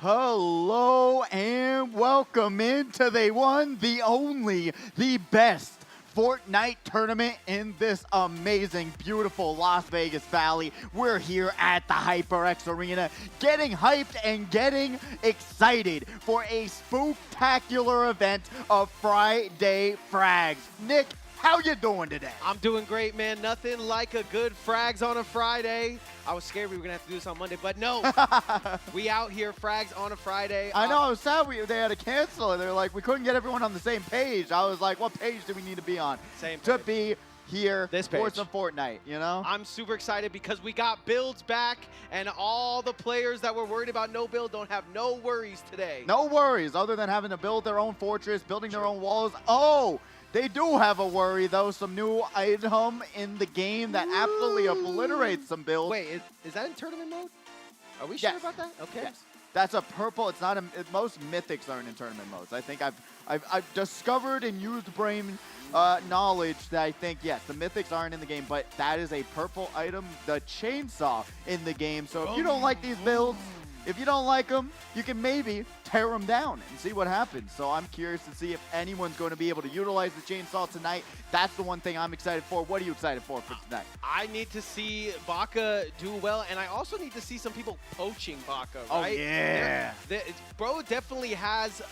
Hello and welcome into the one, the only, the best Fortnite tournament in this amazing, beautiful Las Vegas Valley. We're here at the HyperX Arena getting hyped and getting excited for a spooktacular event of Friday Frags. Nick, how you doing today? I'm doing great, man. Nothing like a good Frags on a Friday. I was scared we were going to have to do this on Monday, but no. We out here, Frags on a Friday. I know, I was sad they had to cancel it. They're like, we couldn't get everyone on the same page. I was like, what page do we need to be on? Same to page. be here This for page. some Fortnite, you know? I'm super excited because we got builds back, and all the players that were worried about no build don't have no worries today. No worries, other than having to build their own fortress, building their own walls. Oh! They do have a worry, though. Some new item in the game that absolutely obliterates some builds. Wait, is that in tournament mode? Are we Yes. sure about that? Okay. Yes. That's a purple. It's not a. Most mythics aren't in tournament modes. I think I've discovered and used brain knowledge that I think, yes, the mythics aren't in the game, but that is a purple item, the chainsaw, in the game. So if you don't like these builds, if you don't like them, you can maybe tear them down and see what happens. So I'm curious to see if anyone's going to be able to utilize the chainsaw tonight. That's the one thing I'm excited for. What are you excited for tonight? I need to see Baka do well, and I also need to see some people poaching Baka, Oh, right? yeah. Bro definitely has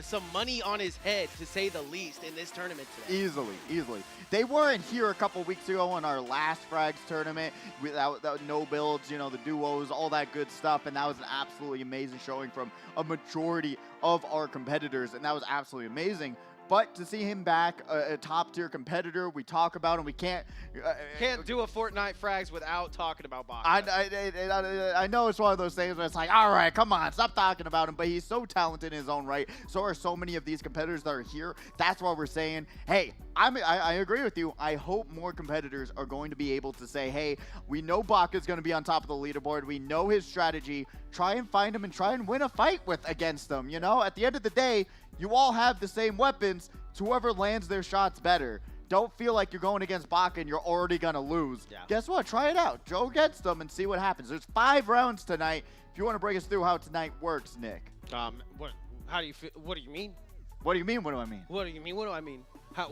some money on his head, to say the least, in this tournament today. Easily, easily. They weren't here a couple weeks ago in our last Frags tournament without no builds, you know, the duos, all that good stuff, and that was an absolutely amazing showing from a majority of our competitors, and that was absolutely amazing. But to see him back, a top-tier competitor, we talk about him, we can't do a Fortnite Frags without talking about Baka. I know it's one of those things where it's like, all right, come on, stop talking about him. But he's so talented in his own right. So are so many of these competitors that are here. That's why we're saying, hey, I agree with you. I hope more competitors are going to be able to say, hey, we know Baka's going to be on top of the leaderboard. We know his strategy. Try and find him and try and win a fight against them. You know, at the end of the day, you all have the same weapons. It's whoever lands their shots better. Don't feel like you're going against Baka and you're already going to lose. Yeah. Guess what? Try it out. Go against them and see what happens. There's 5 rounds tonight. If you want to break us through how tonight works, Nick. How do you feel? What do you mean? What do you mean? What do I mean? What do you mean? What do I mean?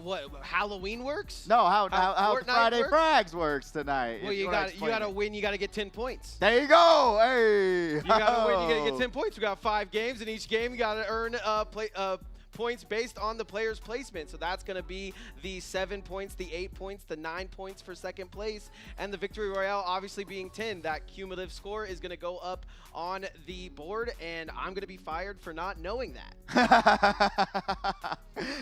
What Halloween works? No, how the Friday works? Frags works tonight. Well, you gotta win. You gotta get 10 points. There you go. Hey. You gotta win. You gotta get 10 points. We got 5 games. In each game, you gotta earn points based on the player's placement. So that's going to be the 7 points, the 8 points, the 9 points for second place, and the Victory Royale obviously being 10. That cumulative score is going to go up on the board, and I'm going to be fired for not knowing that.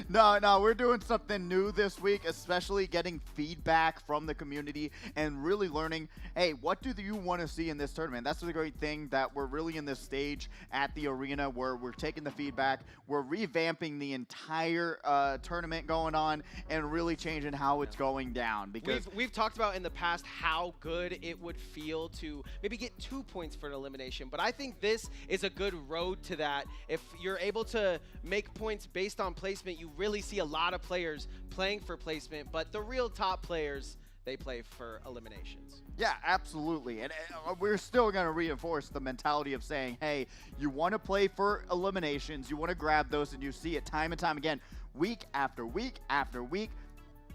No, we're doing something new this week, especially getting feedback from the community and really learning, hey, what do you want to see in this tournament? That's the great thing, that we're really in this stage at the arena where we're taking the feedback, we're revamping the entire tournament going on and really changing how it's going down. Because we've talked about in the past how good it would feel to maybe get 2 points for an elimination, but I think this is a good road to that. If you're able to make points based on placement, you really see a lot of players playing for placement, but the real top players, they play for eliminations. Yeah, absolutely. And we're still going to reinforce the mentality of saying, hey, you want to play for eliminations, you want to grab those, and you see it time and time again, week after week after week.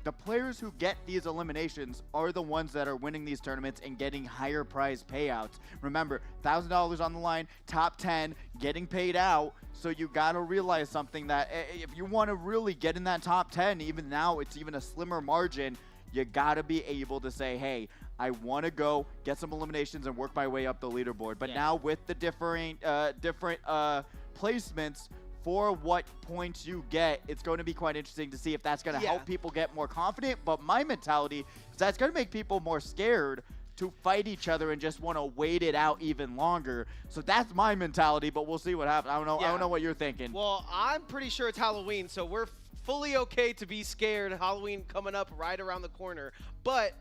The players who get these eliminations are the ones that are winning these tournaments and getting higher prize payouts. Remember, $1,000 on the line, top 10, getting paid out. So you got to realize something, that if you want to really get in that top 10, even now it's even a slimmer margin, you got to be able to say, hey, I want to go get some eliminations and work my way up the leaderboard. But now with the different placements for what points you get, it's going to be quite interesting to see if that's going to help people get more confident. But my mentality is that's going to make people more scared to fight each other and just want to wait it out even longer. So that's my mentality, but we'll see what happens. I don't know what you're thinking. Well, I'm pretty sure it's Halloween, so we're fully okay to be scared. Halloween coming up right around the corner. But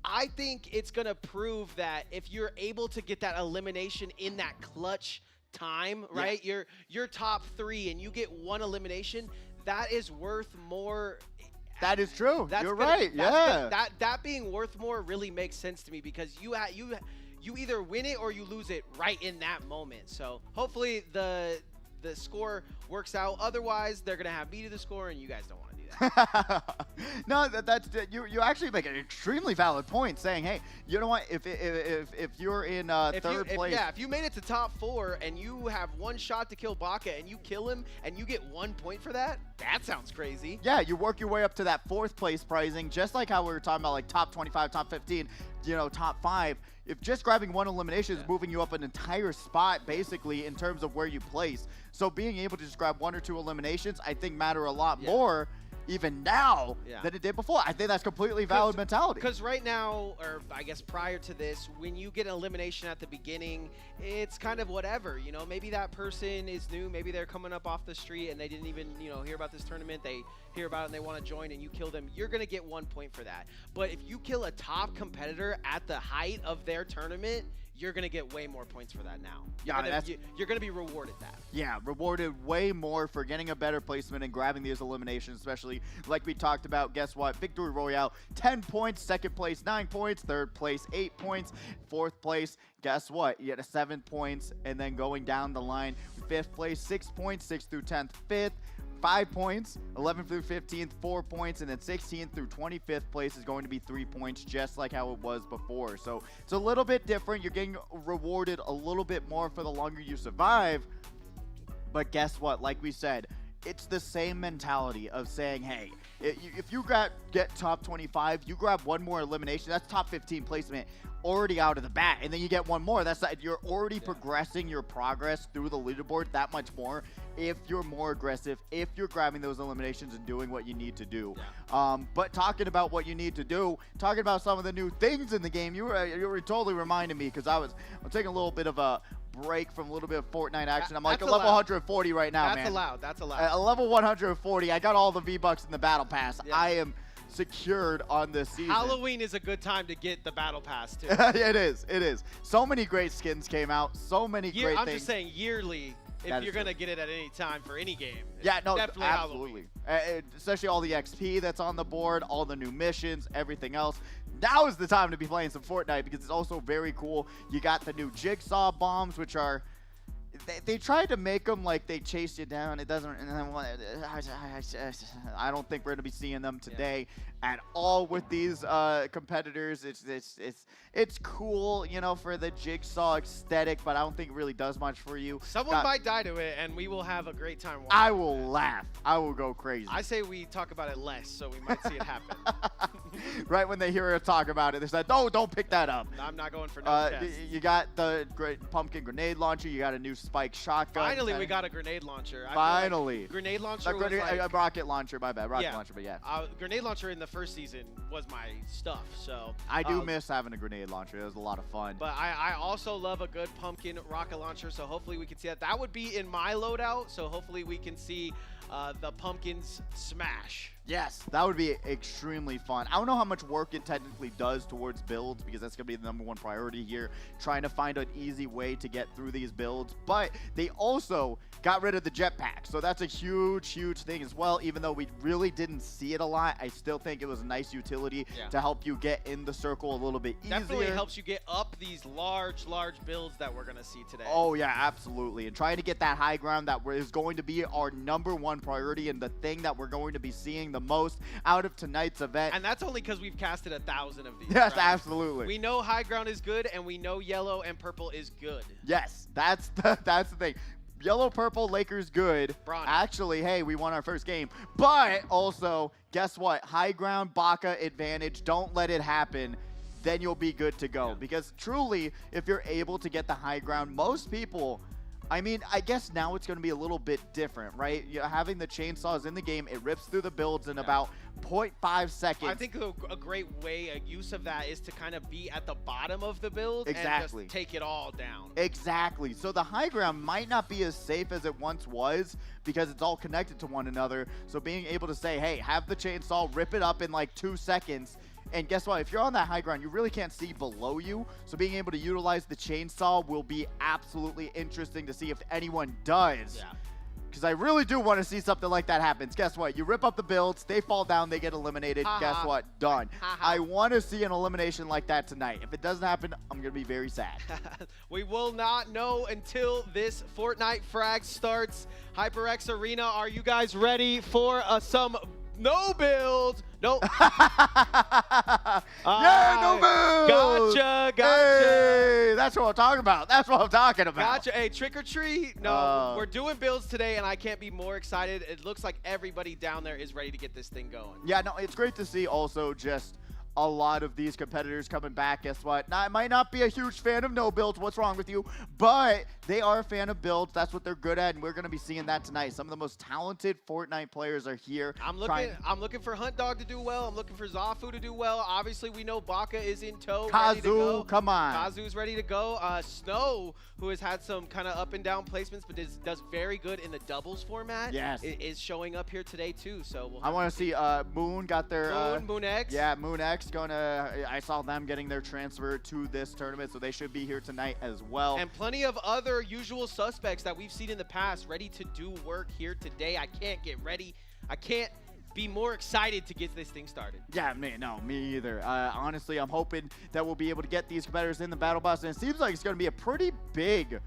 I think it's going to prove that if you're able to get that elimination in that clutch time, right? You're top 3 and you get 1 elimination, that is worth more. That is true. You're right. Yeah. That being worth more really makes sense to me, because you either win it or you lose it right in that moment. So hopefully the score works out. Otherwise, they're gonna have me to the score, and you guys don't want to do that. No, that's you actually make an extremely valid point, saying, hey, you know what? If you're in third place, if you made it to top 4 and you have one shot to kill Baka and you kill him and you get 1 point for that, that sounds crazy. Yeah, you work your way up to that 4th place pricing, just like how we were talking about like top 25, top 15, you know, top 5. If just grabbing one elimination is moving you up an entire spot, basically, in terms of where you place. So being able to just grab 1 or 2 eliminations, I think matter a lot more even now than it did before. I think that's completely valid mentality. Because right now, or I guess prior to this, when you get an elimination at the beginning, it's kind of whatever. You know, maybe that person is new. Maybe they're coming up off the street and they didn't even, you know, hear about this tournament. They hear about it and they want to join and you kill them. You're going to get 1 point for that. But if you kill a top competitor at the height of their tournament, you're going to get way more points for that now. You're going to be rewarded that. Yeah, rewarded way more for getting a better placement and grabbing these eliminations, especially like we talked about. Guess what? Victory Royale, 10 points. Second place, 9 points. Third place, 8 points. Fourth place, guess what? You get 7 points. And then going down the line, 5th place, 6 points. 6th through 10th, 5th. 5 points, 11th through 15th, 4 points, and then 16th through 25th place is going to be 3 points, just like how it was before. So it's a little bit different. You're getting rewarded a little bit more for the longer you survive. But guess what? Like we said, it's the same mentality of saying, hey, if you get top 25, you grab 1 more elimination, that's top 15 placement already out of the bat, and then you get 1 more. That's you're already progressing your progress through the leaderboard that much more if you're more aggressive, if you're grabbing those eliminations and doing what you need to do. But talking about what you need to do, talking about some of the new things in the game, you were totally reminding me, because I'm taking a little bit of a break from a little bit of Fortnite action. I'm like a level 140 right now, man. That's allowed. A level 140. I got all the V-Bucks in the battle pass. I am secured on this season. Halloween is a good time to get the battle pass too. It is. So many great skins came out. So many great things. I'm just saying yearly. If you're going to get it at any time for any game. Yeah, no, definitely absolutely. Especially all the XP that's on the board, all the new missions, everything else. Now is the time to be playing some Fortnite, because it's also very cool. You got the new Jigsaw bombs, which are... They tried to make them like they chase you down. It doesn't... I don't think we're going to be seeing them today at all with these competitors. It's cool, you know, for the Jigsaw aesthetic, but I don't think it really does much for you. Someone might die to it, and we will have a great time watching. I will laugh. I will go crazy. I say we talk about it less, so we might see it happen. Right when they hear us talk about it, they said, no, don't pick that up. I'm not going for no chest. You got the great pumpkin grenade launcher. You got a new spike shotgun. Finally, we got a grenade launcher. Finally. Like grenade launcher was like... A rocket launcher, my bad. Rocket launcher, but yeah. Grenade launcher in the first season was my stuff, so... I do miss having a grenade launcher. It was a lot of fun. But I also love a good pumpkin rocket launcher, so hopefully we can see that. That would be in my loadout, so hopefully we can see the pumpkins smash. Yes, that would be extremely fun. I don't know how much work it technically does towards builds, because that's going to be the #1 priority here, trying to find an easy way to get through these builds. But they also got rid of the jetpack, so that's a huge thing as well. Even though we really didn't see it a lot, I still think it was a nice utility to help you get in the circle a little bit easier. Definitely helps you get up these large builds that we're going to see today. Oh, yeah, absolutely. And trying to get that high ground that is going to be our #1 priority, and the thing that we're going to be seeing the most out of tonight's event. And that's only because we've casted 1,000 of these. Yes, right? absolutely. We know high ground is good, and we know yellow and purple is good. Yes, that's the thing. Yellow, purple, Lakers good. Bronny. Actually, hey, we won our first game. But also, guess what? High ground, Baka advantage. Don't let it happen. Then you'll be good to go. Because truly, if you're able to get the high ground, most people... I mean, I guess now it's going to be a little bit different, right? Having the chainsaws in the game, it rips through the builds in about 0.5 seconds. I think a great way, a use of that is to kind of be at the bottom of the build and just take it all down. Exactly. So the high ground might not be as safe as it once was, because it's all connected to one another. So being able to say, hey, have the chainsaw, rip it up in like 2 seconds. And guess what? If you're on that high ground, you really can't see below you. So being able to utilize the chainsaw will be absolutely interesting to see if anyone does. because I really do want to see something like that happen. Guess what? You rip up the builds, they fall down, they get eliminated. Guess what? Done. I want to see an elimination like that tonight. If it doesn't happen, I'm going to be very sad. We will not know until this Fortnite Frags starts. HyperX Arena, are you guys ready for some no build? No. Yeah, no build. Gotcha. Hey, that's what I'm talking about. That's what I'm talking about. Gotcha. Hey, trick or treat? No, we're doing builds today, and I can't be more excited. It looks like everybody down there is ready to get this thing going. Yeah, no, it's great to see also just a lot of these competitors coming back. Guess what? Now, I might not be a huge fan of no builds. What's wrong with you? But they are a fan of builds. That's what they're good at, and we're going to be seeing that tonight. Some of the most talented Fortnite players are here. I'm looking for Hunt Dog to do well. I'm looking for Zafu to do well. Obviously, we know Baka is in tow. Kazu, come on. Kazu's ready to go. Snow, who has had some kind of up and down placements, but does very good in the doubles format. Yes. Is showing up here today too. So I want to see Moon got their Moon X. Yeah, Moon X I saw them getting their transfer to this tournament, so they should be here tonight as well. And plenty of other usual suspects that we've seen in the past ready to do work here today. I can't get ready. I can't be more excited to get this thing started. Yeah, me either. Honestly, I'm hoping that we'll be able to get these competitors in the battle bus, and it seems like it's going to be a pretty big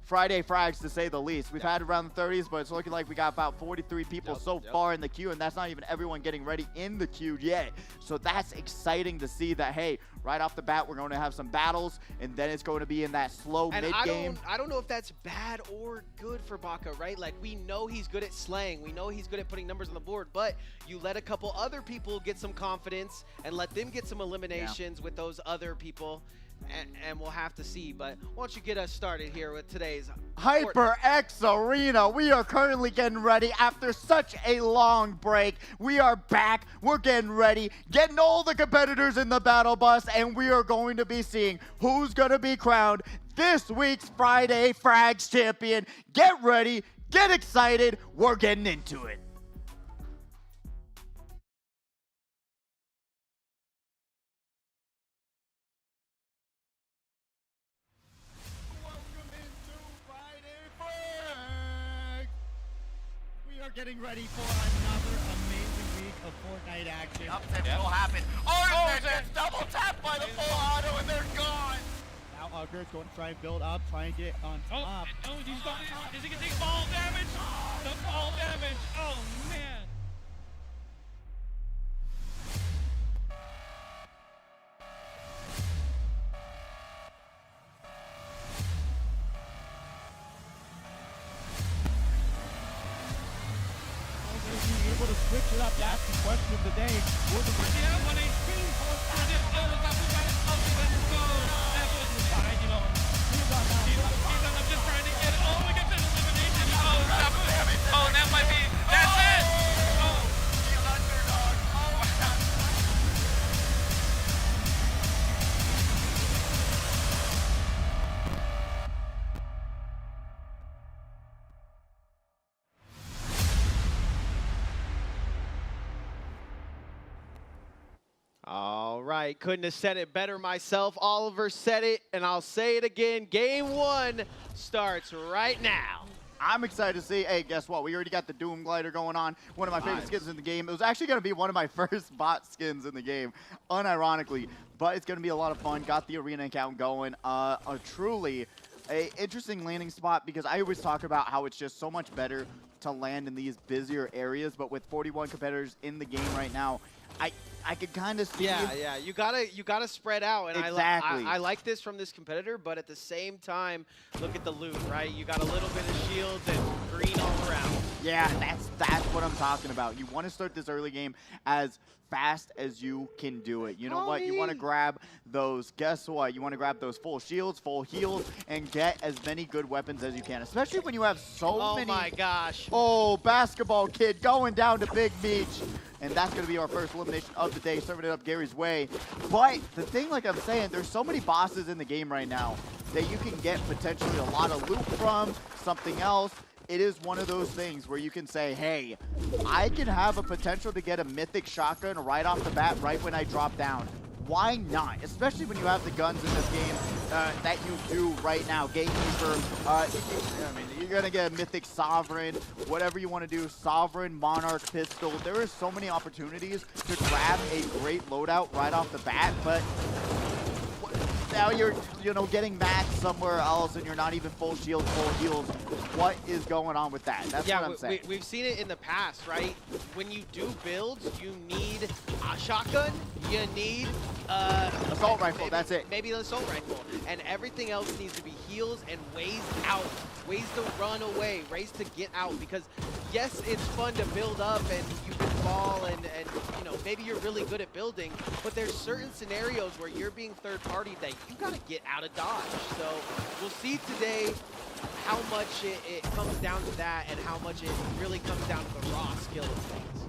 Friday Frags, to say the least. We've had around the 30s, but it's looking like we got about 43 people so far in the queue, and that's not even everyone getting ready in the queue yet. So that's exciting to see that, hey, right off the bat, we're going to have some battles, and then it's going to be in that slow mid-game. I don't know if that's bad or good for Baka, right? Like, we know he's good at slaying. We know he's good at putting numbers on the board, but you let a couple other people get some confidence and let them get some eliminations with those other people. And we'll have to see, but why don't you get us started here with today's HyperX Arena. We are currently getting ready after such a long break. We are back. We're getting ready, getting all the competitors in the battle bus, and we are going to be seeing who's going to be crowned this week's Friday Frags champion. Get ready, get excited. We're getting into it. Getting ready for another amazing week of Fortnite action. Upsets will happen. Orange gets double tapped by the full auto, and they're gone. Now Ugger's going to try and build up, try and get on top. Oh, he's going. Is he gonna take fall damage? The fall damage. Oh man. Able to switch it up. That's the question of the day. Will the 1 HP. I'm just trying to get it. Oh, we get this elimination. Oh, double damage. Oh, that might be. That's it. Oh, the underdog. Oh, my God. All right, couldn't have said it better myself. Oliver said it, and I'll say it again. Game 1 starts right now. I'm excited to see. Hey, guess what? We already got the Doom Glider going on. One of my favorite skins in the game. It was actually going to be one of my first bot skins in the game, unironically. But it's going to be a lot of fun. Got the arena account going. Truly a interesting landing spot, because I always talk about how it's just so much better to land in these busier areas. But with 41 competitors in the game right now, I could kind of see. Yeah. You gotta spread out, and exactly. I like this from this competitor. But at the same time, look at the loot, right? You got a little bit of shields and green all around. Yeah, that's what I'm talking about. You want to start this early game as fast as you can do it. You know what? You want to grab those. Guess what? You want to grab those full shields, full heals, and get as many good weapons as you can. Especially when you have so many. Oh my gosh. Oh, basketball kid going down to Big Meech. And that's going to be our first elimination of the day, serving it up Gary's way. But the thing, like I'm saying, there's so many bosses in the game right now that you can get potentially a lot of loot from, something else. It is one of those things where you can say, hey, I can have a potential to get a mythic shotgun right off the bat, right when I drop down. Why not? Especially when you have the guns in this game that you do right now. Gatekeeper, I mean, you're gonna get a Mythic Sovereign, whatever you want to do, Sovereign, Monarch Pistol. There are so many opportunities to grab a great loadout right off the bat, but now you're, getting maxed somewhere else and you're not even full shield, full heals. What is going on with that? That's what I'm saying. We've seen it in the past, right? When you do builds, you need a shotgun, you need Assault rifle, that's it. Maybe an assault rifle. And everything else needs to be heals and ways out, ways to run away, ways to get out. Because yes, it's fun to build up and you can fall and maybe you're really good at building, but there's certain scenarios where you're being third party that you gotta get out of dodge. So we'll see today how much it comes down to that and how much it really comes down to the raw skill of things.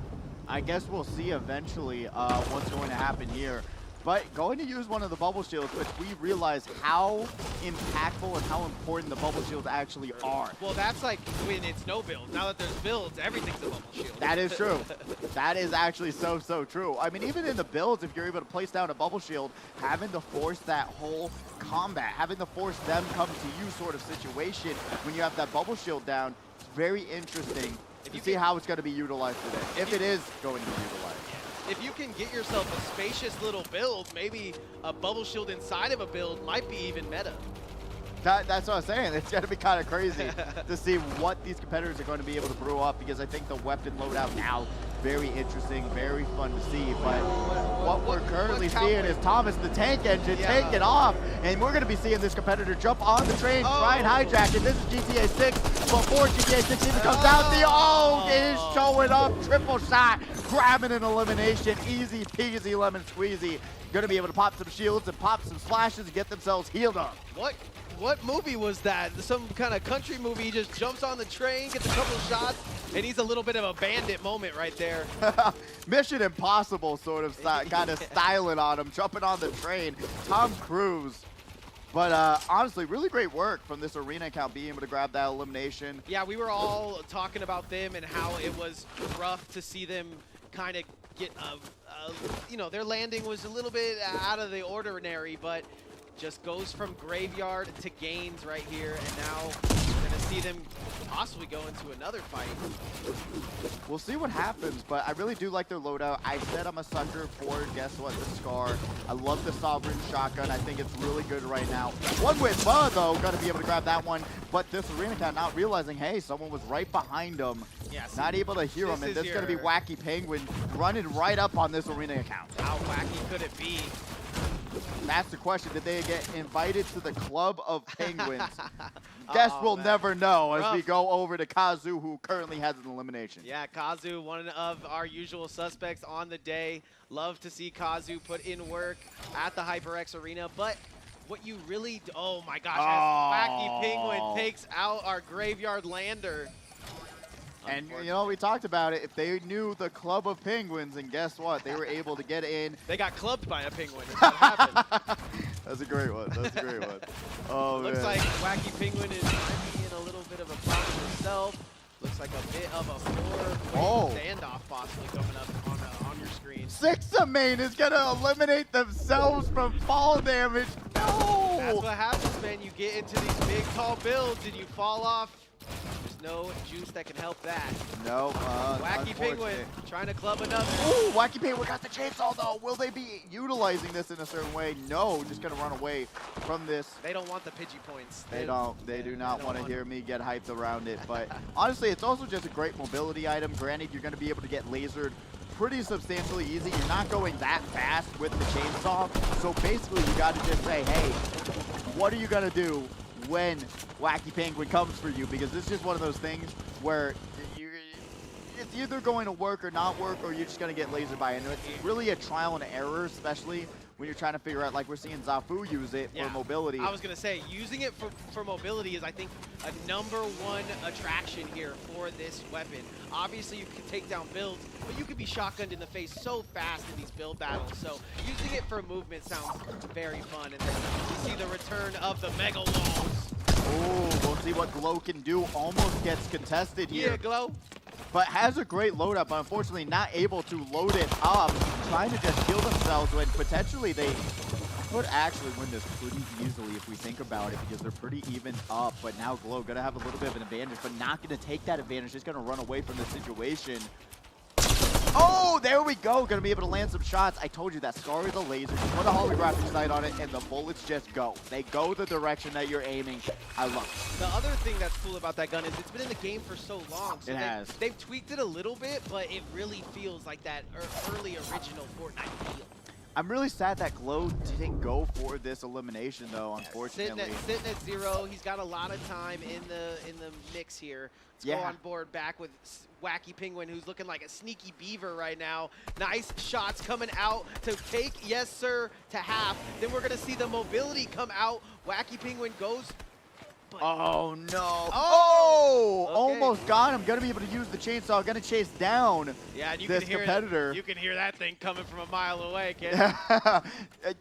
I guess we'll see eventually what's going to happen here. But going to use one of the bubble shields, which we realize how impactful and how important the bubble shields actually are. Well, that's like when it's no build. Now that there's builds, everything's a bubble shield. That is true. That is actually so true. I mean, even in the builds, if you're able to place down a bubble shield, having to force that whole combat, having to force them come to you sort of situation when you have that bubble shield down, it's very interesting to see how it's going to be utilized today, if it is going to be utilized. If you can get yourself a spacious little build, maybe a bubble shield inside of a build might be even meta. That's what I'm saying. It's going to be kind of crazy to see what these competitors are going to be able to brew up, because I think the weapon loadout now, very interesting, very fun to see. But what we're currently seeing is Thomas the Tank Engine take it off, and we're going to be seeing this competitor jump on the train, try and hijack it. This is GTA 6, before GTA 6 even comes out, it is showing up, triple shot, grabbing an elimination, easy peasy lemon squeezy. Going to be able to pop some shields and pop some slashes and get themselves healed up. What movie was that? Some kind of country movie. He just jumps on the train, gets a couple shots, and he's a little bit of a bandit moment right there. Mission Impossible sort of kind of styling on him, jumping on the train. Tom Cruise. But honestly, really great work from this arena account, being able to grab that elimination. Yeah, we were all talking about them and how it was rough to see them kind of get, their landing was a little bit out of the ordinary, but just goes from graveyard to gains right here, and now we're going to see them possibly go into another fight. We'll see what happens, but I really do like their loadout. I said I'm a sucker for, guess what, the Scar. I love the Sovereign Shotgun. I think it's really good right now. One with Bud, though, going to be able to grab that one, but this arena cat not realizing, hey, someone was right behind him. Yes. Not able to hear him, and this is going to be Wacky Penguin running right up on this arena account. How wacky could it be? That's the question. Did they get invited to the Club of Penguins? Guess we'll never know as we go over to Kazu, who currently has an elimination. Yeah, Kazu, one of our usual suspects on the day. Love to see Kazu put in work at the HyperX arena, but what you really do, oh my gosh, as Wacky Penguin takes out our Graveyard Lander. And, we talked about it. If they knew the Club of Penguins, and guess what? They were able to get in. They got clubbed by a penguin. Is what happened. That's a great one. That's a great one. Oh, Looks man. like Wacky Penguin is in a little bit of a problem himself. Looks like a bit of a 4-way standoff possibly coming up on your screen. Sixamain is going to eliminate themselves from fall damage. No! That's what happens, man. You get into these big, tall builds and you fall off. There's no juice that can help that. No. Wacky Penguin trying to club another. Ooh, Wacky Penguin got the chainsaw, though. Will they be utilizing this in a certain way? No, just going to run away from this. They don't want the Pidgey points. They don't. They do not want to hear me get hyped around it. But honestly, it's also just a great mobility item. Granted, you're going to be able to get lasered pretty substantially easy. You're not going that fast with the chainsaw. So basically, you got to just say, hey, what are you going to do when Wacky Penguin comes for you? Because it's just one of those things where it's either going to work or not work, or you're just going to get lasered by it. And it's really a trial and error, especially when you're trying to figure out, like we're seeing Zafu use it for mobility. I was going to say, using it for mobility is, I think, a #1 attraction here for this weapon. Obviously, you can take down builds, but you can be shotgunned in the face so fast in these build battles. So using it for movement sounds very fun. And then you see the return of the Mega Walls. Oh, we'll see what Glow can do. Almost gets contested here. Yeah, Glow. But has a great loadout, but unfortunately not able to load it up. Trying to just kill themselves when potentially they could actually win this pretty easily if we think about it, because they're pretty even up. But now Glow gonna have a little bit of an advantage, but not gonna take that advantage. Just gonna run away from the situation. Oh, there we go. Gonna be able to land some shots. I told you that Scar is a laser. You put a holographic sight on it, and the bullets just go. They go the direction that you're aiming. I love it. The other thing that's cool about that gun is it's been in the game for so long. So It has. They've tweaked it a little bit, but it really feels like that early original Fortnite feel. I'm really sad that Glow didn't go for this elimination, though, unfortunately. Sitting at 0, he's got a lot of time in the mix here. Let's go on board back with Wacky Penguin, who's looking like a sneaky beaver right now. Nice shots coming out to take, yes sir, to half. Then we're gonna see the mobility come out. Wacky Penguin goes. Oh no! Oh! Okay. Almost got him. Gonna be able to use the chainsaw. Gonna chase down And you this can hear competitor. You can hear that thing coming from a mile away, kid.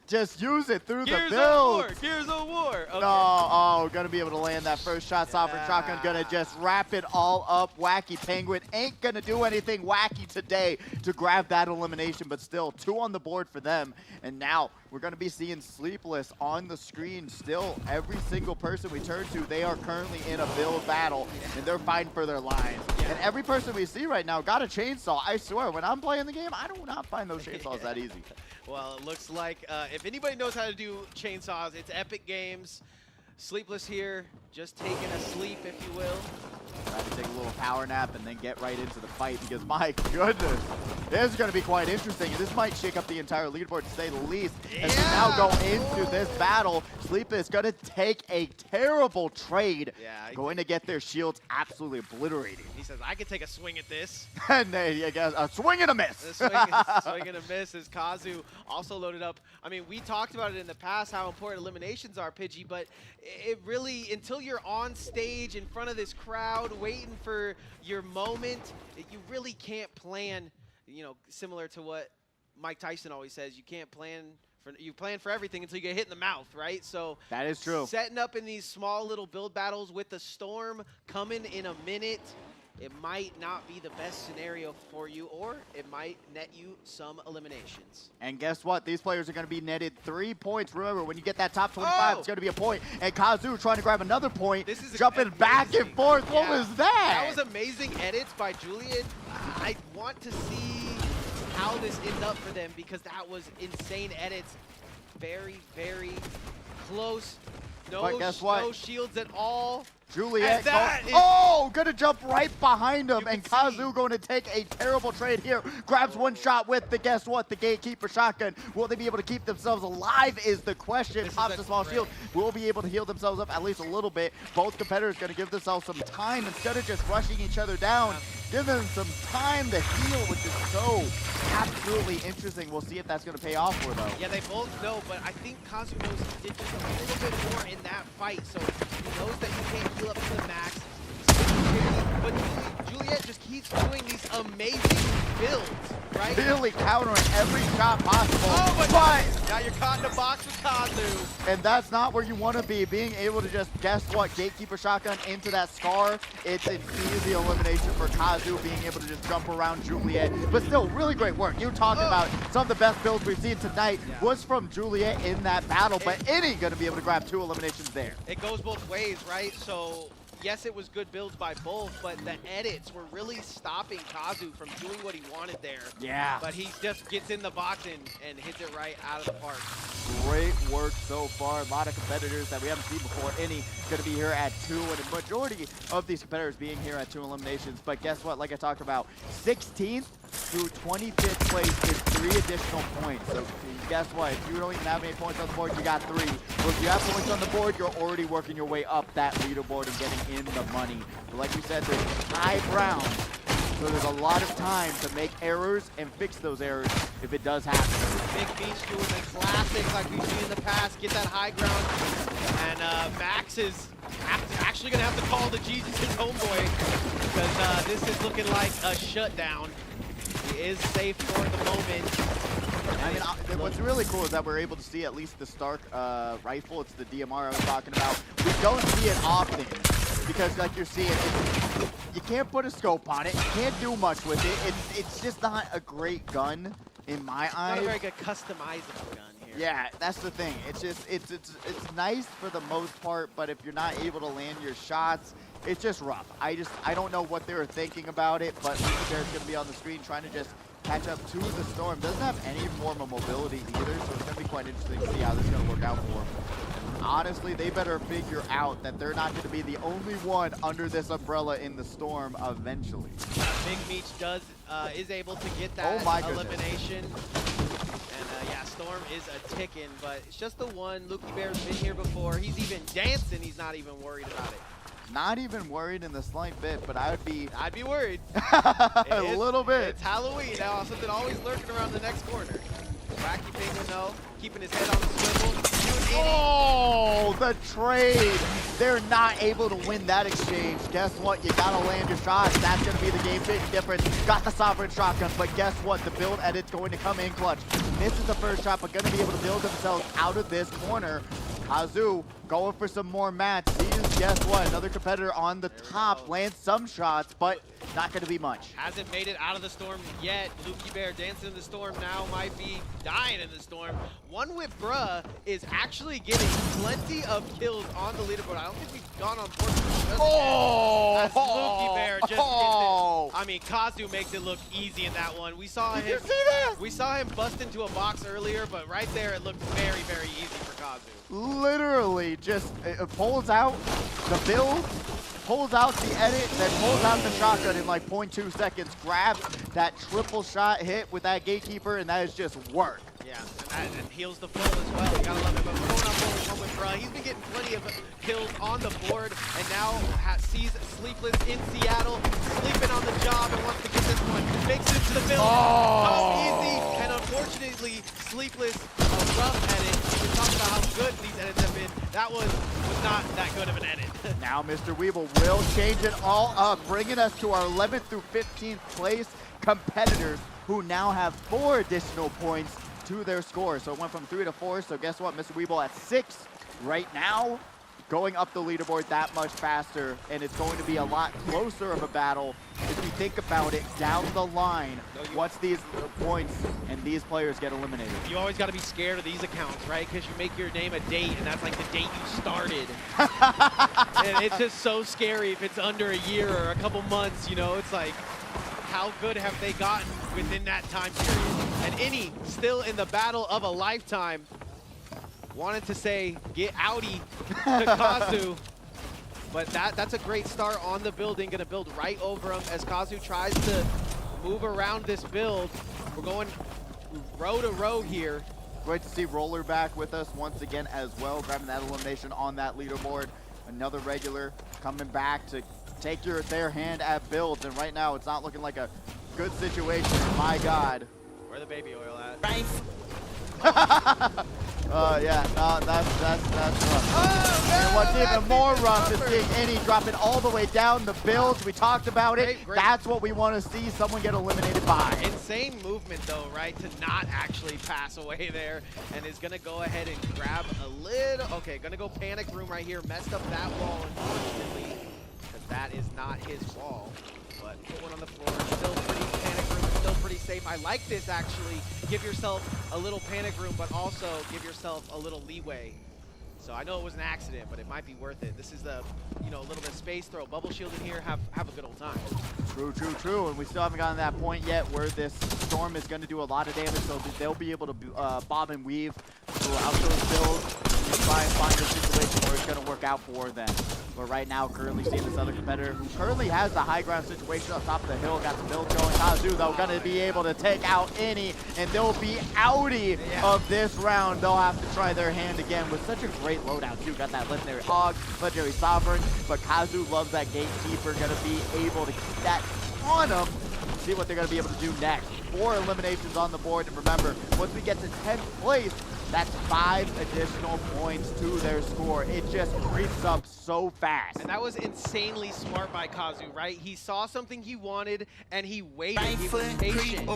Just use it through Gears the build. of War. Gears of War. Okay. No, oh, gonna be able to land that first shot. Sovereign Shotgun gonna just wrap it all up. Wacky Penguin ain't gonna do anything wacky today to grab that elimination, but still 2 on the board for them. And now we're gonna be seeing Sleepless on the screen. Still, every single person we turn to, they are currently in a build battle, and they're fighting for their lives. And every person we see right now got a chainsaw. I swear, when I'm playing the game, I do not find those chainsaws that easy. Well, it looks like if anybody knows how to do chainsaws, it's Epic Games. Sleepless here, just taking a sleep, if you will. Try to take a little power nap and then get right into the fight, because my goodness, this is going to be quite interesting. And this might shake up the entire leaderboard, to say the least. As we now go into this battle, Sleepless is going to take a terrible trade. Going to get their shields absolutely obliterated. He says, I can take a swing at this. And I guess a swing and a miss. Swing and a miss as Kazu also loaded up. I mean, we talked about it in the past, how important eliminations are, Pidgey, but it really, until you're on stage in front of this crowd, waiting for your moment, you really can't plan, you know, similar to what Mike Tyson always says, you can't plan you plan for everything until you get hit in the mouth, right? So that is true. Setting up in these small little build battles with the storm coming in a minute, it might not be the best scenario for you, or it might net you some eliminations. And guess what? These players are going to be netted 3 points. Remember, when you get that top 25, it's going to be a point. And Kazu trying to grab another point, This is jumping back and forth. What was that? That was amazing edits by Julian. I want to see how this ends up for them, because that was insane edits. Very, very close. But guess what? No shields at all. Juliet, gonna jump right behind him, and Kazu going to take a terrible trade here. Grabs one shot with the, guess what, the Gatekeeper shotgun. Will they be able to keep themselves alive is the question. Pops the small shield. Will be able to heal themselves up at least a little bit. Both competitors gonna give themselves some time instead of just rushing each other down. Give them some time to heal, which is so absolutely interesting. We'll see if that's gonna pay off for them. Yeah, they both know, but I think Kazu knows he did just a little bit more in that fight, so he knows that he can't heal up to the max. But Juliet just keeps doing these amazing builds, right? Really countering every shot possible. Oh, but now you're caught in a box with Kazu. And that's not where you want to be. Being able to just, guess what, Gatekeeper shotgun into that Scar. It's an easy elimination for Kazu, being able to just jump around Juliet. But still, really great work. You're talking about some of the best builds we've seen tonight was from Juliet in that battle. But Innie going to be able to grab 2 eliminations there. It goes both ways, right? So yes, it was good builds by both, but the edits were really stopping Kazu from doing what he wanted there. Yeah. But he just gets in the box and hits it right out of the park. Great work so far. A lot of competitors that we haven't seen before. Innie going to be here at 2, and a majority of these competitors being here at 2 eliminations. But guess what? Like I talked about, 16th through 25th place is 3 additional points. So guess what? If you don't even have any points on the board, you got 3. Well, if you have points on the board, you're already working your way up that leaderboard and getting in the money. But like you said, there's 5 rounds, so there's a lot of time to make errors and fix those errors if it does happen. Big Beach doing the classics like we've seen in the past, get that high ground, and Max is actually going to have to call the Jesus his homeboy, because this is looking like a shutdown. He is safe for the moment. I mean, what's really cool is that we're able to see at least the Stark rifle. It's the DMR I was talking about. We don't see it often because, like you're seeing, you can't put a scope on it. You can't do much with it. It's just not a great gun in my eyes. Not a very good customizable gun here. Yeah, that's the thing. It's just it's nice for the most part, but if you're not able to land your shots, it's just rough. I don't know what they were thinking about it, but Bear's gonna be on the screen trying to just catch up to the Storm. Doesn't have any form of mobility either, so it's gonna be quite interesting to see how this is gonna work out for him. Honestly, they better figure out that they're not going to be the only one under this umbrella in the Storm eventually. Big Meech is able to get that elimination. And yeah, Storm is a ticking, but it's just the one. Lukey Bear's been here before. He's even dancing. He's not even worried about it. Not even worried in the slight bit, but I'd be worried. A little bit. It's Halloween now. Something always lurking around the next corner. Wacky Penguin though, keeping his head on the swivel. Oh, the trade. They're not able to win that exchange. Guess what? You gotta land your shots. That's gonna be the game-changing difference. Got the Sovereign Shotgun, but guess what? The build edit's going to come in clutch. Misses the first shot, but gonna be able to build themselves out of this corner. Kazu going for some more mats. He's, guess what? Another competitor on the top. Lands some shots, but not going to be much. Hasn't made it out of the storm yet. Lukey Bear dancing in the storm now, might be dying in the storm. One with Bruh is actually getting plenty of kills on the leaderboard. I don't think we've gone on board. As Lukey Bear just gets it. I mean, Kazu makes it look easy in that one. We saw him. We saw him bust into a box earlier, but right there it looked very, very easy for Kazu. Literally just pulls out the build, pulls out the edit, then pulls out the shotgun in like 0.2 seconds, grabs that triple shot hit with that gatekeeper, and that is just work. Yeah, and heals the full as well. You gotta love it. But going on forward one with Bruh, he's been getting plenty of kills on the board, and now sees Sleepless in Seattle, sleeping on the job, and wants to get this one. Makes it to the build. Oh, easy. And unfortunately, Sleepless, a rough edit. We talked about how good these edits have been. That was not that good of an edit. Now Mr. Weeble will change it all up, bringing us to our 11th through 15th place competitors who now have 4 additional points to their score. So it went from 3 to 4. So guess what? Mr. Weeble at 6 right now, going up the leaderboard that much faster, and it's going to be a lot closer of a battle if you think about it down the line. Once these points and these players get eliminated. You always got to be scared of these accounts, right? Because you make your name a date, and that's like the date you started. And it's just so scary if it's under a year or a couple months, you know? It's like, how good have they gotten within that time period? And Innie still in the battle of a lifetime. Wanted to say, get outie to Kazu. But that's a great start on the building. Gonna build right over him as Kazu tries to move around this build. We're going row to row here. Great to see Roller back with us once again as well, grabbing that elimination on that leaderboard. Another regular coming back to take their hand at builds, and right now it's not looking like a good situation. My God. Where the baby oil at? Yeah, no, that's rough. And what's even more rough is seeing Innie dropping all the way down the builds. We talked about it. Great. That's what we want to see, someone get eliminated by. Insane movement though, right? To not actually pass away there, and is gonna go ahead and grab a little, okay, gonna go panic room right here. Messed up that wall, unfortunately, because that is not his wall. But put one on the floor, still pretty panic room, still pretty safe. I like this actually. Give yourself a little panic room, but also give yourself a little leeway. So I know it was an accident, but it might be worth it. This is the, you know, a little bit of space, throw a bubble shield in here, have a good old time. True, true, true. And we still haven't gotten to that point yet where this storm is going to do a lot of damage, so they'll be able to bob and weave throughout those builds and try and find a situation where it's going to work out for them. But right now, currently seeing this other competitor who currently has the high ground situation on top of the hill, got the build going. Kazu, though, going to be able to take out Innie, and they'll be outie of this round. They'll have to try their hand again with such a great loadout, too. Got that legendary Hog, legendary Sovereign, but Kazu loves that Gatekeeper, going to be able to keep that on them. See what they're going to be able to do next. 4 eliminations on the board, and remember, once we get to 10th place, that's 5 additional points to their score. It just creeps up so fast. And that was insanely smart by Kazu, right? He saw something he wanted, and he waited. He was patient.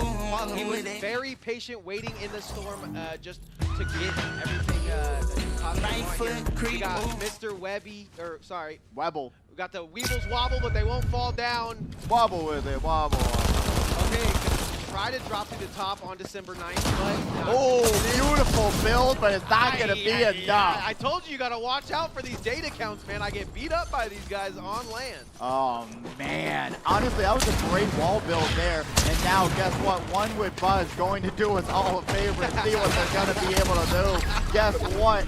He was very patient, waiting in the storm just to get everything that Kazu wanted. We got Mr. Webby, or sorry, Webble. We got the Weebles wobble, but they won't fall down. Wobble with it, wobble. Okay, try to drop through the top on December 9th, but... Oh, beautiful build, but it's not going to be enough. I told you gotta watch out for these data counts, man. I get beat up by these guys on land. Oh, man. Honestly, that was a great wall build there. And now, guess what? One with Buzz going to do us all a favor and see what they're going to be able to do. Guess what?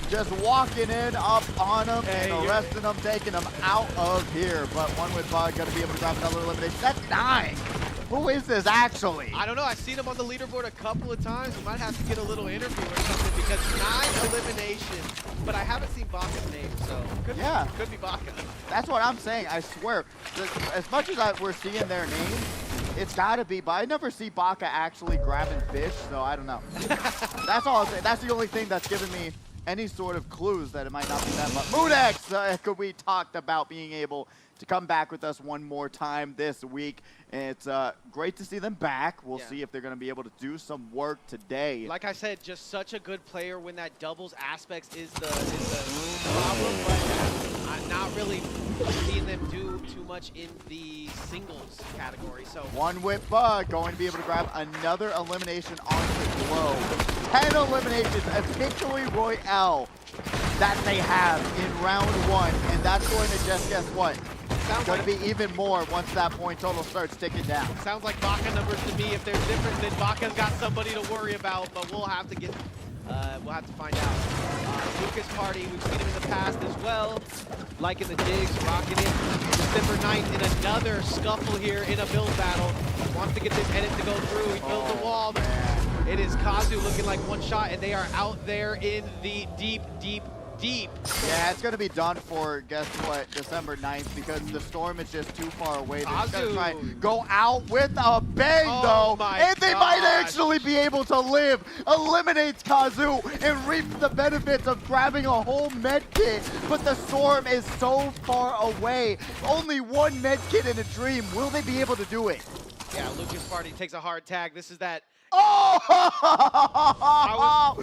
Just walking in up on them and arresting them, taking them out of here. But one with Buzz going to be able to grab another elimination. That's 9. Who is this actually? I don't know. I've seen him on the leaderboard a couple of times. We might have to get a little interview or something because 9 eliminations. But I haven't seen Baka's name, so could be Baka. That's what I'm saying. I swear. As much as we're seeing their name, it's got to be. But I never see Baka actually grabbing fish, so I don't know. That's all I'll say. That's the only thing that's given me any sort of clues that it might not be that much. Moonex, we talked about being able to come back with us one more time this week. And it's great to see them back. We'll see if they're going to be able to do some work today. Like I said, just such a good player when that doubles aspects is the problem, but I'm not really seeing them do too much in the singles category. So one with Bug going to be able to grab another elimination on the glow. 10 eliminations, a victory royale that they have in round 1, and that's going to just, guess what? Sounds going to be even more once that point total starts ticking down. Sounds like Baka numbers to me. If they're different, then Baka's got somebody to worry about, but we'll have to get, we'll have to find out. Lucas Party, we've seen him in the past as well, like in the digs, rocking it. December 9th in another scuffle here in a build battle. Wants to get this edit to go through. He builds the wall. It is Kazu looking like one shot, and they are out there in the deep. Yeah, it's going to be done for, guess what, December 9th, because the storm is just too far away. They're just going to try and go out with a bang, though. And they might actually be able to live. Eliminates Kazu and reap the benefits of grabbing a whole med kit. But the storm is so far away. Only one med kit in a dream. Will they be able to do it? Yeah, Lucas Party takes a hard tag. This is that. Oh!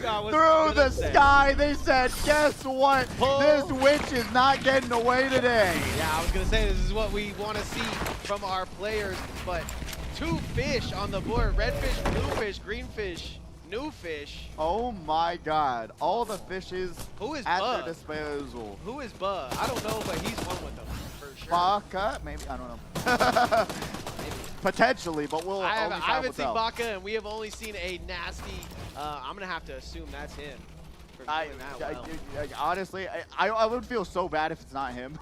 I was Through the sky, they said, guess what? This witch is not getting away today. Yeah, I was going to say, this is what we want to see from our players, but 2 fish on the board. Red fish, blue fish, green fish, new fish. Oh my God. All the fishes at their disposal. Who is Bug? I don't know, but he's one with them, for sure. Baka? Maybe, I don't know. Potentially, but we'll I haven't seen Baka, and we have only seen a nasty. I'm gonna have to assume that's him. Honestly, I would feel so bad if it's not him.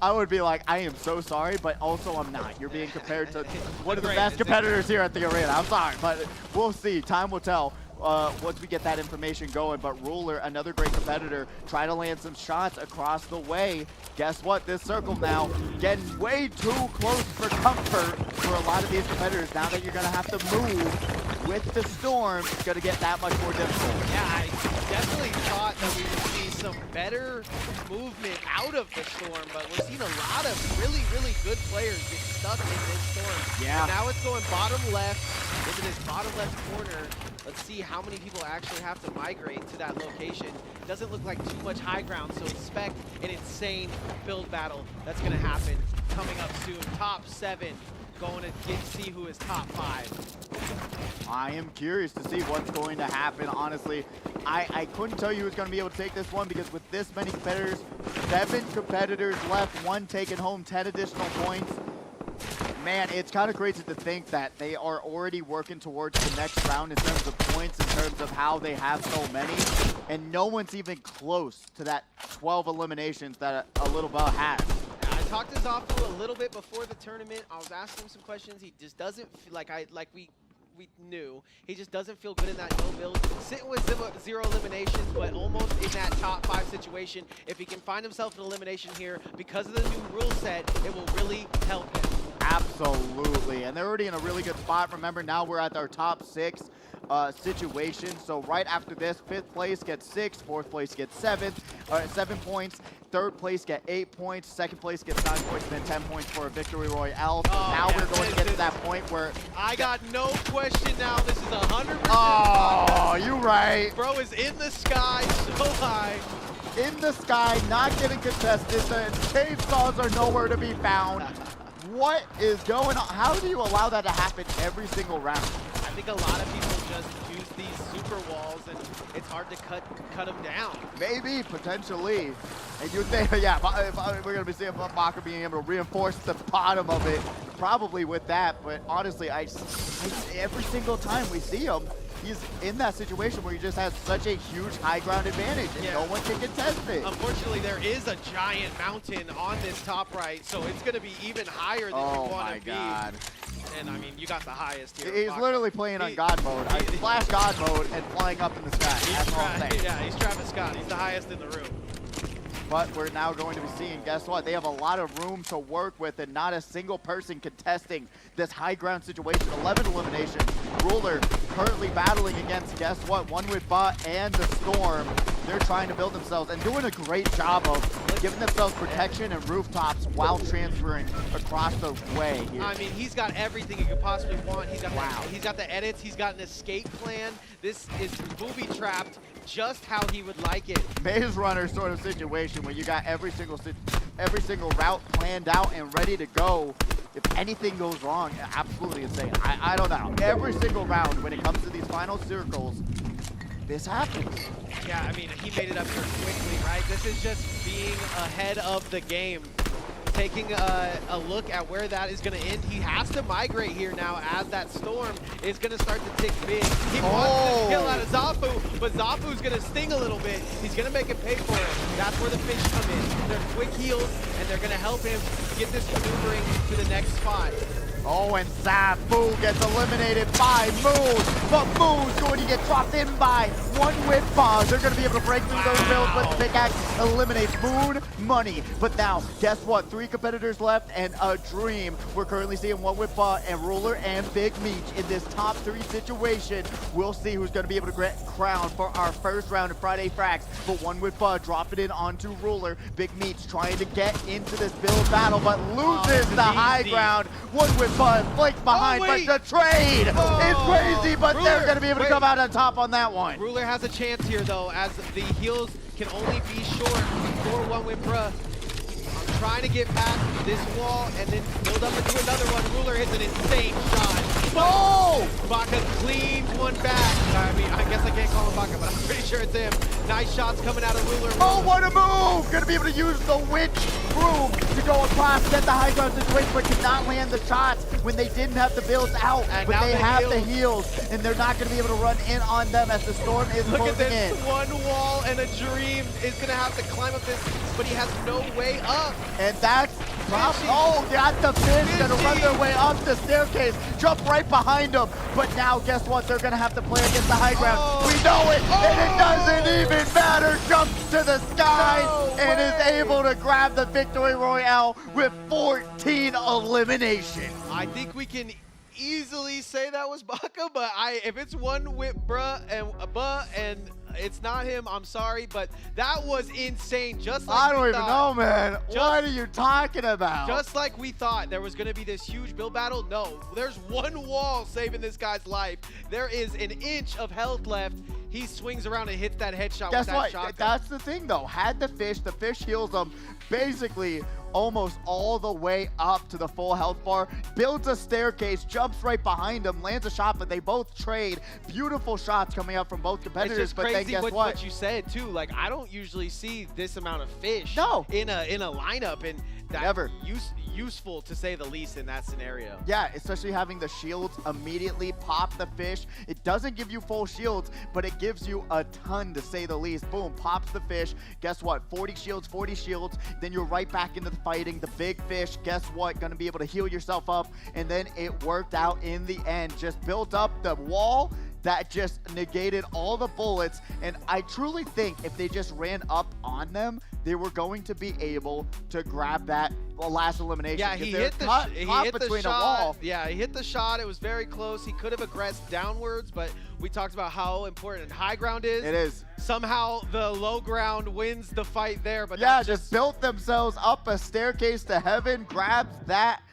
I would be like, I am so sorry, but also I'm not. You're being compared to one of the best competitors here at the arena. I'm sorry, but we'll see. Time will tell. Once we get that information going. But Ruler, another great competitor, try to land some shots across the way. Guess what? This circle now getting way too close for comfort for a lot of these competitors. Now that you're going to have to move with the storm, it's going to get that much more difficult. Yeah, I definitely thought that we would see some better movement out of the storm, but we're seeing a lot of really good players get stuck in this storm. Yeah. And now it's going bottom left into this bottom left corner. Let's see how many people actually have to migrate to that location. Doesn't look like too much high ground, so expect an insane build battle that's going to happen coming up soon. Top 7 going to see who is top 5. I am curious to see what's going to happen. Honestly, I couldn't tell you who's going to be able to take this one, because with this many competitors, 7 competitors left, 1 taking home 10 additional points. Man, it's kind of crazy to think that they are already working towards the next round in terms of points, in terms of how they have so many, and no one's even close to that 12 eliminations that a Little Bell has. I talked to Zafu a little bit before the tournament. I was asking him some questions. He just doesn't feel like we knew. He just doesn't feel good in that no build. Sitting with 0 eliminations, but almost in that top 5 situation. If he can find himself an elimination here, because of the new rule set, it will really help him. Absolutely, and they're already in a really good spot. Remember, now we're at our top 6 situation. So right after this, 5th place gets 6, 4th place gets 7 points, 3rd place get 8 points, 2nd place gets 9 points, and then 10 points for a victory royale. So now we're going to get to that point where I got no question now. This is 100%. Oh, you right. Bro is in the sky, so high. In the sky, not getting contested. The chainsaws are nowhere to be found. What is going on? How do you allow that to happen every single round? I think a lot of people just use these super walls, and it's hard to cut them down. Maybe, potentially. And you think, yeah, we're going to be seeing Baka being able to reinforce the bottom of it, probably with that. But honestly, I every single time we see him, he's in that situation where he just has such a huge high ground advantage, and no one can contest it. Unfortunately, there is a giant mountain on this top right, so it's going to be even higher than you want to be. Oh my God. And I mean, you got the highest here. He's literally playing on God mode. Flash God mode and flying up in the sky. That's all I'm saying. Yeah, he's Travis Scott. He's the highest in the room. But we're now going to be seeing, guess what? They have a lot of room to work with and not a single person contesting this high ground situation. 11 eliminations. Ruler currently battling against, guess what? One with Bot and the Storm. They're trying to build themselves and doing a great job of giving themselves protection and rooftops while transferring across the way here. I mean, he's got everything he could possibly want. He's got the edits. He's got an escape plan. This is booby trapped just how he would like it. Maze Runner sort of situation where you got every single route planned out and ready to go. If anything goes wrong, absolutely insane. I don't know. Every single round when it comes to these final circles, this happens. Yeah, I mean, he made it up here quickly, right? This is just being ahead of the game. Taking a look at where that is going to end. He has to migrate here now as that storm is going to start to tick big. He wants this kill out of Zafu, but Zafu's going to sting a little bit. He's going to make him pay for it. That's where the fish come in. They're quick heals, and they're going to help him get this maneuvering to the next spot. Oh, and Zafu gets eliminated by Moon, but Moon's going to get dropped in by one with Buzz. They're going to be able to break through those builds, but the pickaxe eliminates Moon, money. But now, guess what? 3 competitors left and a dream. We're currently seeing one with Buzz and Ruler and Big Meech in this top 3 situation. We'll see who's going to be able to get crowned for our first round of Friday Frags. But one with Buzz dropping it onto Ruler. Big Meech trying to get into this build battle, but loses the high ground. One with Buzz flicked behind, but the trade is crazy, but Ruler, they're going to be able to come out on top on that one. Ruler has a chance here, though, as the heals can only be short for one with Bruh. I'm trying to get past this wall and then build up into another one. Ruler hits an insane shot. Oh! Baka cleans one back. I mean, I guess I can't call him Baka, but I'm pretty sure it's him. Nice shots coming out of Ruler. Oh, what a move! Gonna be able to use the Witch Broom to go across, get the high ground situation, but cannot land the shots when they didn't have the builds out. And but they have heals. the heals, and they're not gonna be able to run in on them as the storm is Look closing at this in. one wall, and a dream is gonna have to climb up this, but he has no way up. And that's oh, got the fish, gonna run their way up the staircase, jump right behind them. But now, guess what? They're gonna have to play against the high ground. We know it, and it doesn't even matter. Jumps to the sky and is able to grab the victory royale with 14 eliminations. I think we can easily say that was Baka, but if it's one with Bruh and it's not him, I'm sorry, but that was insane. Just like I don't even know, man. What are you talking about? Just like we thought there was going to be this huge build battle. No, there's one wall saving this guy's life. There is an inch of health left. He swings around and hits that headshot with that shotgun. That's the thing, though. Had the fish heals him basically almost all the way up to the full health bar, builds a staircase, jumps right behind him, lands a shot, but they both trade. Beautiful shots coming out from both competitors. It's just but crazy then guess what you said too. Like, I don't usually see this amount of fish in a lineup, and that's useful to say the least in that scenario. Yeah, especially having the shields immediately pop the fish. It doesn't give you full shields, but it gives you a ton to say the least. Boom, pops the fish. Guess what? 40 shields. Then you're right back into the fighting. The big fish, guess what? Gonna be able to heal yourself up. And then it worked out in the end. Just built up the wall that just negated all the bullets. And I truly think if they just ran up on them, they were going to be able to grab that last elimination. Yeah, he hit the shot. Yeah, he hit the shot. It was very close. He could have aggressed downwards, but we talked about how important high ground is. It is. Somehow the low ground wins the fight there, but yeah, just built themselves up a staircase to heaven, grabs that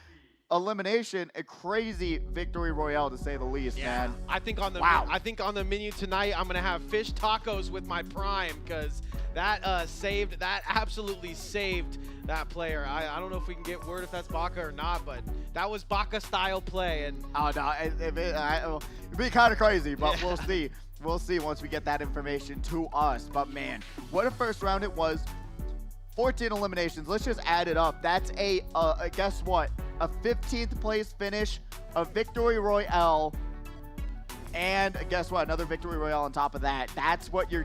elimination, a crazy victory royale to say the least, man. I think on the Wow. I think on the menu tonight I'm gonna have fish tacos with my prime because that absolutely saved that player. I don't know if we can get word if that's Baka or not, but that was Baka style play, and Oh no, it'd be kind of crazy, but we'll see. We'll see once we get that information to us. But man, what a first round it was. 14 eliminations. Let's just add it up. That's guess what? A 15th place finish, a victory royale, and guess what? Another victory royale on top of that. That's what you're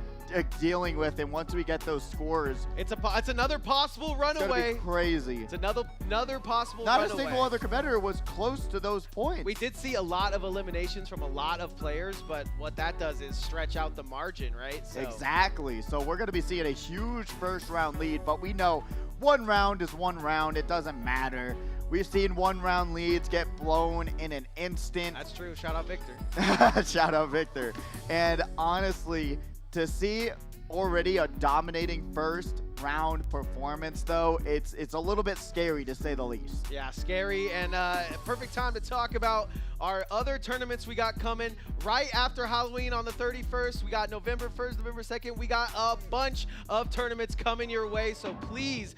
dealing with. And once we get those scores, it's another possible it's gonna runaway. be crazy. It's another possible Not runaway. a single other competitor was close to those points. We did see a lot of eliminations from a lot of players, but what that does is stretch out the margin, right? So. Exactly. So we're going to be seeing a huge first round lead, but we know one round is one round. It doesn't matter. We've seen one round leads get blown in an instant. That's true. Shout out Victor. Shout out Victor. And honestly, to see already a dominating first round performance, though, it's a little bit scary to say the least. Yeah, scary, and perfect time to talk about our other tournaments we got coming right after Halloween on the 31st. We got November 1st, November 2nd. We got a bunch of tournaments coming your way, so please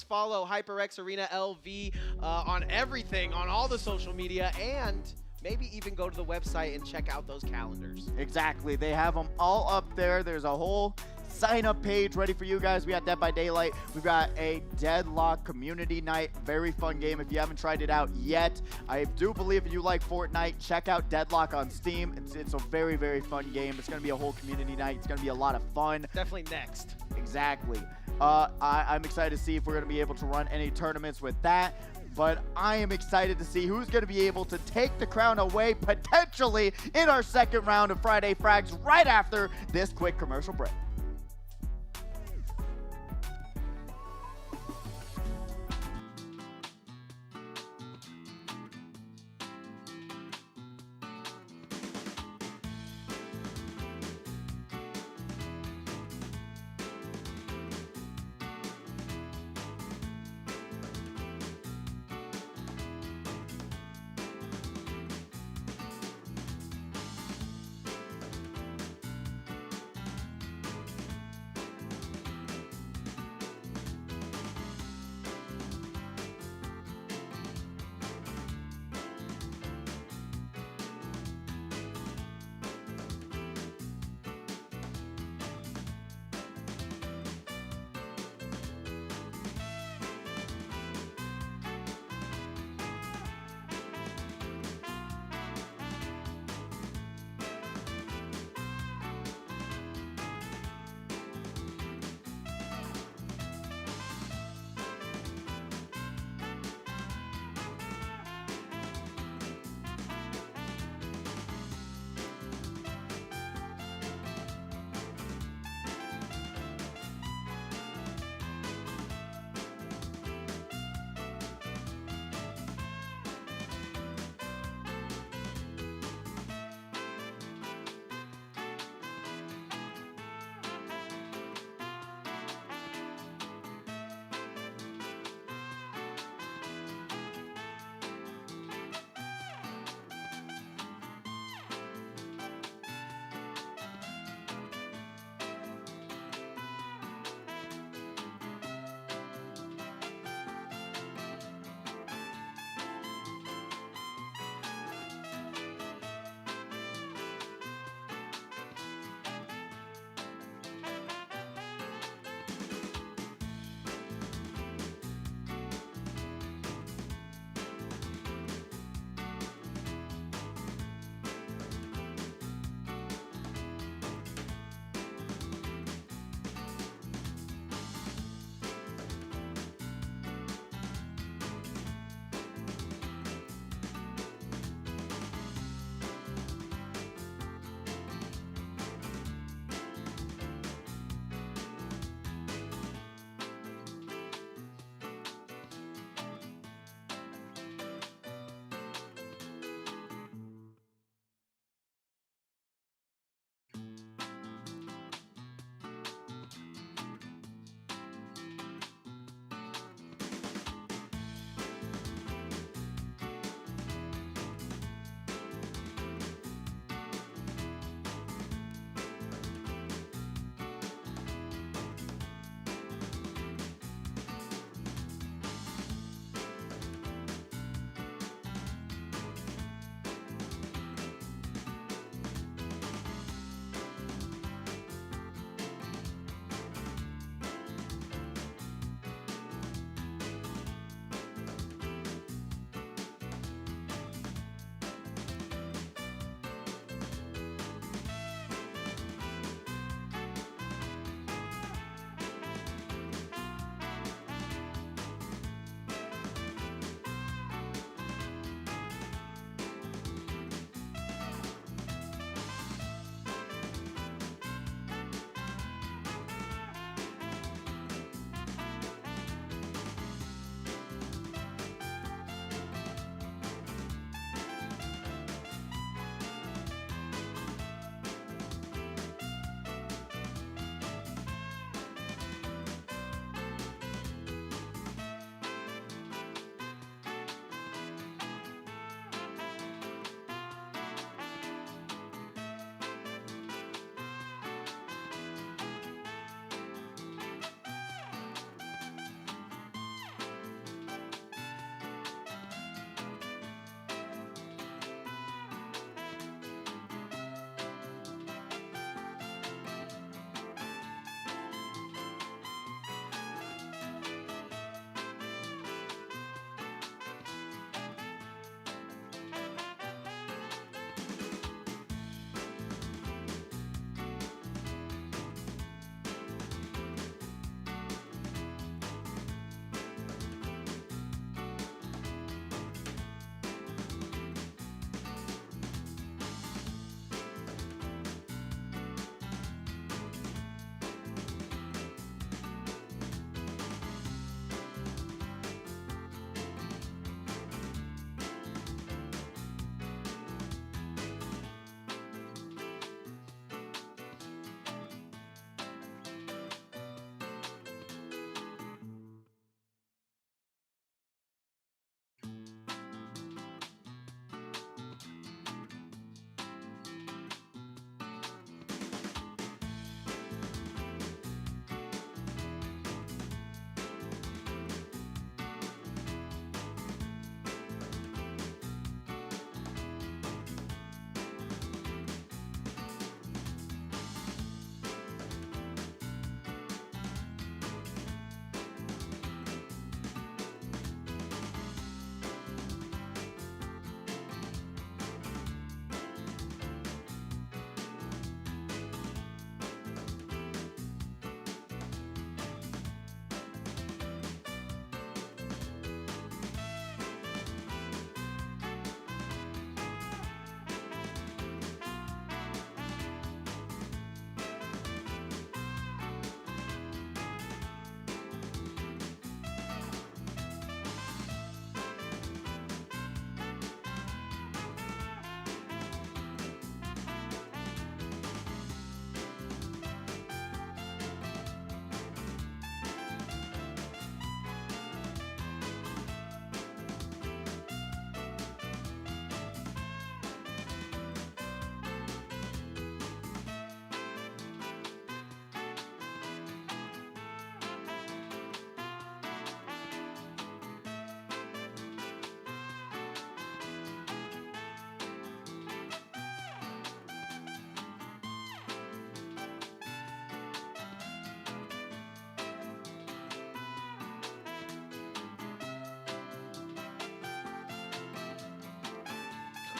follow HyperX Arena LV on everything, on all the social media, and maybe even go to the website and check out those calendars. Exactly. They have them all up there. There's a whole sign-up page ready for you guys. We got Dead by Daylight. We've got a Deadlock community night. Very fun game. If you haven't tried it out yet, I do believe if you like Fortnite, check out Deadlock on Steam. It's a very, very fun game. It's going to be a whole community night. It's going to be a lot of fun. Definitely next. Exactly. I'm excited to see if we're going to be able to run any tournaments with that. But I am excited to see who's going to be able to take the crown away potentially in our second round of Friday Frags right after this quick commercial break.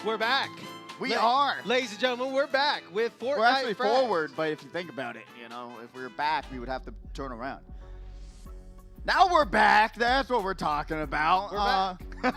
We're back. We are. Ladies and gentlemen, we're back with Fortnite. We're actually Frags. forward, but if you think about it, you know, if we were back, we would have to turn around. Now we're back. That's what we're talking about. We're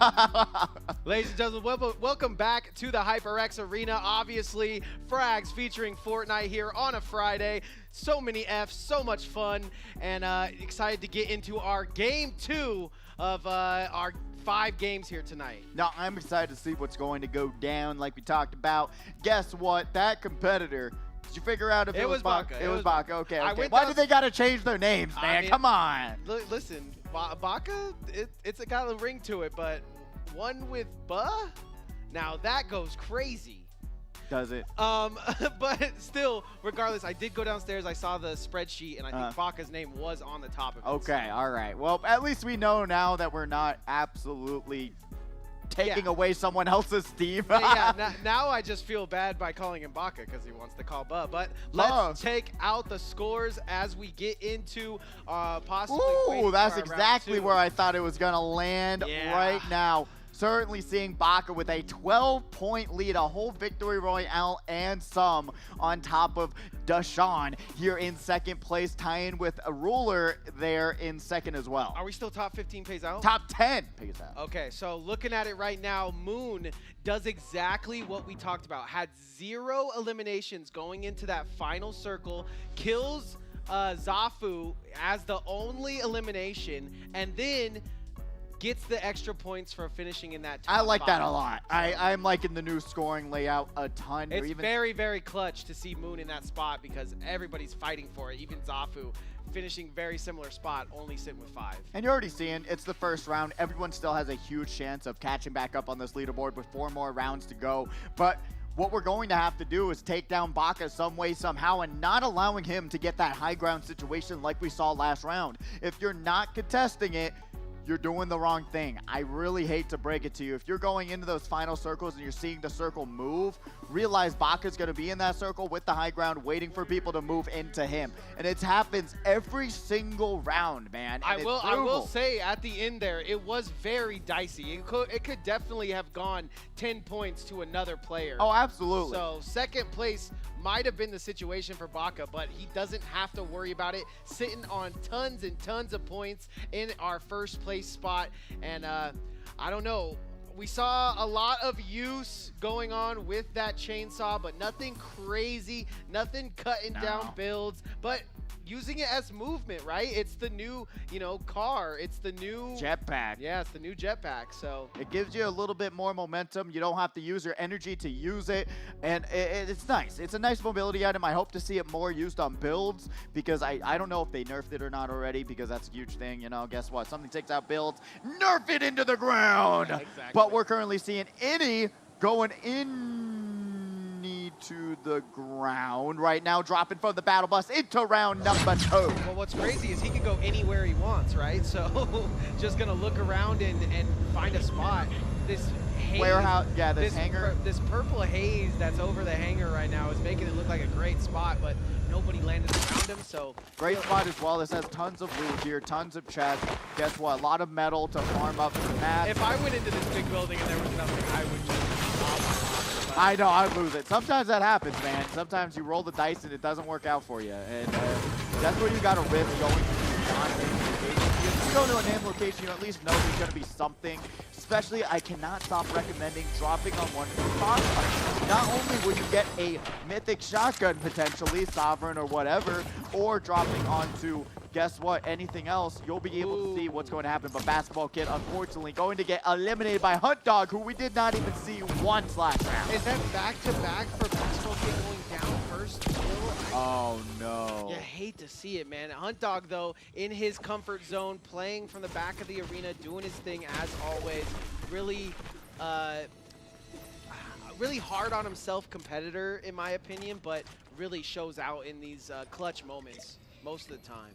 Ladies and gentlemen, welcome back to the HyperX Arena. Obviously, Frags featuring Fortnite here on a Friday. So many Fs, so much fun, and excited to get into our game 2 of our 5 games here tonight. Now, I'm excited to see what's going to go down like we talked about. Guess what? That competitor, did you figure out if it was Baka? It was Baka. Okay, okay. Why did they got to change their names, man? I mean, come on. Listen, Baka, it's got a ring to it, but one with Buh? Now that goes crazy. Does it? But still, regardless, I did go downstairs. I saw the spreadsheet, and I think Baka's name was on the top of it. Okay, all right. Well, at least we know now that we're not absolutely taking away someone else's team. Now I just feel bad by calling him Baka because he wants to call Buh. But let's take out the scores as we get into possibly. Ooh, that's exactly where I thought it was going to land right now. Certainly seeing Baka with a 12-point lead, a whole victory royale and some on top of Dashawn here in second place, tying with a Ruler there in second as well. Are we still top 15 pays out? Top 10 pays out. Okay, so looking at it right now, Moon does exactly what we talked about. Had 0 eliminations going into that final circle, kills Zafu as the only elimination, and then gets the extra points for finishing in that top I like 5. that a lot. I'm liking the new scoring layout a ton. It's very, very clutch to see Moon in that spot because everybody's fighting for it. Even Zafu finishing very similar spot, only sitting with 5. And you're already seeing it's the first round. Everyone still has a huge chance of catching back up on this leaderboard with 4 more rounds to go. But what we're going to have to do is take down Baka some way, somehow, and not allowing him to get that high ground situation like we saw last round. If you're not contesting it, you're doing the wrong thing. I really hate to break it to you. If you're going into those final circles and you're seeing the circle move, realize Baka's going to be in that circle with the high ground waiting for people to move into him. And it happens every single round, man. I will say at the end there, it was very dicey. It could definitely have gone 10 points to another player. Oh, absolutely. So second place might have been the situation for Baka, but he doesn't have to worry about it. Sitting on tons and tons of points in our first place spot. And I don't know. We saw a lot of use going on with that chainsaw, but nothing crazy, nothing cutting down builds, but using it as movement, right? It's the new, car. It's the new jetpack. Yeah, it's the new jetpack. So it gives you a little bit more momentum. You don't have to use your energy to use it, and it's nice. It's a nice mobility item. I hope to see it more used on builds because I don't know if they nerfed it or not already because that's a huge thing. Guess what? Something takes out builds, nerf it into the ground. Yeah, exactly. But we're currently seeing Innie going to the ground right now, dropping from the battle bus into round number 2. Well, what's crazy is he can go anywhere he wants, right? So just gonna look around and find a spot. This haze, warehouse, this hangar. This purple haze that's over the hangar right now is making it look like a great spot, but nobody landed around him, so. Great spot as well. This has tons of loot here, tons of chests. Guess what? A lot of metal to farm up the map. If I went into this big building and there was nothing, I would just I know, I'd lose it. Sometimes that happens, man. Sometimes you roll the dice and it doesn't work out for you. And that's where you got to risk going to non-name location. If you go to a name location, you at least know there's going to be something. Especially, I cannot stop recommending dropping on one spot. Not only will you get a mythic shotgun, potentially, Sovereign or whatever, or dropping onto, guess what, anything else, you'll be able to see what's going to happen. But Basketball Kid, unfortunately, going to get eliminated by Hunt Dog, who we did not even see once last round. Is that back-to-back for Basketball Kid going down first kill? Oh, no. You hate to see it, man. Hunt Dog, though, in his comfort zone, playing from the back of the arena, doing his thing as always. Really, really hard on himself competitor, in my opinion, but really shows out in these clutch moments most of the time.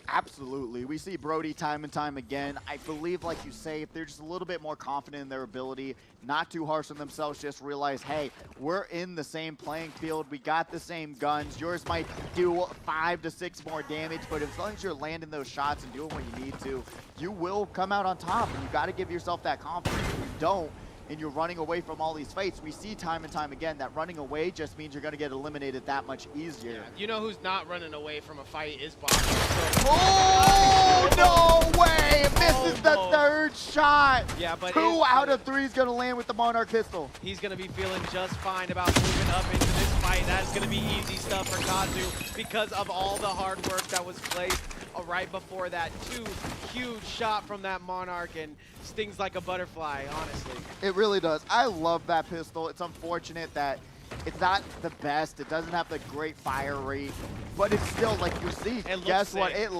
Absolutely. We see Brody time and time again. I believe, like you say, if they're just a little bit more confident in their ability, not too harsh on themselves, just realize, hey, we're in the same playing field. We got the same guns. Yours might do 5 to 6 more damage, but as long as you're landing those shots and doing what you need to, you will come out on top. And you got to give yourself that confidence. If you don't, and you're running away from all these fights, we see time and time again that running away just means you're going to get eliminated that much easier. Yeah, you know who's not running away from a fight is Baka. Oh, no way! Misses the third shot. Yeah, but 2 out of 3 is going to land with the Monarch pistol. He's going to be feeling just fine about moving up into this fight. That's going to be easy stuff for Kazu because of all the hard work that was placed right before that. 2 huge shot from that Monarch and stings like a butterfly, honestly. It really does. I love that pistol. It's unfortunate that it's not the best. It doesn't have the great fire rate, but it's still, like you see, guess what? It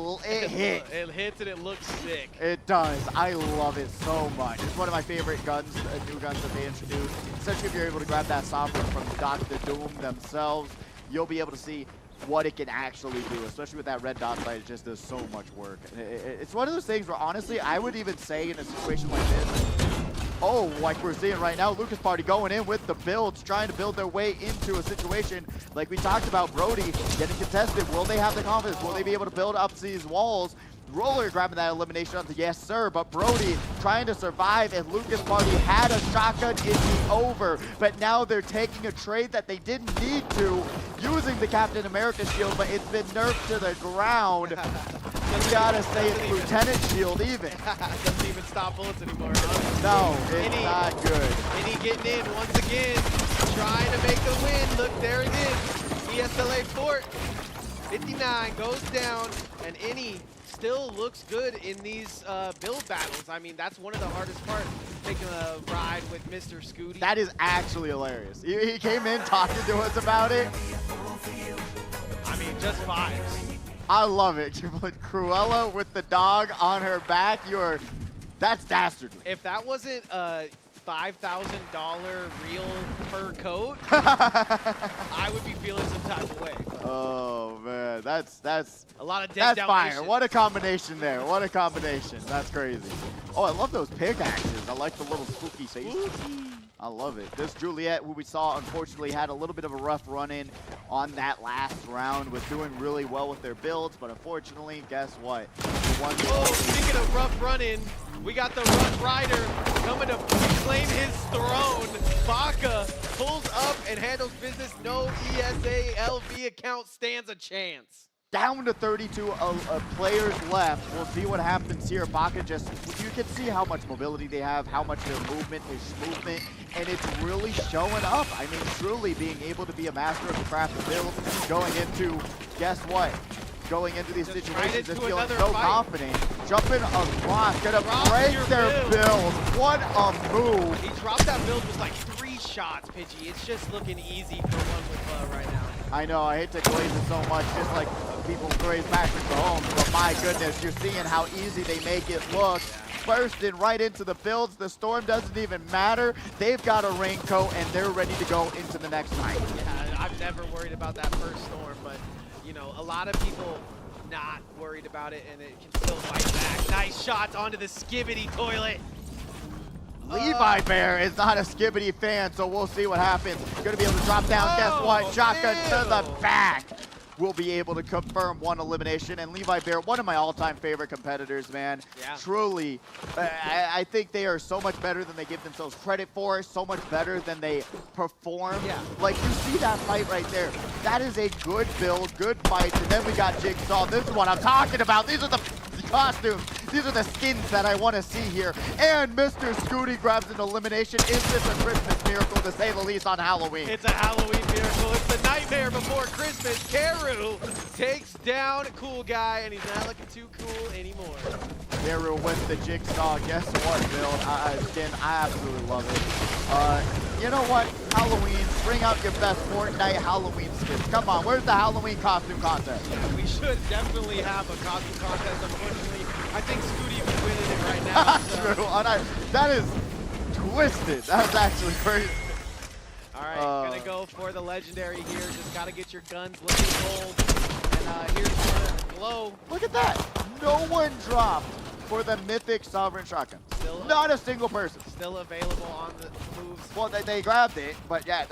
hits. It hits and it looks sick. It does. I love it so much. It's one of my favorite guns, new guns that they introduced. Especially if you're able to grab that sovereign from Dr. Doom themselves, you'll be able to see what it can actually do, especially with that red dot sight. It just does so much work. It's one of those things where, honestly, I would even say in a situation like this, oh, like we're seeing right now, Lucas Party going in with the builds, trying to build their way into a situation like we talked about. Brody getting contested. Will they have the confidence? Will they be able to build up these walls? Roller grabbing that elimination onto yes sir, but Brody trying to survive, and Lucas Party had a shotgun in the over, but now they're taking a trade that they didn't need to, using the Captain America shield, but it's been nerfed to the ground. You gotta say it's Lieutenant Shield even. Doesn't even stop bullets anymore. No, it's not good. Any getting in once again, trying to make the win. Look, there it is. ESLA Fort. 59 goes down, and Any still looks good in these build battles. I mean, that's one of the hardest parts, taking a ride with Mr. Scooty. That is actually hilarious. He came in talking to us about it. I mean, just vibes. I love it. You put Cruella with the dog on her back. That's dastardly. If that wasn't a $5,000 real fur coat, I would be feeling some type of way. Oh man, that's a lot of that's fire. Dalmatians. What a combination there. What a combination. That's crazy. Oh, I love those pickaxes. I like the little spooky faces. I love it. This Juliet, who we saw, unfortunately had a little bit of a rough run-in on that last round, was doing really well with their builds, but unfortunately, guess what? Speaking of rough run-in, we got the Rough Rider coming to reclaim his throne. Baka pulls up and handles business. No ESA LV account stands a chance. Down to 32 players left. We'll see what happens here. Baka just, you can see how much mobility they have, how much their movement is movement, and it's really showing up. I mean, truly being able to be a master of the craft of build, going into, guess what? Going into these situations and feeling so confident. Jumping across, gonna break their build. What a move. He dropped that build with like 3 shots, Pidgey. It's just looking easy for one with right now. I know, I hate to glaze it so much, just like people glaze Patrick Mahomes, but my goodness, you're seeing how easy they make it look. Bursting right into the builds. The storm doesn't even matter. They've got a raincoat and they're ready to go into the next fight. Yeah, I've never worried about that first storm, but you know, a lot of people not worried about it, and it can still fight back. Nice shots onto the Skibbity toilet. Levi Bear is not a Skibbity fan, so we'll see what happens. Gonna be able to drop down. Guess what? Shotgun to the back. We'll be able to confirm 1 elimination. And Levi Bear, one of my all-time favorite competitors, man. Yeah. Truly, I think they are so much better than they give themselves credit for, so much better than they perform. Yeah. Like, you see that fight right there. That is a good build, good fight. And then we got Jigsaw. This is what I'm talking about. These are the costumes. These are the skins that I want to see here. And Mr. Scooty grabs an elimination. Is this a Christmas miracle, to say the least, on Halloween? It's a Halloween miracle. It's the nightmare before Christmas. Karu takes down Cool Guy, and he's not looking too cool anymore. Karu with the Jigsaw. Guess what, build? Again, I absolutely love it. You know what? Halloween, bring out your best Fortnite Halloween skins. Come on, where's the Halloween costume contest? Yeah, we should definitely have a costume contest. Unfortunately, I think Scooty would win it right now. So. True. That is twisted. That's actually crazy. All right, gonna go for the legendary here. Just gotta get your guns looking bold. And here's the glow. Look at that. No one dropped for the mythic Sovereign Shotgun. Not a single person. Still available on the moves. Well, they grabbed it, but yeah,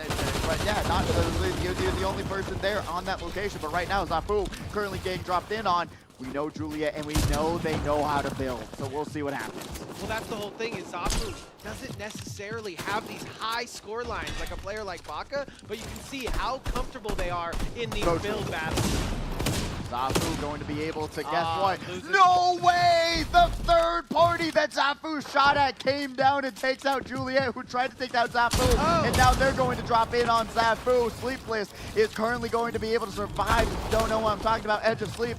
you're the only person there on that location. But right now, Zafu currently getting dropped in on. We know Juliet, and we know they know how to build. So we'll see what happens. Well, that's the whole thing, is Zafu doesn't necessarily have these high score lines like a player like Baka, but you can see how comfortable they are in these build battles. Zafu going to be able to, guess what? loses. No way! The third party that Zafu shot at came down and takes out Juliet, who tried to take out Zafu. And now they're going to drop in on Zafu. Sleepless is currently going to be able to survive. If you don't know what I'm talking about, Edge of Sleep,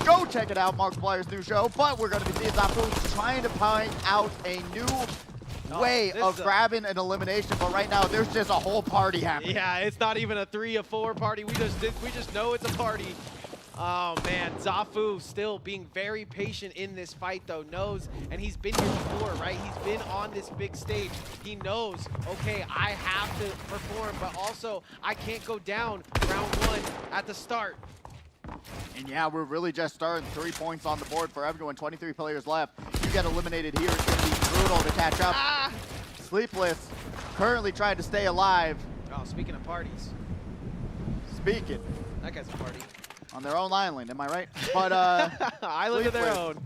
go check it out, Markiplier's new show. But we're going to be seeing Zafu trying to find out a new way of grabbing an elimination, but right now there's just a whole party happening. Yeah, it's not even a 3 or 4 party. We just know it's a party. Oh man, Zafu still being very patient in this fight though, knows, and he's been here before, right? He's been on this big stage. He knows, okay, I have to perform, but also I can't go down round 1 at the start. And yeah, we're really just starting. 3 points on the board for everyone. 23 players left. You get eliminated here, it's gonna be brutal to catch up. Sleepless, currently trying to stay alive. Oh, speaking of parties. Speaking. That guy's a party. On their own island, am I right? But Island of their own.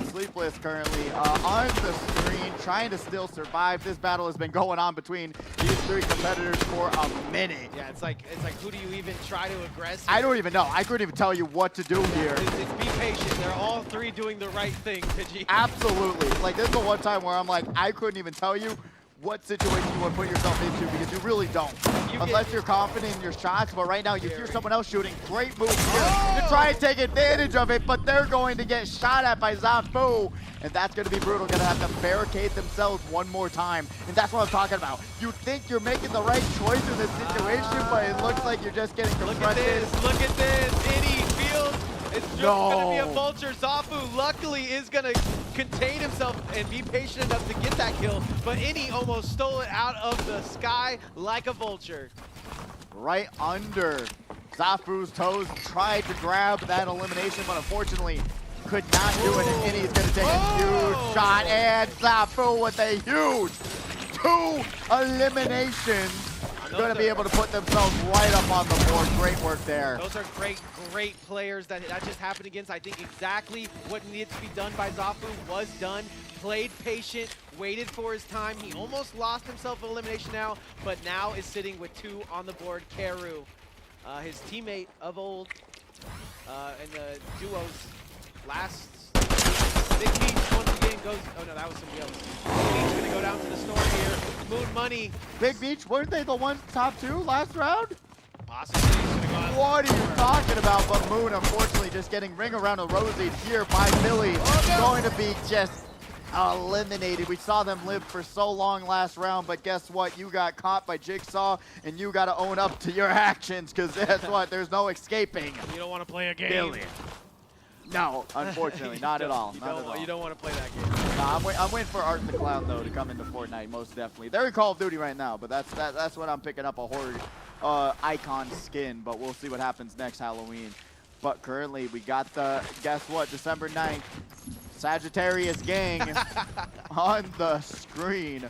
Sleepless currently on the screen, trying to still survive. This battle has been going on between these 3 competitors for a minute. Yeah, it's like who do you even try to aggress? I don't even know. I couldn't even tell you what to do here. It's be patient. They're all 3 doing the right thing, Pidgey. Absolutely. Like, this is the one time where I'm like, I couldn't even tell you what situation you want to put yourself into, because you really don't. Unless you're confident in your shots, but right now you hear someone else shooting. Great move here to try and take advantage of it, but they're going to get shot at by Zafu, and that's going to be brutal. Going to have to barricade themselves one more time, and that's what I'm talking about. You think you're making the right choice in this situation, but it looks like you're just getting confronted. Look at this. Innie feels it's just going to be a vulture. Zafu luckily is going to contain himself and be patient enough to get that kill, but Innie almost stole it out of the sky like a vulture. Right under Zafu's toes, tried to grab that elimination, but unfortunately could not do it, and Innie's going to take a huge shot, and Zafu with a huge 2 eliminations. Going to be able to put themselves right up on the board. Great work there. Those are great players that just happened against. I think exactly what needed to be done by Zafu was done. Played patient, waited for his time. He almost lost himself an elimination now, but now is sitting with 2 on the board. Keru, his teammate of old in the duos last. Big Beach once again goes, oh no, that was somebody else. Big Beach gonna go down to the storm here. Moon Money. Big Beach, weren't they the ones top 2 last round? Possibly. What are you talking about? But Moon, unfortunately, just getting ring around the rosy here by Billy. Going to be just eliminated. We saw them live for so long last round, but guess what? You got caught by Jigsaw, and you got to own up to your actions, because guess what? There's no escaping. You don't want to play a game. Billy. No, unfortunately, not at all. You don't want to play that game. Nah, I'm waiting for Art the Clown, though, to come into Fortnite, most definitely. They're in Call of Duty right now, but that's what I'm picking up, a horror icon skin, but we'll see what happens next Halloween. But currently, we got the, guess what, December 9th, Sagittarius Gang on the screen.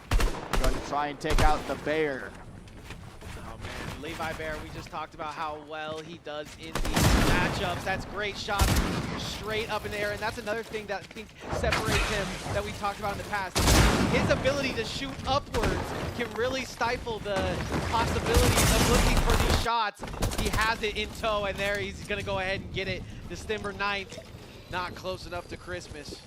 Going to try and take out the bear. Levi Bear, we just talked about how well he does in these matchups. That's great shots straight up in the air, and that's another thing that I think separates him that we talked about in the past. His ability to shoot upwards can really stifle the possibilities of looking for these shots. He has it in tow, and there he's going to go ahead and get it. December 9th, not close enough to Christmas.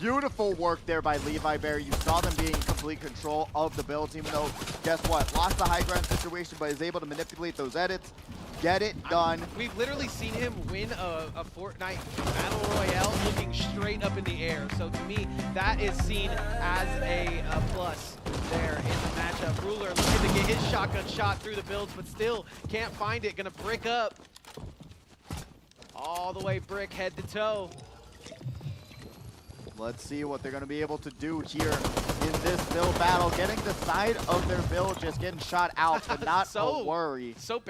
Beautiful work there by Levi Bear. You saw them being in complete control of the build team, though. Guess what? Lost the high ground situation, but is able to manipulate those edits. Get it done. We've literally seen him win a Fortnite Battle Royale looking straight up in the air. So to me, that is seen as a plus there in the matchup. Ruler looking to get his shotgun shot through the builds, but still can't find it. Gonna brick up. All the way brick head to toe. Let's see what they're going to be able to do here in this build battle. Getting the side of their build just getting shot out, but not a worry. So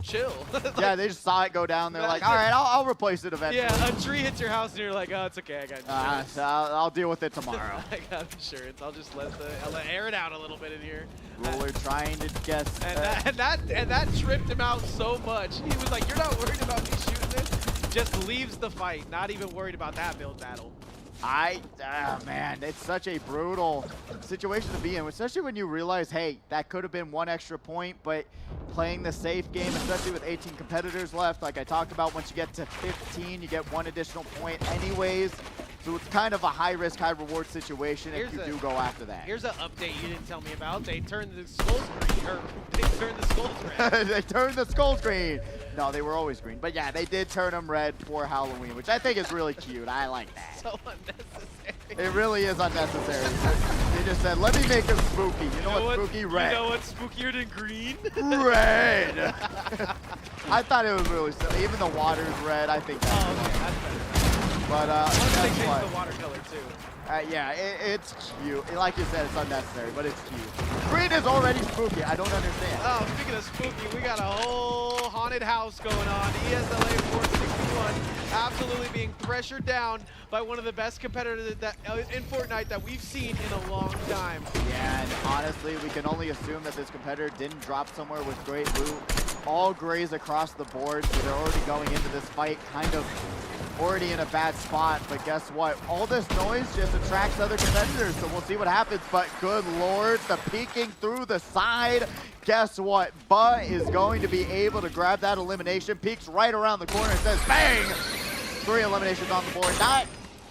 chill. Like, yeah, they just saw it go down. They're like, all right, I'll replace it eventually. Yeah, a tree hits your house and you're like, oh, it's okay, I got insurance. I'll deal with it tomorrow. I got insurance. I'll just let air it out a little bit in here. Ruler trying to guess. And that tripped him out so much. He was like, you're not worried about me shooting this? just leaves the fight, not even worried about that build battle. Man, it's such a brutal situation to be in, especially when you realize, hey, that could have been one extra point, but playing the safe game, especially with 18 competitors left, like I talked about, once you get to 15, you get one additional point anyways. So it's kind of a high-risk, high-reward situation if you do go after that. Here's an update you didn't tell me about. They turned the skulls green, or they turned the skulls red. They turned the skulls green. No, they were always green. But yeah, they did turn them red for Halloween, which I think is really cute. I like that. So unnecessary. It really is unnecessary. They just said, let me make them spooky. You know what, spooky? Red. You know what's spookier than green? Red. I thought it was really silly. Even the water's red. I think that's okay, that's better. But they changed the water color too. yeah, it's cute. Like you said, it's unnecessary, but it's cute. Green is already spooky. I don't understand. Oh, speaking of spooky, we got a whole haunted house going on. ESLA 461 absolutely being pressured down by one of the best competitors in FORTNITE that we've seen in a long time. Yeah, and honestly, we can only assume that this competitor didn't drop somewhere with great loot. All grays across the board, so they're already going into this fight kind of already in a bad spot, but guess what? All this noise just attracts other competitors, so we'll see what happens, but good lord, the peeking through the side. Guess what? Butt is going to be able to grab that elimination, peeks right around the corner and says, bang! 3 eliminations on the board. Not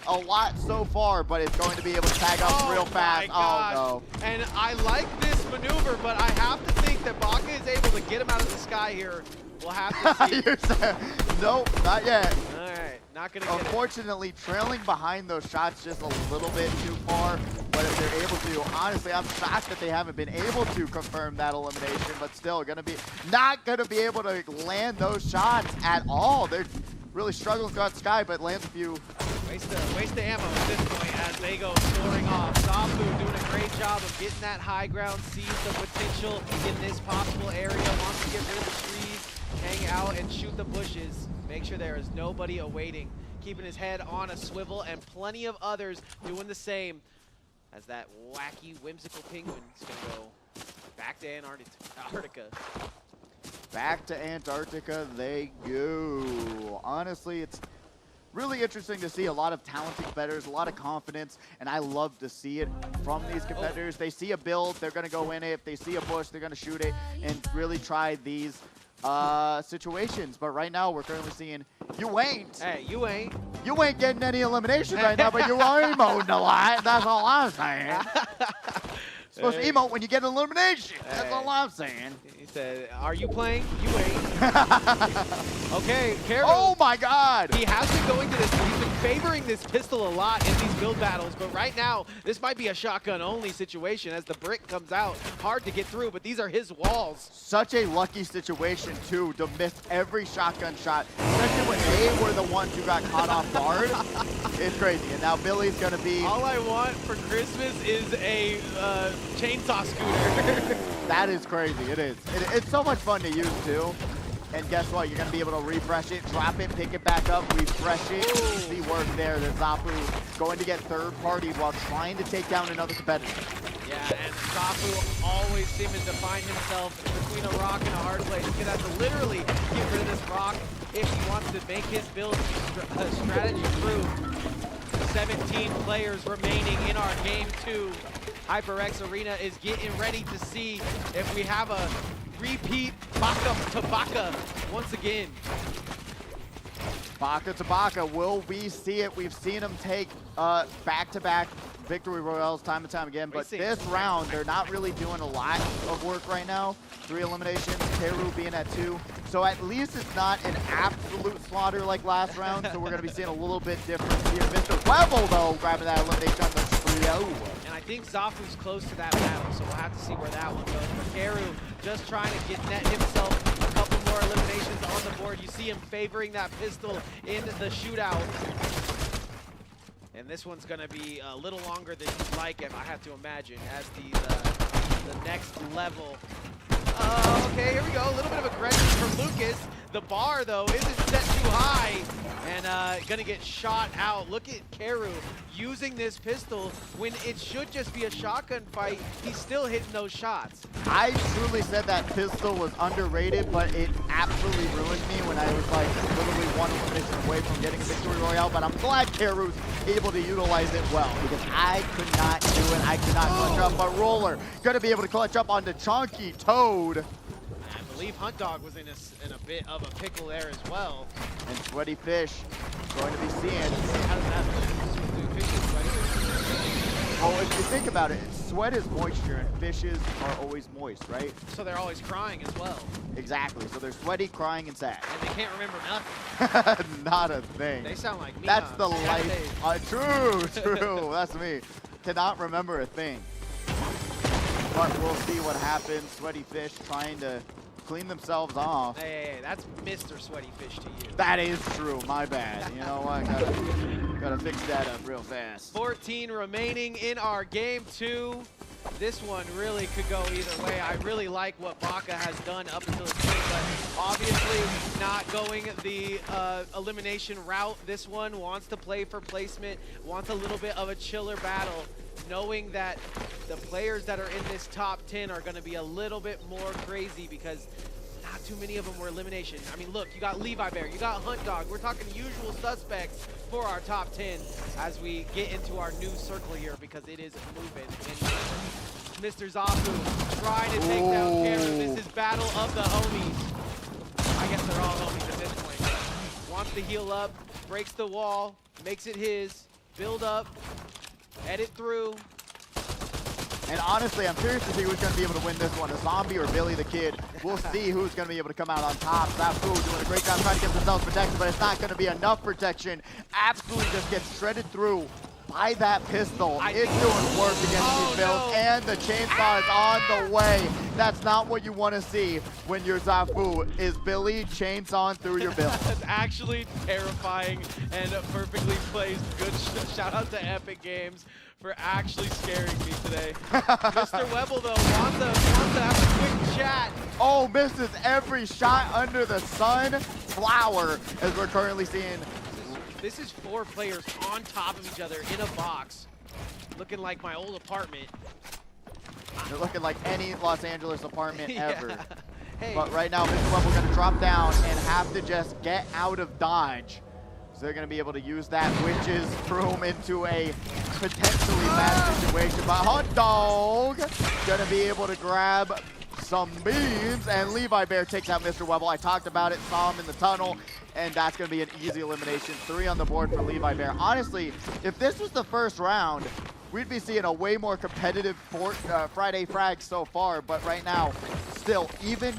a lot so far, but it's going to be able to tag up real fast. Oh, no. And I like this maneuver, but I have to think that Baka is able to get him out of the sky here. We'll have to see. Nope, not yet. All right, not gonna get Unfortunately, trailing behind those shots just a little bit too far, but if they're able to, honestly, I'm shocked that they haven't been able to confirm that elimination, but still not gonna be able to land those shots at all. They're really struggling to go out the sky, but lands a few. Waste the ammo at this point as they go soaring off. Zafu doing a great job of getting that high ground, sees the potential in this possible area, wants to get rid of the trees, hang out and shoot the bushes, make sure there is nobody awaiting, keeping his head on a swivel, and plenty of others doing the same as that wacky, whimsical penguin is going to go back to Antarctica. Back to Antarctica they go. Honestly, it's really interesting to see a lot of talented competitors, a lot of confidence, and I love to see it from these competitors. They see a build, they're going to go in it. If they see a bush, they're going to shoot it and really try these situations. But right now, we're currently seeing you ain't. Hey, you ain't. You ain't getting any eliminations right now, but you are emoting a lot. That's all I'm saying. Supposed to emote when you get an elimination. That's all I'm saying. He said, are you playing? You ain't. Okay, careful. Oh my god! He has been going to this, he's been favoring this pistol a lot in these build battles, but right now, this might be a shotgun only situation as the brick comes out. Hard to get through, but these are his walls. Such a lucky situation, too, to miss every shotgun shot, especially when they were the ones who got caught off guard. It's crazy, and now Billy's gonna be... All I want for Christmas is a chainsaw scooter. That is crazy, it is. It's so much fun to use, too. And guess what? You're going to be able to refresh it, drop it, pick it back up, refresh it. You see work there. The Zafu going to get third party while trying to take down another competitor. Yeah, and Zafu always seeming to find himself between a rock and a hard place. He's going to have to literally get rid of this rock if he wants to make his build strategy through. 17 players remaining in our game 2. HyperX Arena is getting ready to see if we have a repeat Baka to Baka once again. Baka to Baka, will we see it? We've seen him take back-to-back victory royales time and time again, but this round, they're not really doing a lot of work right now. 3 eliminations, Teru being at 2. So at least it's not an absolute slaughter like last round, so we're going to be seeing a little bit different here. Mr. Wevel, though, grabbing that elimination on the trio. And I think Zafu's close to that battle, so we'll have to see where that one goes. But Teru just trying to get net himself a couple more eliminations on the board. You see him favoring that pistol in the shootout. And this one's going to be a little longer than you'd like, if I have to imagine, as the next level. Okay, here we go. A little bit of aggression from Lucas. The bar, though, isn't set too high. And gonna get shot out. Look at Keru using this pistol when it should just be a shotgun fight. He's still hitting those shots. I truly said that pistol was underrated, but it absolutely ruined me when I was like literally 1 one elimination away from getting a victory royale, but I'm glad Karu's able to utilize it well because I could not do it. I could not clutch up, but Roller gonna be able to clutch up onto Chunky Toad. I believe Hunt Dog was in a bit of a pickle there as well. And Sweaty Fish going to be seeing. How does that look? Fish is sweaty. Oh, if you think about it, sweat is moisture and fishes are always moist, right? So they're always crying as well. Exactly. So they're sweaty, crying, and sad. And they can't remember nothing. Not a thing. They sound like me. That's on the Saturdays. life. True. That's me. Cannot remember a thing. But we'll see what happens. Sweaty Fish trying to clean themselves off. Hey, that's Mr. Sweaty Fish to you. That is true. My bad. You know what? Gotta fix that up real fast. 14 remaining in our game 2. This one really could go either way. I really like what Baka has done up until this point, but obviously not going the elimination route. This one wants to play for placement, wants a little bit of a chiller battle, knowing that the players that are in this top 10 are going to be a little bit more crazy because not too many of them were elimination. I mean, look, you got Levi Bear, you got Hunt Dog. We're talking usual suspects for our top 10 as we get into our new circle here because it is moving. And Mr. Zafu trying to take down Karu. This is battle of the homies. I guess they're all homies at this point. Wants to heal up, breaks the wall, makes it his, build up, edit through. And honestly, I'm curious to see who's going to be able to win this one, a Zombie or Billy the Kid. We'll see who's going to be able to come out on top. Zafu doing a great job trying to get themselves protected, but it's not going to be enough protection. Absolutely just gets shredded through by that pistol. It's doing work against these builds, and the chainsaw is on the way. That's not what you want to see when you're Zafu, is Billy chainsawing through your build. That's actually terrifying and perfectly placed. Good shout out to Epic Games for actually scaring me today. Mr. Webble, though, wants to have a quick chat. Oh, misses every shot under the sun. Flower, as we're currently seeing. This is 4 players on top of each other in a box, looking like my old apartment. They're looking like any Los Angeles apartment ever. Hey. But right now, Mr. Webble going to drop down and have to just get out of dodge. So they're going to be able to use that Witch's Broom into a potentially bad situation. But Hot Dog going to be able to grab some beans, and Levi Bear takes out Mr. Webble. I talked about it, saw him in the tunnel, and that's going to be an easy elimination. 3 on the board for Levi Bear. Honestly, if this was the first round, we'd be seeing a way more competitive Friday Frags so far, but right now, still, even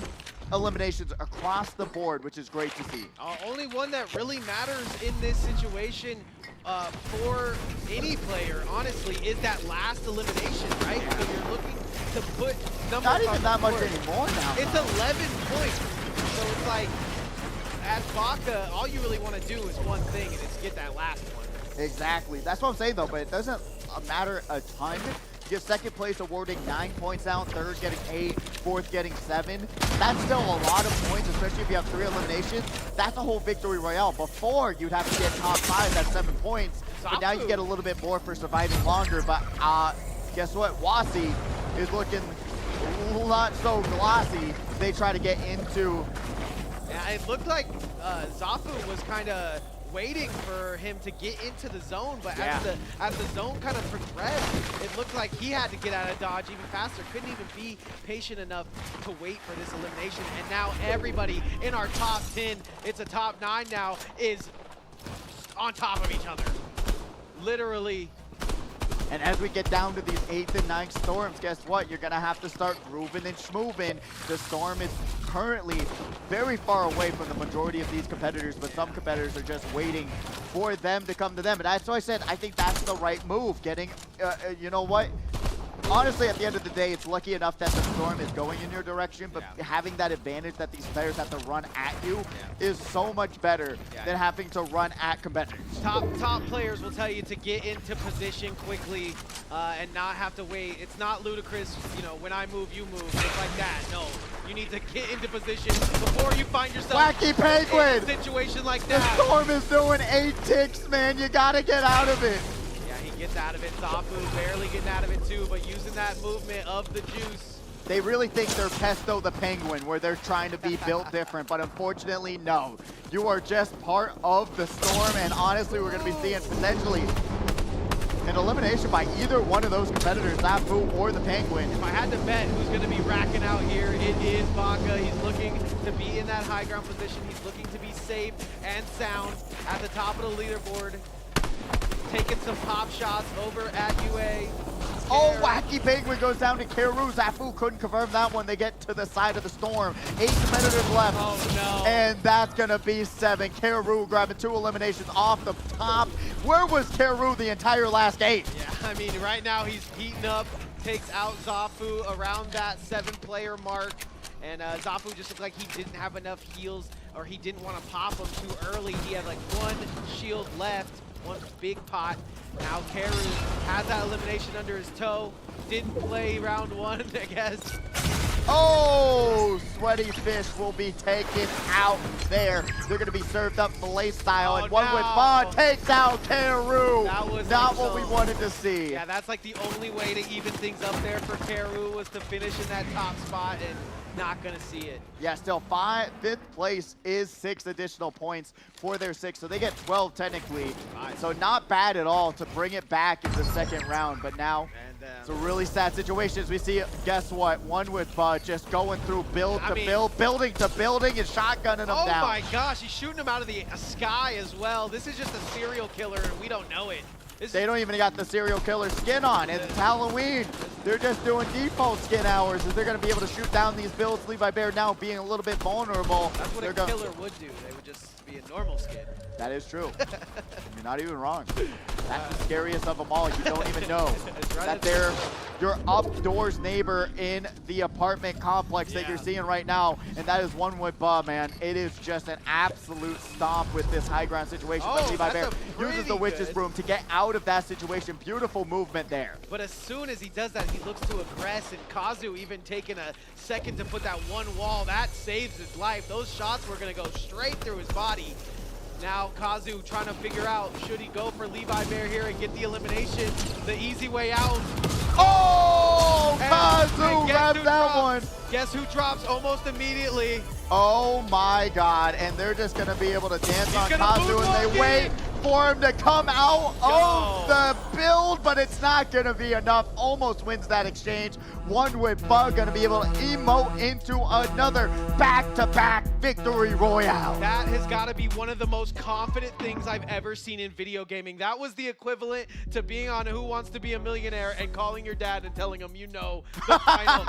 eliminations across the board, which is great to see. Only one that really matters in this situation for any player, honestly, is that last elimination, right? So you're looking to put numbers Not even on that the much board. anymore now. It's 11 points. So it's like, as Baka, all you really want to do is one thing, and it's get that last one. Exactly. That's what I'm saying, though, but it doesn't matter a ton. You have second place awarding 9 points out, third getting 8, fourth getting 7. That's still a lot of points, especially if you have 3 eliminations. That's a whole victory royale. Before, you'd have to get top 5 at 7 points, but now you get a little bit more for surviving longer. But guess what? Wasi is looking not so glossy. They try to get into... Yeah, it looked like Zafu was kind of waiting for him to get into the zone, but as the zone kind of progressed, it looked like he had to get out of dodge even faster. Couldn't even be patient enough to wait for this elimination. And now everybody in our top 10, it's a top 9 now, is on top of each other. Literally. And as we get down to these 8th and 9th storms, guess what? You're going to have to start grooving and schmooving. The storm is currently very far away from the majority of these competitors, but some competitors are just waiting for them to come to them. And that's why I said I think that's the right move. Getting, you know what? Honestly, at the end of the day, it's lucky enough that the storm is going in your direction, but having that advantage that these players have to run at you is so much better than having to run at competitors. Top players will tell you to get into position quickly and not have to wait. It's not ludicrous, you know, when I move, you move. It's like that. No, you need to get into position before you find yourself Wacky Penguin! in a situation like The that. storm is doing 8 ticks, man. You got to get out of it. Gets out of it. Zafu barely getting out of it too, but using that movement of the juice. They really think they're Pesto the Penguin, where they're trying to be built different, but unfortunately, no. You are just part of the storm, and honestly, we're going to be seeing potentially an elimination by either one of those competitors, Zafu or the Penguin. If I had to bet who's going to be racking out here, it is Baka. He's looking to be in that high ground position. He's looking to be safe and sound at the top of the leaderboard. Taking some pop shots over at UA. Oh, Wacky Penguin goes down to Keru. Zafu couldn't confirm that one. They get to the side of the storm. 8 competitors left. Oh, no. And that's going to be 7. Keru grabbing 2 eliminations off the top. Where was Keru the entire last game? Yeah, I mean, right now he's heating up. Takes out Zafu around that 7-player mark. And Zafu just looked like he didn't have enough heals, or he didn't want to pop them too early. He had like 1 shield left, 1 big pot. Now Keru has that elimination under his toe. Didn't play round 1, I guess. Oh, Sweaty Fish will be taken out there. They're going to be served up fillet style, and one with Bond takes out Keru. That was not what also we wanted to see. Yeah, that's like the only way to even things up there for Keru, was to finish in that top spot, and not gonna see it. Yeah, still 5th place is 6 additional points for their 6, so they get 12 technically. So not bad at all to bring it back in the second round, but now it's a really sad situation as we see, guess what, one with Bud just going through build to build, building to building, and shotgunning them down. Oh my gosh, he's shooting him out of the sky as well. This is just a serial killer, and we don't know it. They don't even got the serial killer skin on. It's Halloween. They're just doing default skin hours, as they're going to be able to shoot down these builds. Levi Bear now being a little bit vulnerable. That's what a killer would do. They would just be a normal skin. That is true. You're not even wrong. That's the scariest of them all. You don't even know that they're your updoors neighbor in the apartment complex that you're seeing right now, and that is one with Bub, man. It is just an absolute stomp with this high ground situation. But Levi Bear uses the Witch's Broom to get out of that situation. Beautiful movement there. But as soon as he does that, he looks to aggress, and Kazu even taking a second to put that one wall. That saves his life. Those shots were going to go straight through his body. Now Kazu trying to figure out, should he go for Levi Bear here and get the elimination, the easy way out. Oh, Kazu grabbed that one. Guess who drops almost immediately? Oh my God, and they're just gonna be able to dance on Kazu, and they wait for him to come out of the build, but it's not gonna be enough. Almost wins that exchange. One with Bug gonna be able to emote into another back-to-back victory royale. That has gotta be one of the most confident things I've ever seen in video gaming. That was the equivalent to being on Who Wants to Be a Millionaire and calling your dad and telling him, you know the final.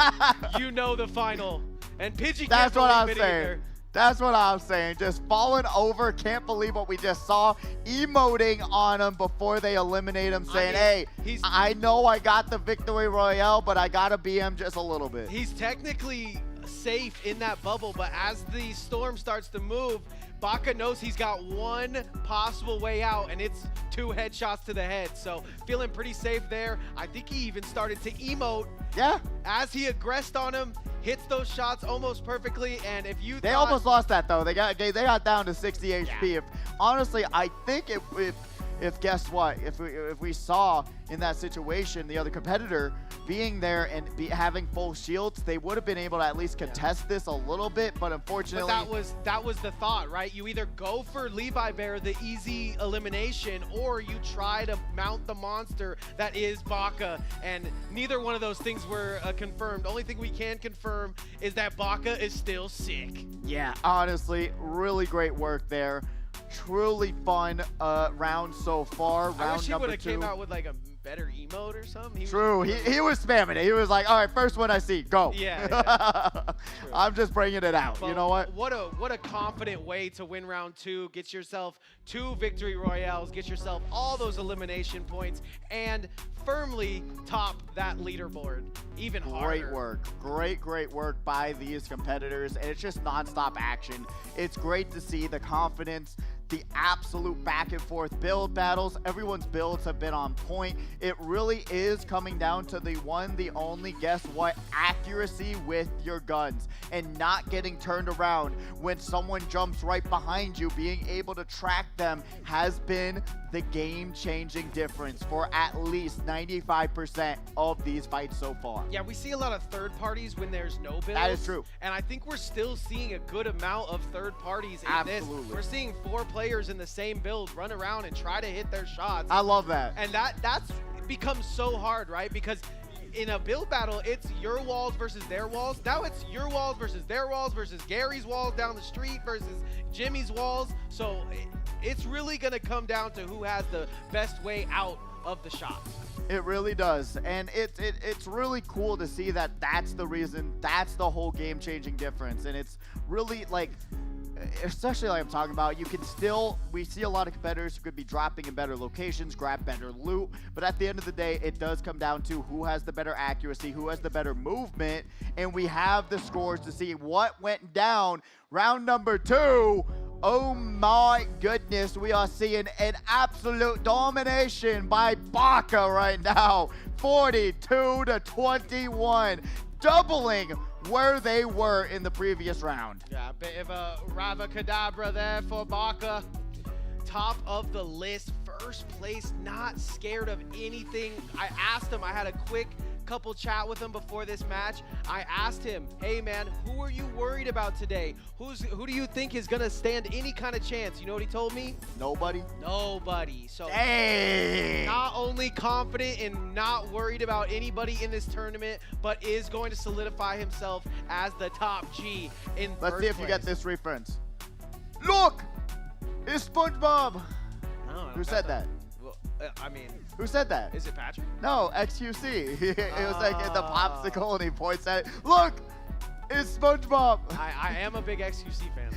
You know the final. And Pidgey can't believe it either. That's what I'm saying. Just falling over. Can't believe what we just saw. Emoting on him before they eliminate him, saying, hey, I know I got the victory royale, but I got to BM just a little bit. He's technically safe in that bubble, but as the storm starts to move, Baka knows he's got one possible way out, and it's 2 headshots to the head. So feeling pretty safe there. I think he even started to emote. Yeah. As he aggressed on him, hits those shots almost perfectly, and if you They almost lost that though. They got down to 60 HP. If, honestly, I think if guess what, if we saw in that situation the other competitor being there and having full shields, they would have been able to at least contest this a little bit, but unfortunately. But that was the thought, right? You either go for Levi Bear, the easy elimination, or you try to mount the monster that is Baka, and neither one of those things were confirmed. Only thing we can confirm is that Baka is still sick. Yeah, honestly, really great work there. Truly fun round so far. I wish he would have 2. came out with like a better emote or something. True, he was spamming it. He was like, all right, first one I see, go. Yeah. I'm just bringing it out. But you know what? What a confident way to win round 2. Get yourself 2 victory royales, get yourself all those elimination points, and firmly top that leaderboard even harder. Great work. Great work by these competitors, and it's just nonstop action. It's great to see the confidence, the absolute back and forth build battles. Everyone's builds have been on point. It really is coming down to the one, the only, guess what, accuracy with your guns and not getting turned around when someone jumps right behind you. Being able to track them has been the game-changing difference for at least 95% of these fights so far. Yeah, we see a lot of third parties when there's no builds. That is true. And I think we're still seeing a good amount of third parties in Absolutely. this. We're seeing 4 players in the same build run around and try to hit their shots. I love that. And that's becomes so hard, right? Because in a build battle, it's your walls versus their walls. Now it's your walls versus their walls versus Gary's walls down the street versus Jimmy's walls. So it's really going to come down to who has the best way out of the shots. It really does, and it's really cool to see that that's the reason, that's the whole game-changing difference. And it's really like, especially like I'm talking about, you can still, we see a lot of competitors who could be dropping in better locations, grab better loot, but at the end of the day, it does come down to who has the better accuracy, who has the better movement, and we have the scores to see what went down. Round number 2. Oh my goodness, we are seeing an absolute domination by Baka right now. 42-21, doubling where they were in the previous round. Yeah, a bit of a Ravacadabra there for Baka. Top of the list, first place, not scared of anything. I asked him, I had a quick couple chat with him before this match. I asked him, hey man, who are you worried about today? Who do you think is gonna stand any kind of chance? You know what he told me? Nobody. Nobody. So Dang. not only confident and not worried about anybody in this tournament, but is going to solidify himself as the top G in Let's first see if you get place. this reference. Look, it's SpongeBob. No, I don't Who got said that? Well, I mean, Who said that? is it Patrick? No, XQC. It was like in the popsicle and he points at it. Look, it's SpongeBob. I am a big XQC fan.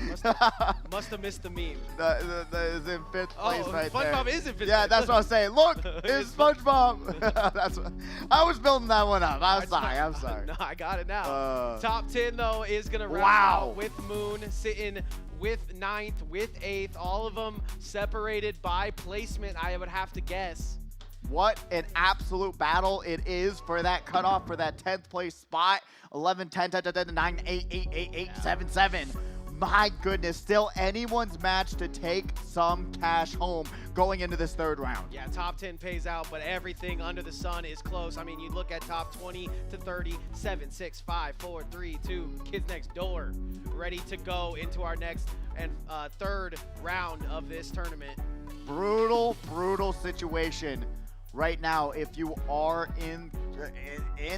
Must have missed the meme. That is in 5th place right there. SpongeBob is in 5th Yeah, place. that's what I'm saying. Look, it's It's SpongeBob. That's what, I was building that one up. I'm sorry. I'm sorry. No, I got it now. Top 10 though is gonna round Wow. out with Moon sitting with 9th, with 8th, all of them separated by placement, I would have to guess. What an absolute battle it is for that cutoff for that 10th place spot. 11, 10, 10, 10, 10, 9, 8, 8, 8, 8, 7, 7. My goodness, still anyone's match to take some cash home going into this 3rd round. Yeah, top 10 pays out, but everything under the sun is close. I mean, you look at top 20 to 30, 7, 6, 5, 4, 3, 2, kids next door, ready to go into our next and 3rd round of this tournament. Brutal, brutal situation right now if you are in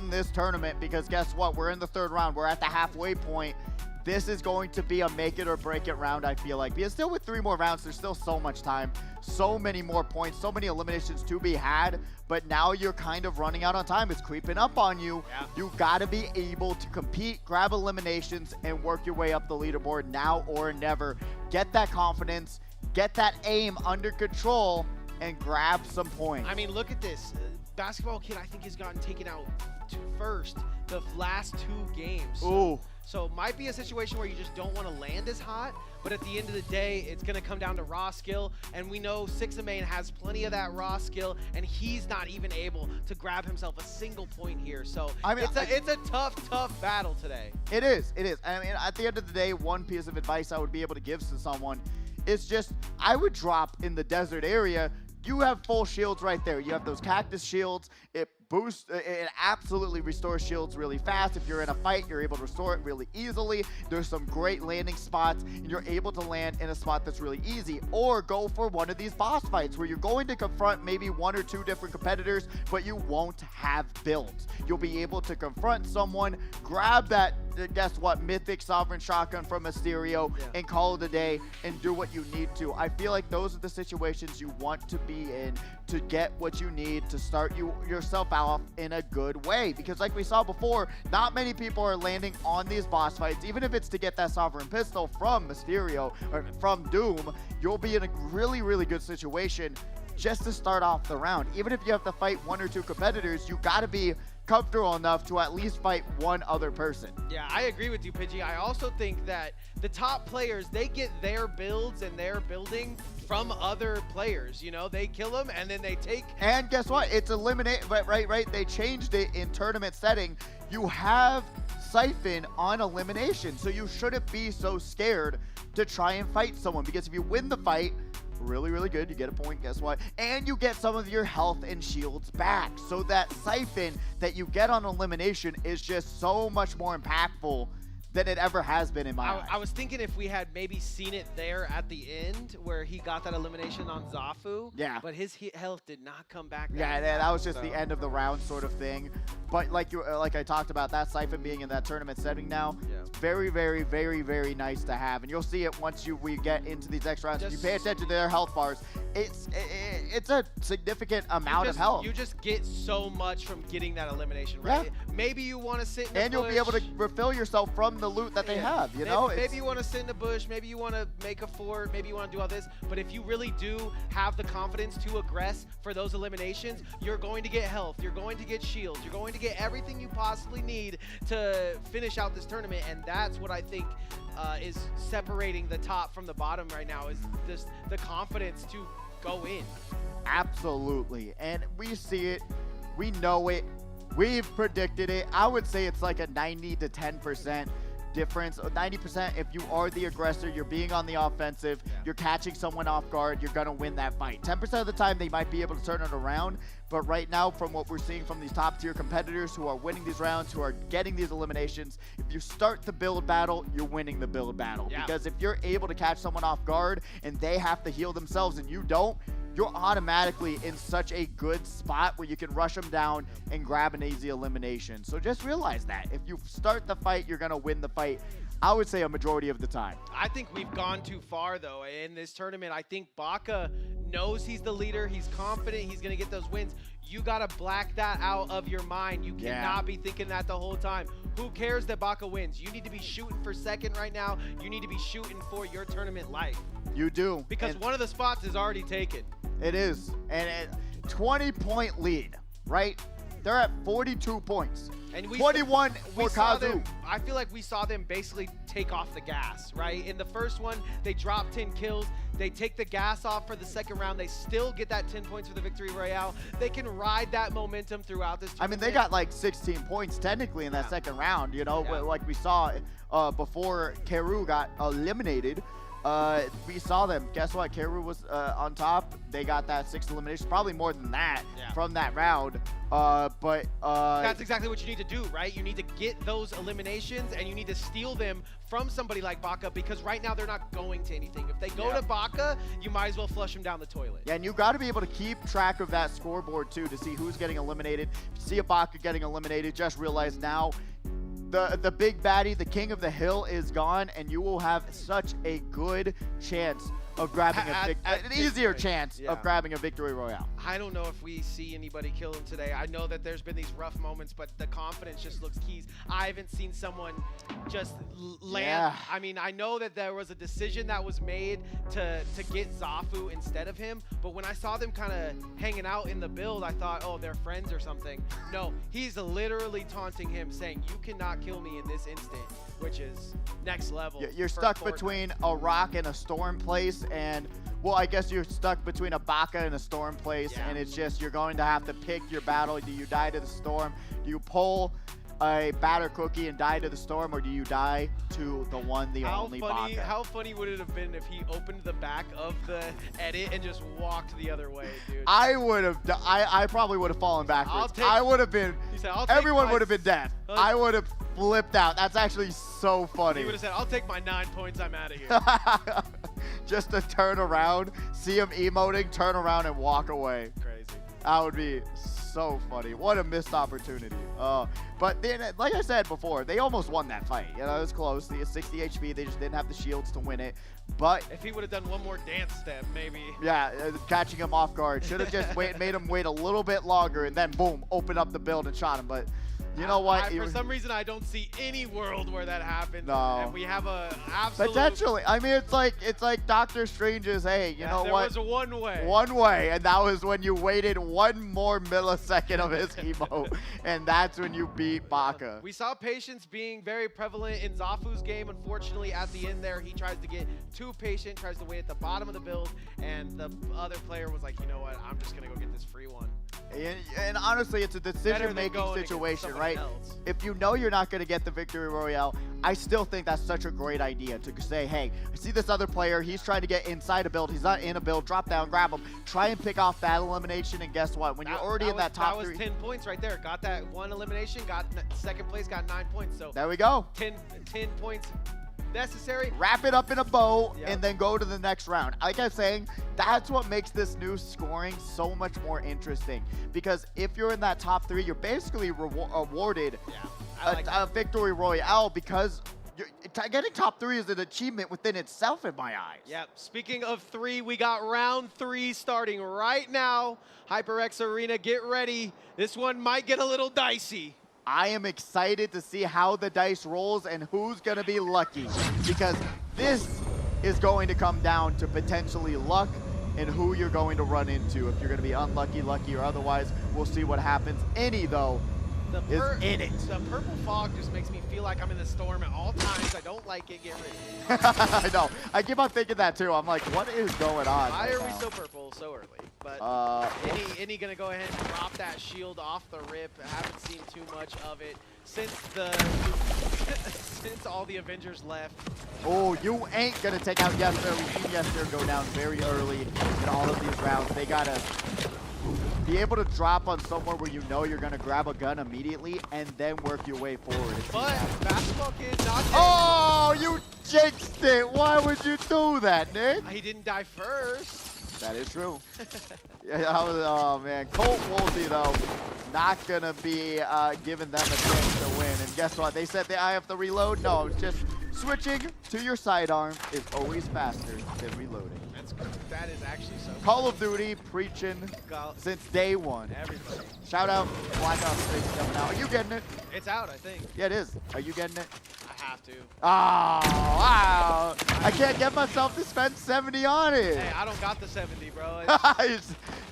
this tournament, because guess what? We're in the 3rd round. We're at the halfway point. This is going to be a make it or break it round, I feel like. Because still with 3 more rounds, there's still so much time, so many more points, so many eliminations to be had. But now you're kind of running out on time. It's creeping up on you. Yeah. You got to be able to compete, grab eliminations, and work your way up the leaderboard now or never. Get that confidence, get that aim under control, and grab some points. I mean, look at this. Basketball Kid, I think, has gotten taken out to first the last 2 games. Ooh. So it might be a situation where you just don't want to land as hot, but at the end of the day, it's going to come down to raw skill, and we know Sixamain has plenty of that raw skill, and he's not even able to grab himself a single point here. So I mean, it's a tough battle today. It is. It is. I mean, at the end of the day, one piece of advice I would be able to give to someone is just, I would drop in the desert area. You have full shields right there. You have those cactus shields. It boosts, it absolutely restores shields really fast. If you're in a fight, you're able to restore it really easily. There's some great landing spots, and you're able to land in a spot that's really easy. Or go for one of these boss fights where you're going to confront maybe 1 or 2 different competitors, but you won't have builds. You'll be able to confront someone, grab that, guess what, mythic sovereign shotgun from Mysterio, and call it a day and do what you need to. I feel like those are the situations you want to be in to get what you need to start yourself off in a good way. Because like we saw before, not many people are landing on these boss fights. Even if it's to get that sovereign pistol from Mysterio or from Doom, you'll be in a really, really good situation just to start off the round. Even if you have to fight 1 or 2 competitors, you got to be comfortable enough to at least fight one other person. Yeah, I agree with you, Pidgey. I also think that the top players, they get their builds and their building from other players. You know, they kill them and then they take. And guess what? It's eliminate. Right. They changed it in tournament setting. You have Siphon on elimination, so you shouldn't be so scared to try and fight someone, because if you win the fight, really, really good, you get a point, guess what? And you get some of your health and shields back. So that Siphon that you get on elimination is just so much more impactful than it ever has been in my eyes. I was thinking if we had maybe seen it there at the end where he got that elimination on Zafu. Yeah. But his health did not come back. Yeah, that was just the end of the round sort of thing. But like I talked about, that Siphon being in that tournament setting now, it's very, very, very, very nice to have. And you'll see it once we get into these extra rounds. If you pay attention to their health bars, it's a significant amount of health. You just get so much from getting that elimination, right? Yeah. Maybe you want to sit in the bush. And you'll be able to refill yourself from the loot that they have, you know? Maybe you want to sit in the bush, maybe you want to make a fort, maybe you want to do all this, but if you really do have the confidence to aggress for those eliminations, you're going to get health, you're going to get shields, you're going to get everything you possibly need to finish out this tournament, and that's what I think is separating the top from the bottom right now, is just the confidence to go in. Absolutely, and we see it, we know it, we've predicted it. I would say it's like a 90 to 10% difference. 90% if you are the aggressor, you're being on the offensive, you're catching someone off guard, you're gonna win that fight. 10% of the time they might be able to turn it around, but right now from what we're seeing from these top tier competitors who are winning these rounds, who are getting these eliminations, if you start the build battle, you're winning the build battle. Because if you're able to catch someone off guard and they have to heal themselves and you don't, you're automatically in such a good spot where you can rush them down and grab an easy elimination. So just realize that. If you start the fight, you're going to win the fight. I would say a majority of the time. I think we've gone too far, though, in this tournament. I think Baka knows he's the leader. He's confident he's going to get those wins. You got to black that out of your mind. You cannot be thinking that the whole time. Who cares that Baka wins? You need to be shooting for second right now. You need to be shooting for your tournament life. You do. Because one of the spots is already taken. It is. And 20-point lead, right? They're at 42 points. And 21 for Kazu. I feel like we saw them basically take off the gas, right? In the first one, they dropped 10 kills. They take the gas off for the second round. They still get that 10 points for the victory royale. They can ride that momentum throughout this tournament. I mean, they got like 16 points technically in that second round, you know, like we saw before Keru got eliminated. We saw them. Guess what? Keru was on top. They got that 6 eliminations, probably more than that from that round. But that's exactly what you need to do, right? You need to get those eliminations, and you need to steal them from somebody like Baka, because right now they're not going to anything. If they go to Baka, you might as well flush them down the toilet. Yeah, and you got to be able to keep track of that scoreboard too to see who's getting eliminated. If you see a Baka getting eliminated, just realize now the big baddie, the king of the hill, is gone, and you will have such a good chance of grabbing an easier chance of grabbing a victory royale. I don't know if we see anybody kill him today. I know that there's been these rough moments, but the confidence just looks keys. I haven't seen someone just land. I mean, I know that there was a decision that was made to get Zafu instead of him, but when I saw them kind of hanging out in the build, I thought, oh, they're friends or something. No, he's literally taunting him, saying, you cannot kill me in this instant, which is next level. You're stuck between a rock and a storm place, and well, I guess you're stuck between a Baka and a storm place, and it's just you're going to have to pick your battle. Do you die to the storm? Do you pull a batter cookie and die to the storm, or do you die to the one, the only Baka? How funny would it have been if he opened the back of the edit and just walked the other way, dude? I would have. I probably would have fallen backwards. I would have been. Everyone would have been dead. I would have flipped out. That's actually so funny. He would have said, "I'll take my 9 points. I'm out of here." Just to turn around, see him emoting, turn around, and walk away. Crazy. That would be so funny. What a missed opportunity. But then, like I said before, they almost won that fight. You know, it was close. The 60 HP, they just didn't have the shields to win it. But if he would have done one more dance step, maybe. Yeah, catching him off guard. Should have just made him wait a little bit longer, and then boom, open up the build and shot him. But You know what? For some reason, I don't see any world where that happens. No. And we have a absolute... Potentially. I mean, it's like Doctor Strange's, hey, you know what? There was one way. One way, and that was when you waited one more millisecond of his emo, and that's when you beat Baka. We saw patience being very prevalent in Zafu's game. Unfortunately, at the end there, he tries to get too patient, tries to wait at the bottom of the build, and the other player was like, you know what, I'm just going to go get this free one. And honestly, it's a decision-making situation, right? Else. If you know you're not going to get the victory royale, I still think that's such a great idea to say, hey, I see this other player. He's trying to get inside a build. He's not in a build. Drop down, grab him. Try and pick off that elimination, and guess what? When you're already in that top three. That was 10 points right there. Got that one elimination, got second place, got 9 points. So there we go. 10 points necessary. Wrap it up in a bow, Yep. and then go to the next round. Like I'm saying, that's what makes this new scoring so much more interesting. Because if you're in that top three, you're basically awarded a victory royale, because getting top three is an achievement within itself in my eyes. Yep. Speaking of three, we got round 3 starting right now. HyperX Arena, get ready. This one might get a little dicey. I am excited to see how the dice rolls and who's going to be lucky, because this is going to come down to potentially luck and who you're going to run into. If you're going to be unlucky, lucky, or otherwise, we'll see what happens. Any, though, is in it. The purple fog just makes me feel like I'm in the storm at all times. I don't like it. Get ready. I know. I keep on thinking that, too. I'm like, what is going on? Why right are we now? so purple so early? But any gonna go ahead and drop that shield off the rip. I haven't seen too much of it since since all the Avengers left. Oh, you ain't gonna take out Yester. We've seen Yester go down very early in all of these rounds. They gotta be able to drop on somewhere where you know you're gonna grab a gun immediately and then work your way forward. But Basketball Kid not dead. Oh, you jinxed it. Why would you do that, Nick? He didn't die first. That is true. Yeah, oh, man. Colt Wolsey, though, not going to be giving them a chance to win. And guess what? They said I have to reload. No, it's just switching to your sidearm is always faster than reloading. That is actually so Call of Duty preaching since day one. Everybody. Shout out Black Ops 6 coming out. Are you getting it? It's out, I think. Yeah, it is. Are you getting it? I have to. Oh, wow. I can't get myself to spend 70 on it. Hey, I don't got the 70, bro.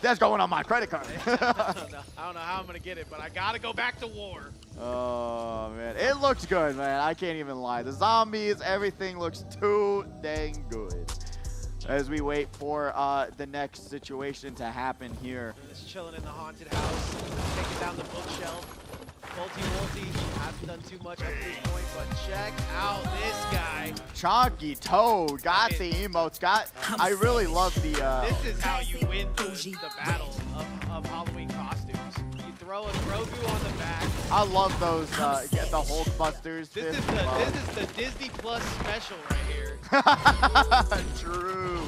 That's going on my credit card. I don't know how I'm going to get it, but I got to go back to war. Oh, man. It looks good, man. I can't even lie. The zombies, everything looks too dang good. As we wait for the next situation to happen here. Just chilling in the haunted house, taking down the bookshelf. Multi hasn't done too much up to this point, but check out this guy. Chonky Toad got the emotes. I really love the. This is how you win the battle of Halloween costumes. You throw a Grogu on the back. I love those. Get the Hulk Busters. This is the Disney Plus special right here. True.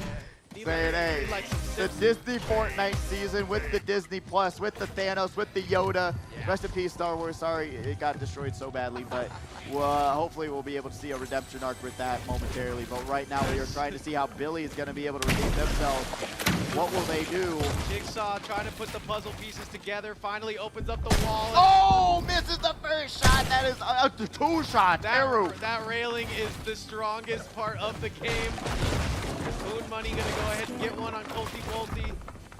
Say it ain't. The Disney Fortnite season with the Disney Plus, with the Thanos, with the Yoda. Yeah. Rest in peace, Star Wars. Sorry it got destroyed so badly, but hopefully we'll be able to see a redemption arc with that momentarily. But right now we are trying to see how Billy is going to be able to redeem themselves. What will they do? Jigsaw trying to put the puzzle pieces together, finally opens up the wall. Oh, misses the first shot. That is the 2 shot. That railing is the strongest part of the game. Moon Money gonna go ahead and get one on Colty Wolty.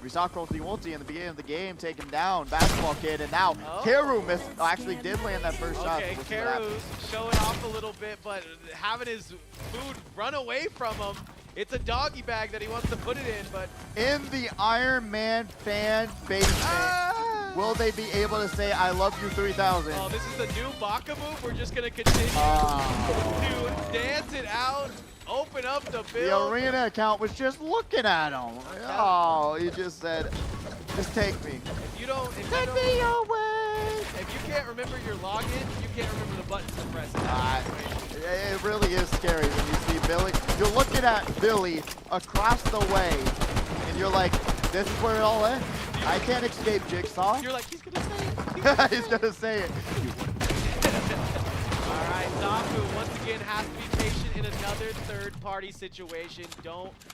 We saw Colty Wolty in the beginning of the game taken down Basketball Kid, and now Karu actually did land that first shot. Okay, Karu's showing off a little bit, but having his food run away from him. It's a doggy bag that he wants to put it in, but... In the Iron Man fan basement, will they be able to say, I love you 3000? Oh, this is the new Baka move. We're just going to continue to dance it out, open up the build. The arena account was just looking at him. Oh, he just said, just take me. If you don't... Take me away. If you can't remember your login, you can't remember the buttons to press. It really is scary when you see Billy. You're looking at Billy across the way, and you're like, this is where it all ends. I can't escape Jigsaw. You're like, he's going to say it. He's going to say it. All right, Zafu once again has to be patient in another third-party situation.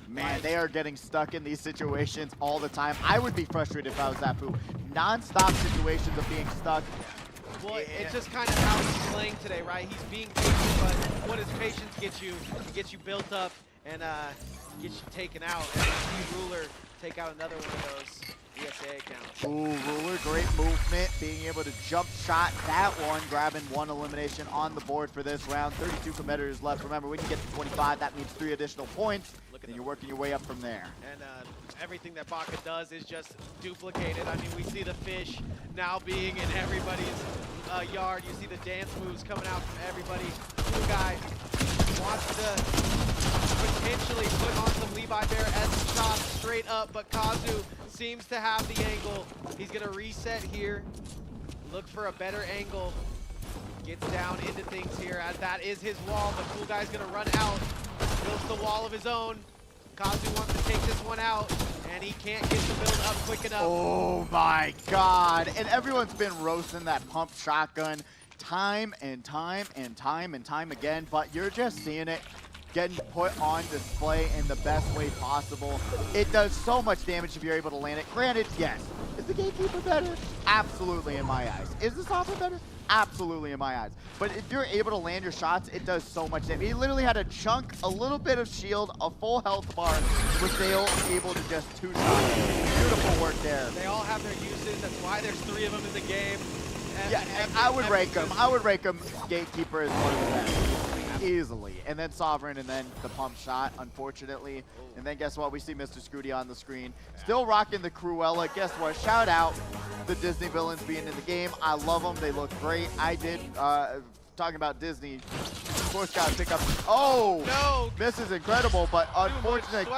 Man, they are getting stuck in these situations all the time. I would be frustrated if I was Zafu. Non-stop situations of being stuck. Well, it's just kind of how he's playing today, right? He's being patient, but what does patience get you? It gets you built up and gets you taken out. And see Ruler take out another one of those ESA accounts. Ooh, Ruler, great movement, being able to jump shot that one, grabbing one elimination on the board for this round. 32 competitors left. Remember, when you get to 25, that means 3 additional points, and you're working your way up from there. And everything that Baka does is just duplicated. I mean, we see the fish now being in everybody's yard. You see the dance moves coming out from everybody. Blue guy wants to potentially put on some Levi Bear-esque shots straight up, but Kazu seems to have the angle. He's gonna reset here, look for a better angle, gets down into things here as that is his wall, but Cool Guy's gonna run out, builds the wall of his own. Kazu wants to take this one out, and he can't get the build up quick enough. Oh my God, and everyone's been roasting that pump shotgun time and time and time and time again, but you're just seeing it getting put on display in the best way possible. It does so much damage if you're able to land it. Granted, yes. Is the Gatekeeper better? Absolutely in my eyes. Is the Sovereign better? Absolutely in my eyes. But if you're able to land your shots, it does so much damage. He literally had a chunk, a little bit of shield, a full health bar, was still able to just two-shot. Beautiful work there. They all have their uses. That's why there's 3 of them in the game. Yeah, I would rank him. I would rank him Gatekeeper as one of the best. Easily. And then Sovereign, and then the pump shot, unfortunately. And then guess what? We see Mr. Scooty on the screen. Still rocking the Cruella. Guess what? Shout out the Disney villains being in the game. I love them. They look great. I did, talking about Disney, of course, got to pick up. Oh! No! This is incredible, but unfortunately,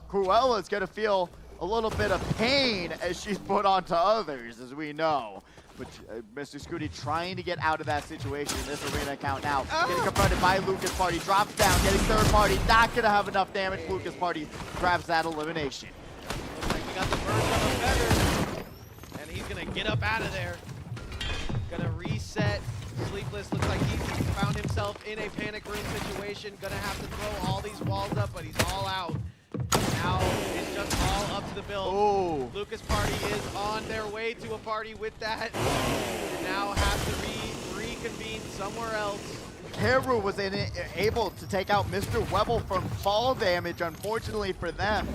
Cruella's going to feel a little bit of pain as she's put onto others, as we know. But Mr. Scooty trying to get out of that situation in this arena account now. Getting confronted by Lucas Party, drops down, getting third party, not going to have enough damage. Lucas Party grabs that elimination. Looks like he got the burst of a feather, and he's going to get up out of there. Going to reset. Sleepless looks like he's found himself in a panic room situation. Going to have to throw all these walls up, but he's all out. Now it's just all up to the build. Ooh. Lucas Party is on their way to a party with that. And now has to reconvene somewhere else. Heru was able to take out Mr. Webble from fall damage, unfortunately for them.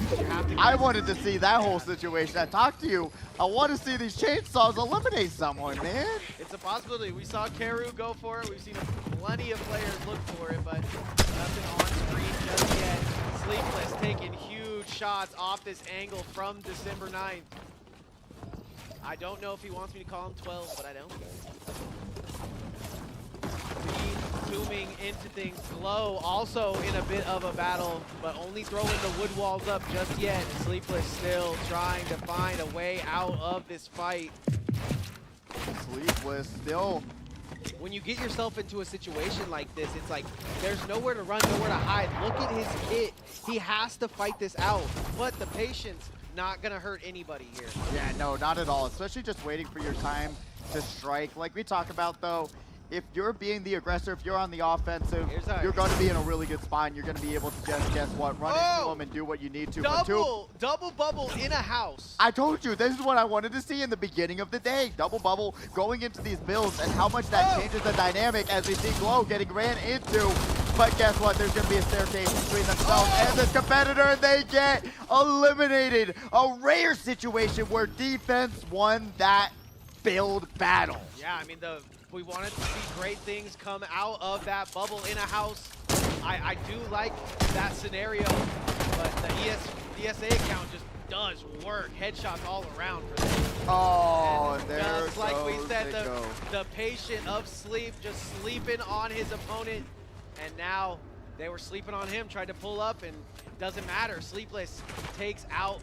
I wanted to see that whole situation. I talked to you. I want to see these chainsaws eliminate someone, man. It's a possibility. We saw Keru go for it. We've seen plenty of players look for it, but nothing on screen just yet. Sleepless taking huge shots off this angle from December 9th. I don't know if he wants me to call him 12, but I don't. Zooming into things. Glow also in a bit of a battle, but only throwing the wood walls up just yet. Sleepless still trying to find a way out of this fight. Sleepless still. When you get yourself into a situation like this, it's like there's nowhere to run, nowhere to hide. Look at his kit. He has to fight this out, but the patience not gonna hurt anybody here. Yeah, no, not at all. Especially just waiting for your time to strike. Like we talk about, though, if you're being the aggressor, if you're on the offensive, you're going to be in a really good spot, and you're going to be able to just, guess what, run into them and do what you need to. Double bubble in a house. I told you, this is what I wanted to see in the beginning of the day. Double bubble going into these builds, and how much that changes the dynamic as we see Glow getting ran into. But guess what? There's going to be a staircase between themselves and this competitor, and they get eliminated. A rare situation where defense won that build battle. Yeah, I mean, we wanted to see great things come out of that bubble in a house. I do like that scenario, but the ESA account just does work. Headshots all around for them. Oh, and there just like we goes said, they go. the patient of sleep, just sleeping on his opponent, and now they were sleeping on him, tried to pull up, and doesn't matter. Sleepless takes out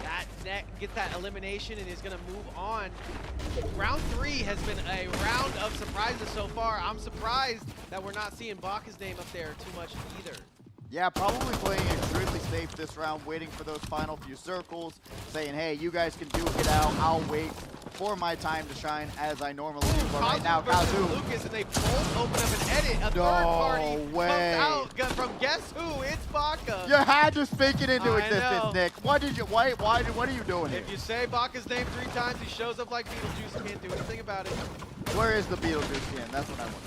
that net, get that elimination, and is going to move on. Round 3 has been a round of surprises so far. I'm surprised that we're not seeing Baka's name up there too much either. Yeah, probably playing extremely safe this round, waiting for those final few circles, saying, hey, you guys can duke it out. I'll wait for my time to shine as I normally do. But right now, Kazu. Lucas, and they both open up an edit. A third party comes out from guess who? It's Baka. You had to speak it into existence, Nick. What did you? What are you doing here? If you say Baka's name 3 times, he shows up like Beetlejuice. Can't do anything about it. Where is the Beetlejuice skin? That's what I want.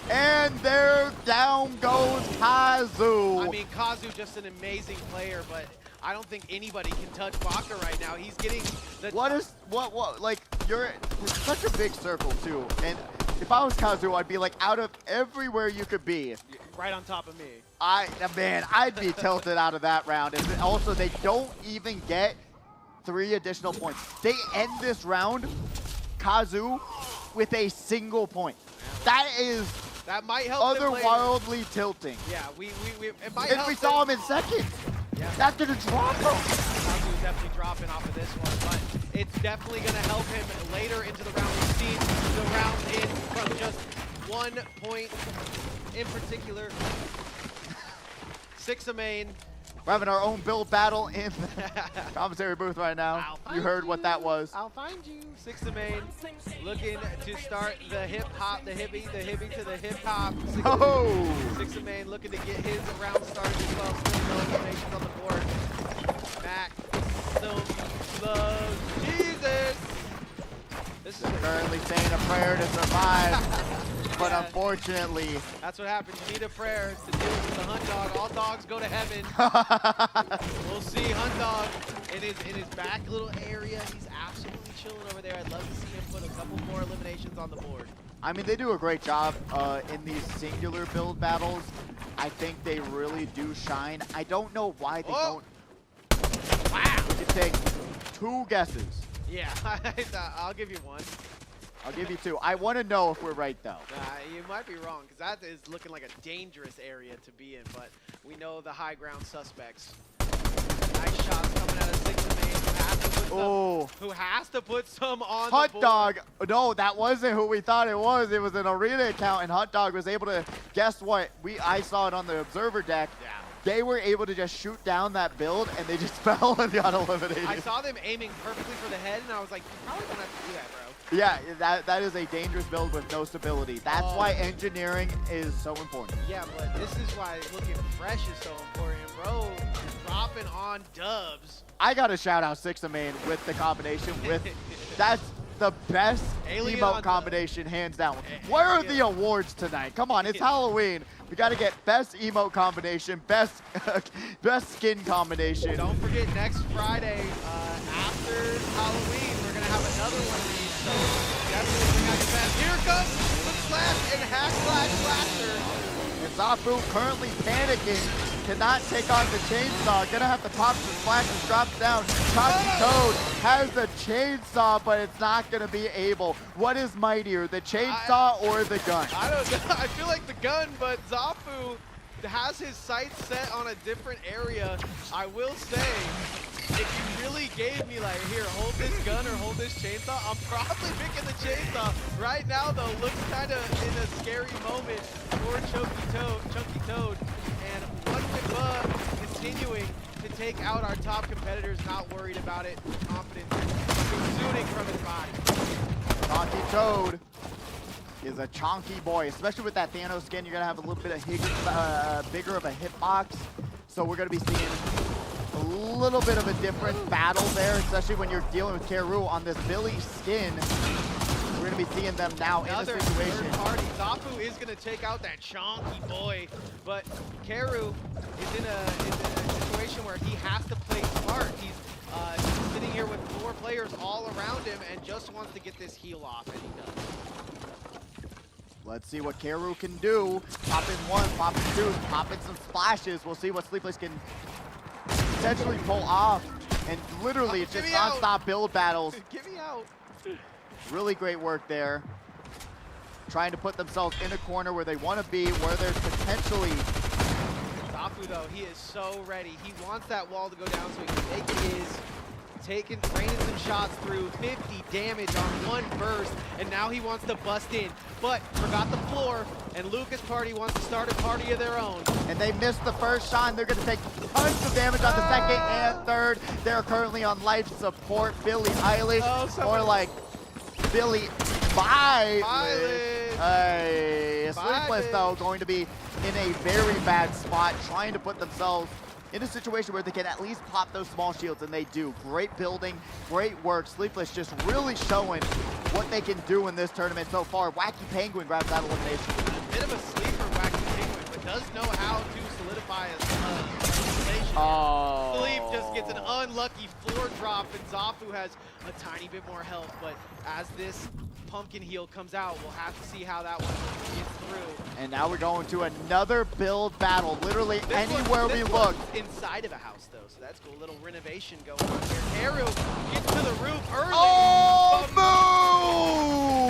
And there down goes Kazu. I mean, Kazu just an amazing player, but I don't think anybody can touch Baka right now. He's getting the... Like, you're such a big circle, too. And if I was Kazu, I'd be, like, out of everywhere you could be. Right on top of me. Man, I'd be tilted out of that round. And also, they don't even get 3 additional points. They end this round, Kazu, with a single point. That is... That might help them later. Otherwildly tilting. Yeah, it might If help we saw them. him in second, Yeah. that's gonna drop him. Kazu is definitely dropping off of this one, but it's definitely going to help him later into the round. We've seen the round in from just 1 point in particular. 6 of main. We're having our own build battle in the commentary booth right now. You heard what that was. I'll find you. 6 of main. Looking to start the hip hop, the hippie to the hip hop. 6 of main looking to get his round started as well. Still no eliminations on the board. Mac still loves Jesus. This is Currently saying a prayer to survive. But unfortunately, that's what happens. You need a prayer to deal with the Hunt Dog. All dogs go to heaven. We'll see Hunt Dog in his back little area. He's absolutely chilling over there. I'd love to see him put a couple more eliminations on the board. I mean, they do a great job in these singular build battles. I think they really do shine. I don't know why they don't. Wow. We can take 2 guesses. Yeah, I'll give you 1. I'll give you 2. I want to know if we're right, though. You might be wrong, because that is looking like a dangerous area to be in, but we know the high ground suspects. Nice shots coming out of 6 of main, who has to put some on Hunt the board. Dog. No, that wasn't who we thought it was. It was an arena account, and Hunt Dog was able to, guess what? I saw it on the observer deck. Yeah. They were able to just shoot down that build, and they just fell and got eliminated. I saw them aiming perfectly for the head, and I was like, you probably don't have to do that, bro. Yeah, that is a dangerous build with no stability. That's why engineering is so important. Yeah, but this is why looking fresh is so important, bro. Dropping on dubs. I got to shout out 6 of main with the combination with that's the best Alien emote combination, hands down. Where are the awards tonight? Come on, it's Halloween. We got to get best emote combination, best skin combination. Don't forget, next Friday, after Halloween, we're going to have another one of these. So definitely bring out your best. Here comes the slash and hack slash blaster. And Zafu currently panicking. Cannot take on the chainsaw. Gonna have to pop some splashes, drops down. Chunky Toad has the chainsaw, but it's not gonna be able. What is mightier, the chainsaw or the gun? I don't know. I feel like the gun, but Zafu has his sights set on a different area. I will say, if you really gave me like, here, hold this gun or hold this chainsaw, I'm probably picking the chainsaw. Right now, though, looks kind of in a scary moment for Chunky Toad. And One Quick Bug continuing to take out our top competitors, not worried about it, confident, exuding from his body. Chunky Toad is a chunky boy, especially with that Thanos skin. You're gonna have a little bit of bigger of a hitbox, so we're gonna be seeing a little bit of a different battle there, especially when you're dealing with Keru on this Billy skin. We're gonna be seeing them now in a situation. Third party. Zafu is gonna take out that chunky boy, but Keru is in a situation where he has to play smart. He's sitting here with 4 players all around him and just wants to get this heal off, and he does. Let's see what Keru can do. Popping 1, popping 2, popping some splashes. We'll see what Sleepless can potentially pull off. And literally, it's just non-stop build battles. Get me out. Really great work there. Trying to put themselves in a corner where they want to be, where there's potentially... Zafu, though, he is so ready. He wants that wall to go down so he can make his. Raining some shots through, 50 damage on 1 burst, and now he wants to bust in, but forgot the floor, and Lucas Party wants to start a party of their own. And they missed the first shot, and they're going to take tons of damage on the second and third. They're currently on life support. Billie Eilish, or like Billie Eilish. Hey, Sleepless, though, going to be in a very bad spot, trying to put themselves in a situation where they can at least pop those small shields, and they do. Great building, great work. Sleepless just really showing what they can do in this tournament so far. Wacky Penguin grabs that elimination. A bit of a sleeper, Wacky Penguin, but does know how to solidify a elimination. Oh. Sleep just gets an unlucky floor drop, and Zafu has a tiny bit more health, but as this pumpkin heal comes out, we'll have to see how that one gets through. And now we're going to another build battle. Literally anywhere we look. Inside of a house, though, so that's cool. A little renovation going on here. Haru gets to the roof early. Oh,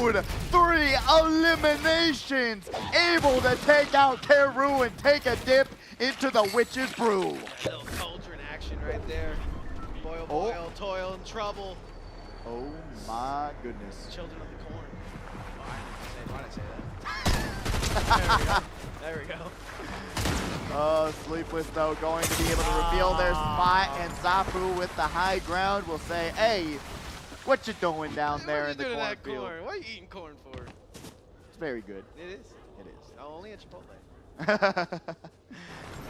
Moon! 3 eliminations. Able to take out Teru and take a dip into the Witch's Brew. A little cauldron action right there. Boil, boil, toil, and trouble. Oh my goodness. Children of the Corn. Why did I say that? There we go. Sleepless though going to be able to reveal their spot, and Zafu with the high ground will say, hey, what you doing down there in the cornfield? Corn? What are you eating corn for? It's very good. It is? It is. Oh, only at Chipotle.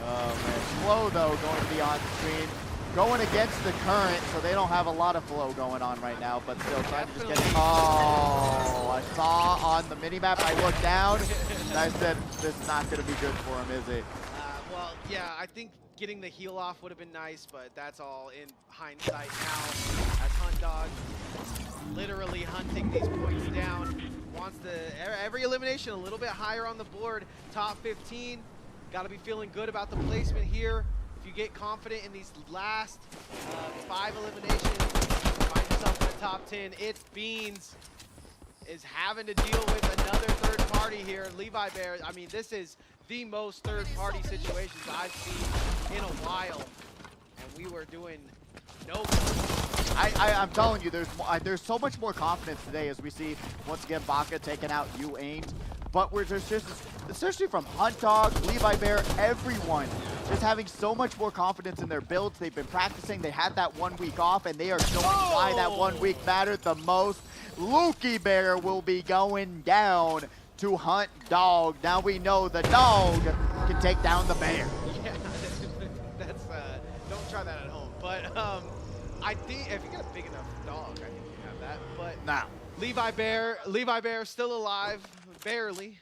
Oh man, Flow though going to be on screen. Going against the current, so they don't have a lot of flow going on right now, but still trying to just get it. Oh, I saw on the minimap, I looked down, and I said, this is not going to be good for him, is it? Well, yeah, I think getting the heal off would have been nice, but that's all in hindsight now. As Hunt Dog literally hunting these points down. Wants every elimination a little bit higher on the board. Top 15, got to be feeling good about the placement here. If you get confident in these last 5 eliminations, find yourself in the top 10. It's Beans is having to deal with another third party here. Levi Bear, I mean, this is the most third party situations I've seen in a while. And we were doing no good. I'm telling you, there's so much more confidence today as we see, once again, Baka taking out You Ain't. But there's just, especially from Hunt Dog, Levi Bear, everyone, just having so much more confidence in their builds. They've been practicing. They had that 1 week off, and they are showing why that 1 week mattered the most. Lukey Bear will be going down to Hunt Dog. Now we know the dog can take down the bear. Yeah, that's, don't try that at home. But I think if you get a big enough dog, I think you have that. But Now, Levi Bear still alive, barely.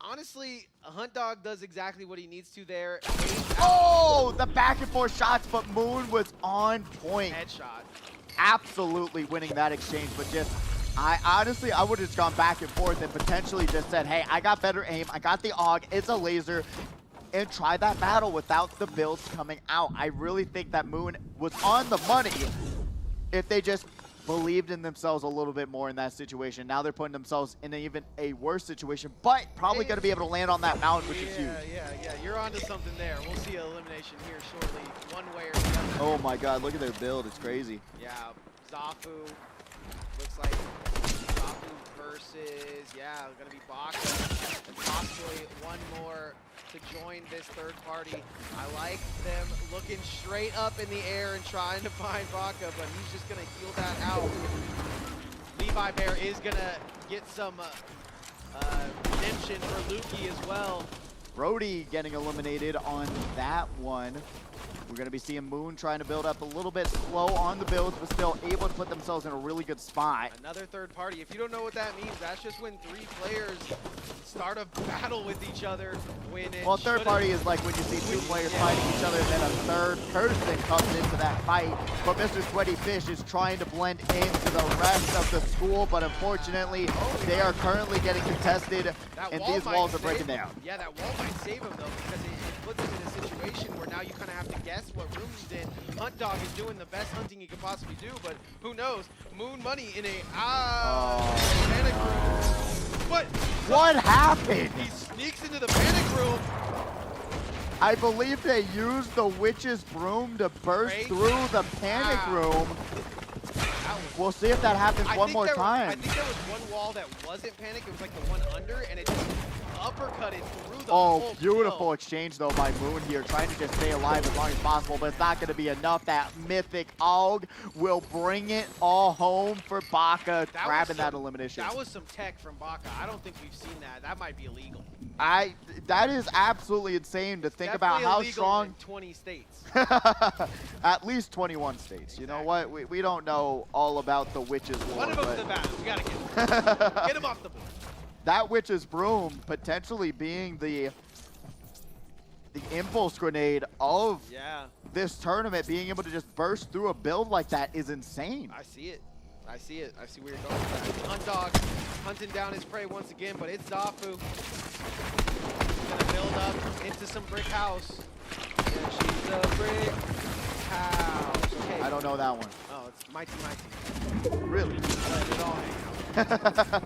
Honestly, Hunt Dog does exactly what he needs to there. oh, the back and forth shots, but Moon was on point. Headshot. Absolutely winning that exchange, but just, I would have just gone back and forth and potentially just said, hey, I got better aim, I got the AUG, it's a laser, and try that battle without the builds coming out. I really think that Moon was on the money if they just believed in themselves a little bit more in that situation. Now they're putting themselves in even a worse situation, but probably going to be able to land on that mountain, which is huge. Yeah, you're onto something there. We'll see an elimination here shortly, one way or the other. Oh my god, look at their build, it's crazy. Yeah, Zafu, looks like Zafu versus, gonna be Baka, and possibly one more to join this third party. I like them looking straight up in the air and trying to find Baka, but he's just gonna heal that out. Levi Bear is gonna get some redemption for Lukey as well. Brody getting eliminated on that one. We're going to be seeing Moon trying to build up a little bit slow on the builds, but still able to put themselves in a really good spot. Another third party. If you don't know what that means, that's just when 3 players start a battle with each other. Well, third party is like when you see 2 players fighting each other, then a third person comes into that fight. But Mr. Sweaty Fish is trying to blend into the rest of the school, but unfortunately, they are currently getting contested, and these walls are breaking down. Yeah, that wall might save him, though, because it puts him in a situation where now you kind of have to guess what room he's in. Hunt Dog is doing the best hunting he could possibly do, but who knows? Moon Money in a panic room. What happened? He sneaks into the panic room. I believe they used the Witch's Broom to burst through the panic room. We'll see if that happens one more time. I think there was one wall that wasn't panic. It was like the one under, and it just uppercutted through the Oh, beautiful exchange though by Moon here, trying to just stay alive as long as possible, but it's not going to be enough. That mythic AUG will bring it all home for Baka, grabbing that elimination. That was some tech from Baka. I don't think we've seen that. That might be illegal. That is absolutely insane to think about Definitely how illegal strong. in 20 states. At least 21 states. You know what? We don't know all about the witch's lore, One of them but to the bat. We gotta get him. Get him off the board. that witch's broom potentially being the impulse grenade of Yeah, this tournament, being able to just burst through a build like that is insane. I see it. I see it. I see where you're going with that. Hunt Dog hunting down his prey once again, but it's Zafu. He's gonna build up into some brick house. Yeah, she's a brick house. Okay. I don't know that one. Oh, it's Mighty. Really? Let it all hang out.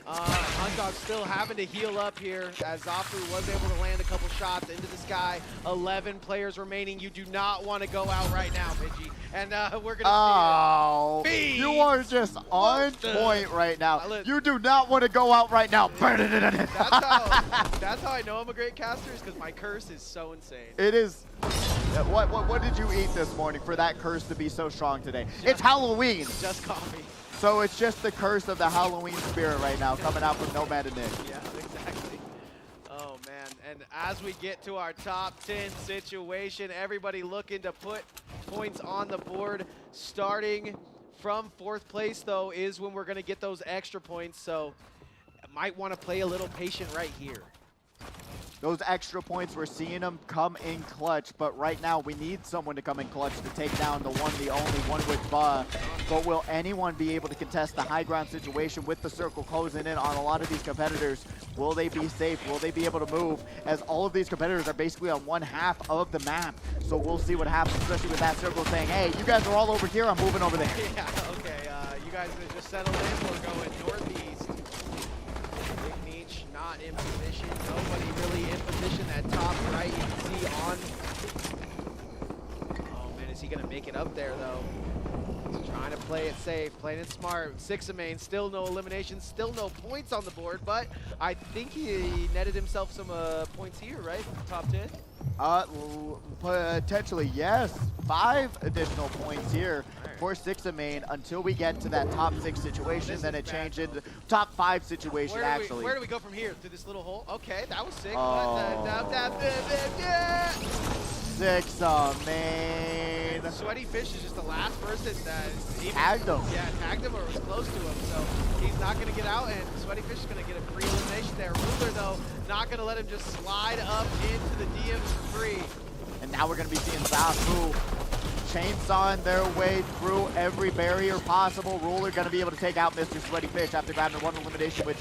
Hunt Dog still having to heal up here as Zafu was able to land a couple shots into the sky. 11 players remaining. You do not want to go out right now, Pidgey. And we're going to see it. You are just on point right now. Look. You do not want to go out right now. That's how I know I'm a great caster, is because my curse is so insane. It is. What did you eat this morning for that curse to be so strong today? It's Halloween. Just coffee. So it's just the curse of the Halloween spirit right now coming out from Nomad and Nick. Yeah, exactly. Oh, man. And as we get to our top 10 situation, everybody looking to put points on the board. Starting from 4th place, though, is when we're going to get those extra points. So might want to play a little patient right here. Those extra points, we're seeing them come in clutch, but right now we need someone to come in clutch to take down the only one with Ba. But will anyone be able to contest the high ground situation with the circle closing in on a lot of these competitors? Will they be safe? Will they be able to move? As all of these competitors are basically on one half of the map. So we'll see what happens, especially with that circle saying, hey, you guys are all over here, I'm moving over there. Yeah, okay. You guys just settle in. We're going northeast. Not in position. Nobody really in position. That top right, you can see on. Oh man, is he gonna make it up there though? He's trying to play it safe, playing it smart. 6 of main, still no eliminations, still no points on the board, but I think he netted himself some points here, right? Top 10. Potentially, yes. 5 additional points here for 6 of main until we get to that top 6 situation. Then it changed into top 5 situation, actually. Where do we go from here? Through this little hole? Okay, that was sick. Oh. 6 of main. Sweaty Fish is just the last person that even tagged him. Yeah, tagged him or was close to him, so he's not going to get out, and Sweaty Fish is going to get a free elimination there. Ruler, though, not going to let him just slide up into the DMs for free. And now we're going to be seeing Zafu chainsawing their way through every barrier possible. Ruler going to be able to take out Mr. Sweaty Fish after grabbing 1 elimination, which,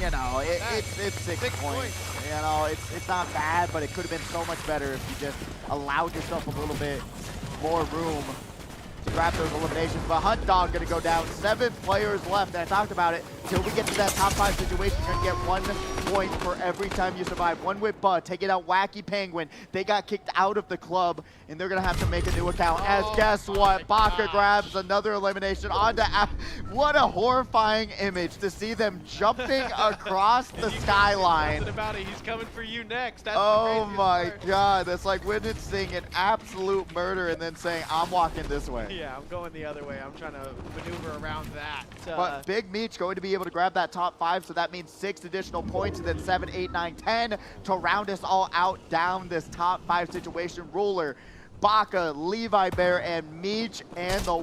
you know, it's 6 points. You know, it's not bad, but it could have been so much better if you just allowed yourself a little bit more room to grab those eliminations. But Hunt Dog going to go down. 7 players left, and I talked about it. Till we get to that top 5 situation, you're going to get 1 point for every time you survive. 1 with Bud, taking out Wacky Penguin. They got kicked out of the club, and they're going to have to make a new account. As guess what? Baka grabs another elimination onto what a horrifying image to see them jumping across the skyline. Nothing about it. He's coming for you next. That's Oh the my part. God. That's like witnessing an absolute murder and then saying, I'm walking this way. Yeah, I'm going the other way. I'm trying to maneuver around that. But Big Meat's going to be able to grab that top 5, so that means 6 additional points, and then 7, 8, 9, 10 to round us all out down this top 5 situation. Ruler, Baka, Levi Bear, and Meech, and the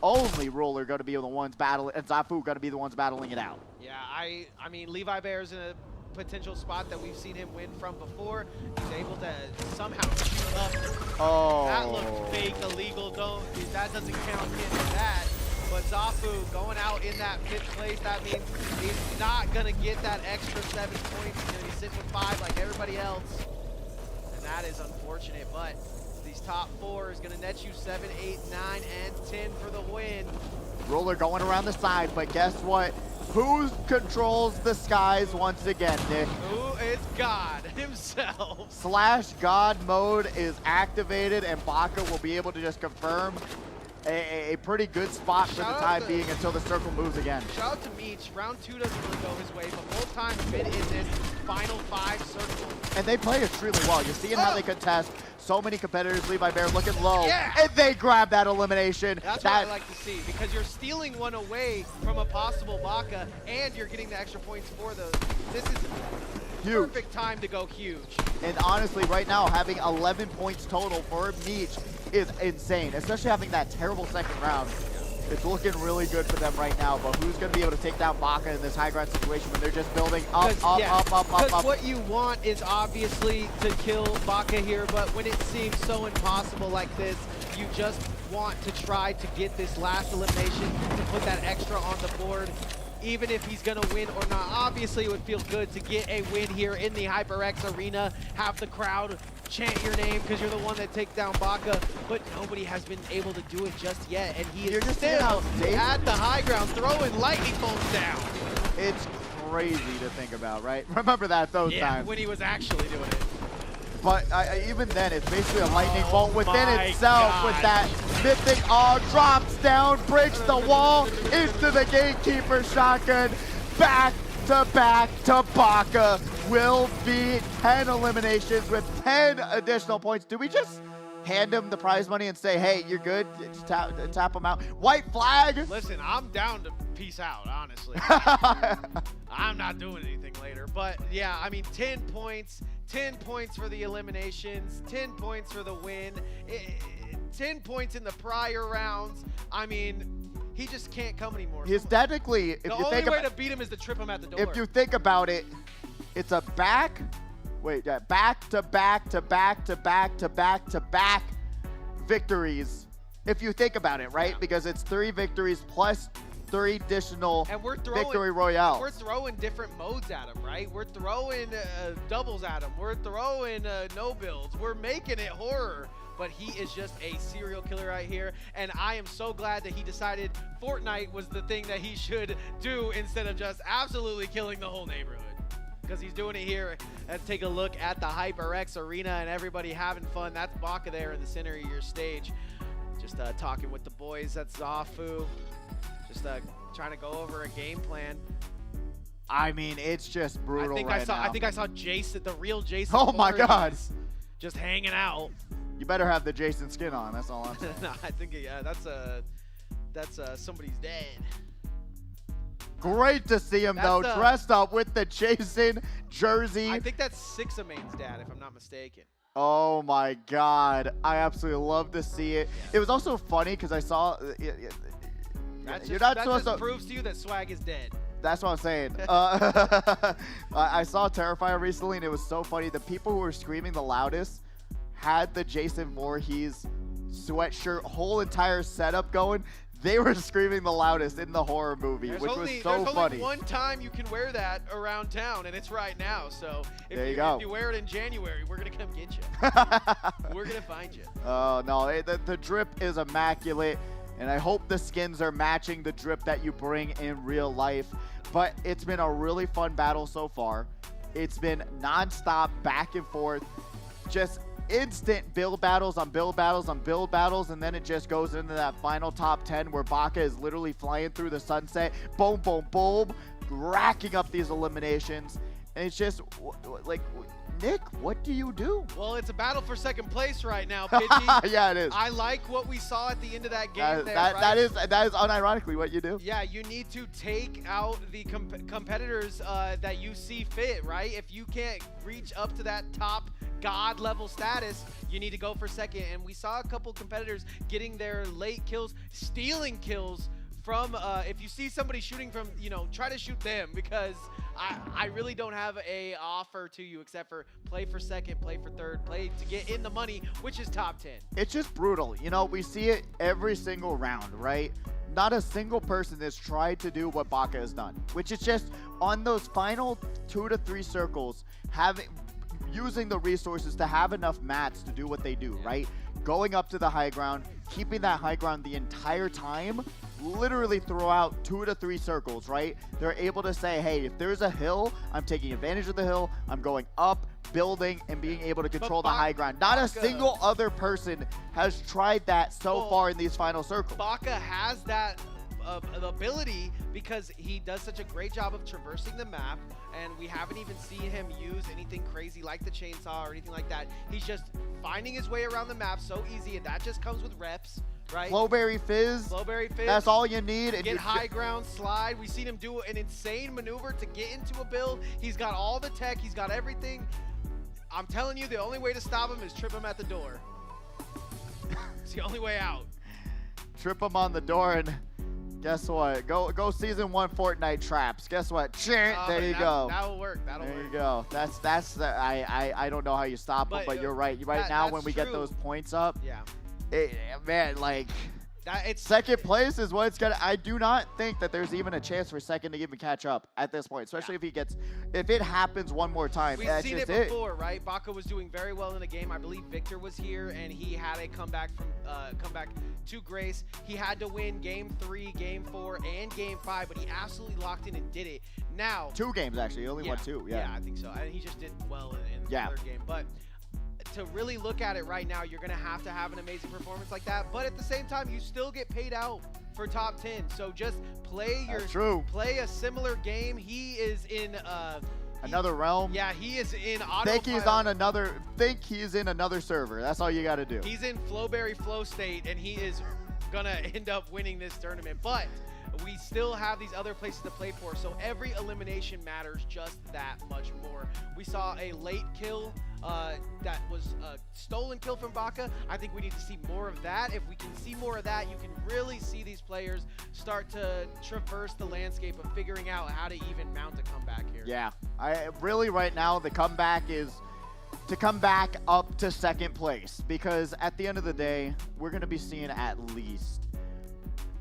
only Ruler going to be the ones battling, and Zafu going to be the ones battling it out. Yeah, I mean, Levi Bear's in a potential spot that we've seen him win from before. He's able to somehow shoot up. Oh. That looked fake, illegal. That doesn't count into that. But Zafu going out in that 5th place, that means he's not going to get that extra 7 points. He's going to be sitting with 5 like everybody else. And that is unfortunate, but these top 4 is going to net you 7, 8, 9, and 10 for the win. Ruler going around the side, but guess what? Who controls the skies once again, Nick? Who is God himself? / God mode is activated, and Baka will be able to just confirm a pretty good spot for the time being until the circle moves again. Shout out to Meech. Round 2 doesn't really go his way, but both times been in this final 5 circle. And they play extremely well. You're seeing how they contest So many competitors, Levi Bear looking low, Yeah. and they grab that elimination. That's what I like to see, because you're stealing one away from a possible Baka, and you're getting the extra points for the. This is huge. perfect time to go huge. And honestly, right now, having 11 points total for Meech is insane, especially having that terrible second round. It's looking really good for them right now, but who's going to be able to take down Baka in this high ground situation when they're just building up. Because what you want is obviously to kill Baka here, but when it seems so impossible like this, you just want to try to get this last elimination to put that extra on the board. Even if he's gonna win or not, obviously it would feel good to get a win here in the HyperX arena, have the crowd chant your name because you're the one that takes down Baka, but nobody has been able to do it just yet, and he is still at the high ground throwing lightning bolts down. It's crazy to think about, right? Remember that those times. When he was actually doing it. But even then, it's basically a lightning bolt within my itself God. with that mythic drops down, breaks the wall into the gatekeeper shotgun. Back to Baka will beat 10 eliminations with 10 additional points. Do we just hand him the prize money and say, hey, you're good, just tap him out? White flag! Listen, I'm down to peace out, honestly. I'm not doing anything later. But yeah, I mean, 10 points for the eliminations, 10 points for the win, 10 points in the prior rounds. I mean, he just can't come anymore. He's technically, if the you only think way about, to beat him is to trip him at the door. if you think about it, it's a back to back victories. If you think about it, right? Yeah. Because it's 3 victories plus 3 additional and we're throwing, victory royales. We're throwing different modes at him, right? We're throwing doubles at him. We're throwing no builds. We're making it horror. But he is just a serial killer right here. And I am so glad that he decided Fortnite was the thing that he should do instead of just absolutely killing the whole neighborhood. Because he's doing it here. Let's take a look at the HyperX arena and everybody having fun. That's Baka there in the center of your stage. Just talking with the boys. That's Zafu. Just trying to go over a game plan. I mean, it's just brutal I think I saw Jason, the real Jason. Oh my God. Just hanging out. You better have the Jason skin on. That's all I'm saying. No, I think that's somebody's dad. Great to see him though, dressed up with the Jason jersey. I think that's Sixamain's dad, if I'm not mistaken. Oh my God, I absolutely love to see it. It was also funny because I saw. That You're not supposed just to. proves to you that Swag is dead. That's what I'm saying. I saw Terrifier recently, and it was so funny. The people who were screaming the loudest had the Jason Voorhees sweatshirt, whole entire setup going. They were screaming the loudest in the horror movie, which was so funny. There's only one time you can wear that around town, and it's right now. So there you go. If you wear it in January, we're gonna come get you. We're gonna find you. Oh no, the drip is immaculate, and I hope the skins are matching the drip that you bring in real life. But it's been a really fun battle so far. It's been non-stop back and forth, just instant build battles on build battles on build battles, and then it just goes into that final top 10 where Baka is literally flying through the sunset, boom, boom, boom, racking up these eliminations. And it's just like, Nick, what do you do? Well, it's a battle for second place right now, Pidgey. Yeah, it is. I like what we saw at the end of that game. That is unironically what you do. Yeah, you need to take out the competitors that you see fit, right? If you can't reach up to that top God level status, you need to go for second. And we saw a couple competitors getting their late kills, stealing kills from, if you see somebody shooting from, try to shoot them, because I really don't have a offer to you except for play for second, play for third, play to get in the money, which is top 10. It's just brutal. We see it every single round, right? Not a single person has tried to do what Baka has done, which is just on those final 2 to 3 circles, using the resources to have enough mats to do what they do, right? Going up to the high ground, keeping that high ground the entire time, literally throughout 2 to 3 circles, right? They're able to say, hey, if there's a hill, I'm taking advantage of the hill, I'm going up, building, and being able to control the high ground. Not a single other person has tried that so far in these final circles. Baka has that of ability because he does such a great job of traversing the map, and we haven't even seen him use anything crazy like the chainsaw or anything like that. He's just finding his way around the map so easy, and that just comes with reps, right? Flowberry Fizz. Flowberry Fizz. That's all you need. And Get high ground, slide. We've seen him do an insane maneuver to get into a build. He's got all the tech. He's got everything. I'm telling you, the only way to stop him is trip him at the door. It's the only way out. Trip him on the door, and guess what? Go season 1 Fortnite traps. Guess what? There you go. That will work. That'll There work. you go. I don't know how you stop him, but you're right. Right now, when we get true. those points up, Yeah. man, like It's second place is what it's gonna. I do not think that there's even a chance for second to even catch up at this point, especially if it happens one more time. We've That's seen it just before, right? Baka was doing very well in the game. I believe Victor was here, and he had a comeback to Grace. He had to win Game 3, Game 4, and Game 5, but he absolutely locked in and did it. Now, 2 games actually. He only won 2. Yeah. I think so. And he just did well in the Yeah. third game. But to really look at it right now, you're going to have an amazing performance like that. But at the same time, you still get paid out for top 10. So just play play a similar game. He is in Another realm. Yeah, he is in autopilot. Think he's in another server. That's all you got to do. He's in Flowberry flow state, and he is gonna end up winning this tournament. But we still have these other places to play for, so every elimination matters just that much more. We saw a late kill that was a stolen kill from Baka. I think we need to see more of that. If we can see more of that, you can really see these players start to traverse the landscape of figuring out how to even mount a comeback here. Yeah, right now the comeback is to come back up to second place, because at the end of the day, we're going to be seeing at least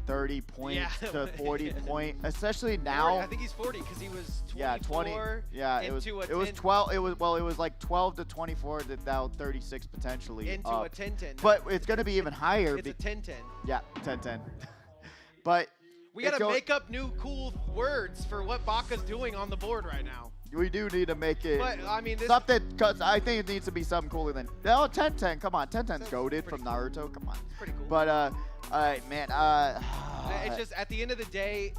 30 points to 40 point, especially now. I think he's 40 because he was 24. Yeah, 20. Yeah, it was 12. It was like 12 to 24 to now 36 potentially. Into a 10-10. But it's going to be even higher. It's a 10-10. Yeah, 10-10. But we got to make up new cool words for what Baka's doing on the board right now. We do need to make it something, because I think it needs to be something cooler than 10-10. Come on, 10-10's goated from Naruto. Come on. Pretty cool. But all right, man. It's just at the end of the day,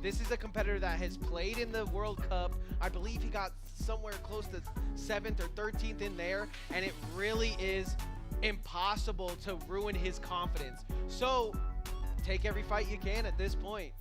this is a competitor that has played in the World Cup. I believe he got somewhere close to 7th or 13th in there, and it really is impossible to ruin his confidence. So take every fight you can at this point.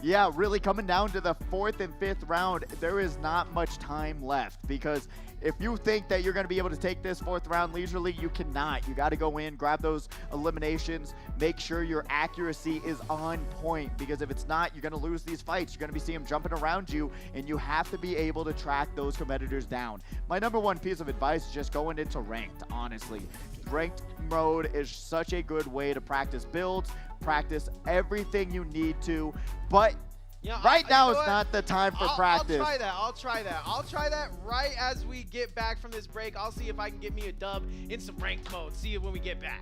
Yeah, really coming down to the 4th and 5th round, there is not much time left, because if you think that you're going to be able to take this 4th round leisurely, you cannot. You got to go in, grab those eliminations, make sure your accuracy is on point, because if it's not, you're going to lose these fights. You're going to be seeing them jumping around you, and you have to be able to track those competitors down. My number one piece of advice is just going into ranked, honestly. Ranked mode is such a good way to practice builds, practice everything you need to, but right now is not the time for practice. I'll try that right as we get back from this break. I'll see if I can get me a dub in some ranked mode. See you when we get back.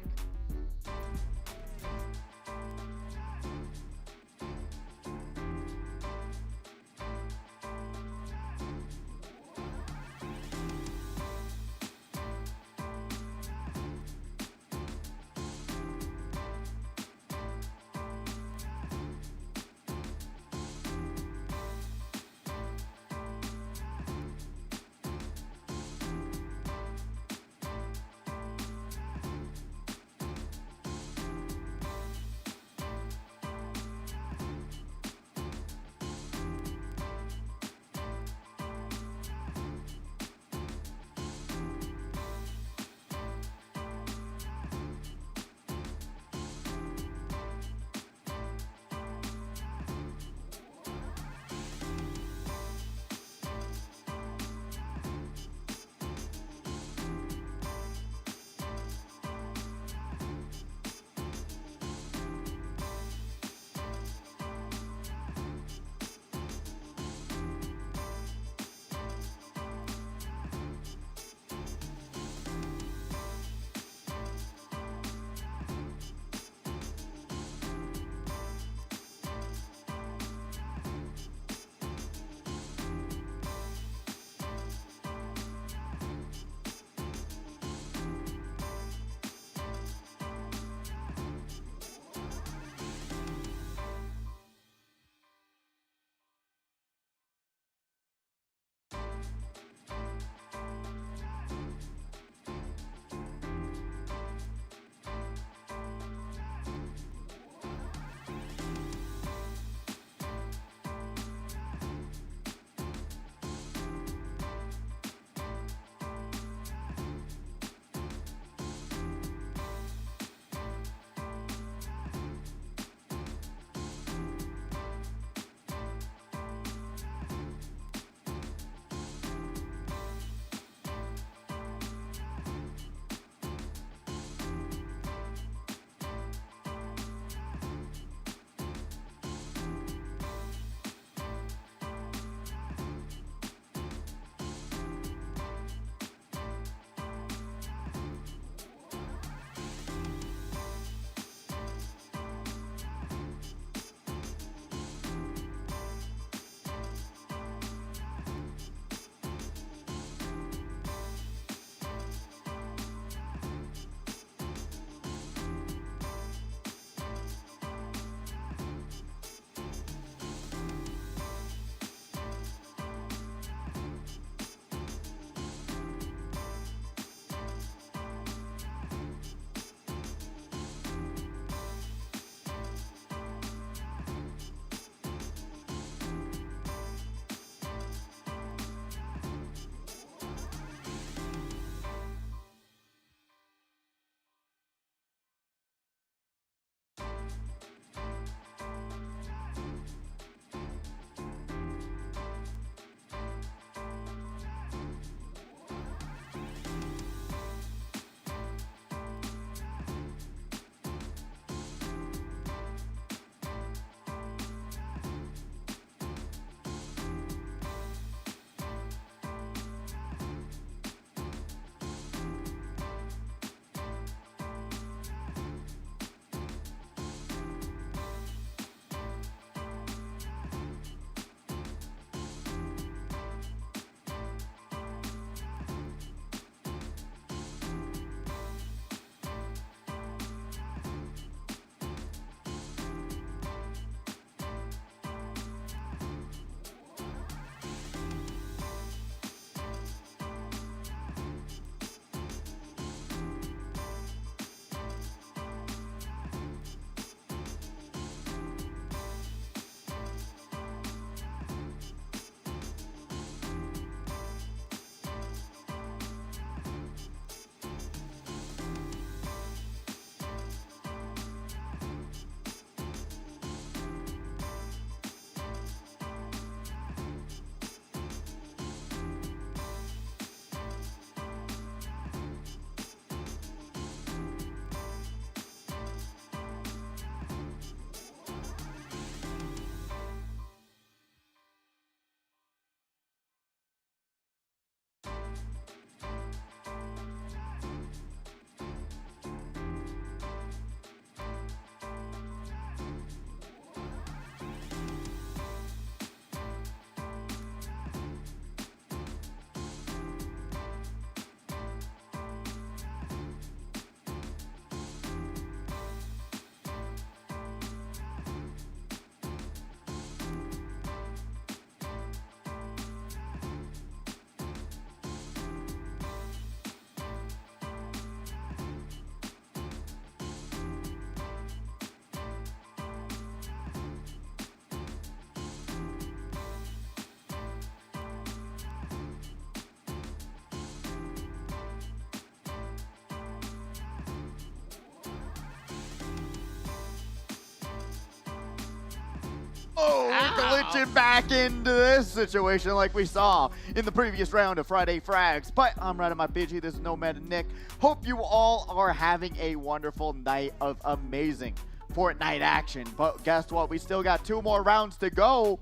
Oh, we're glitching back into this situation like we saw in the previous round of Friday Frags. But I'm right on my Pidgey. This is Nomad and Nick. Hope you all are having a wonderful night of amazing Fortnite action. But guess what? We still got 2 more rounds to go.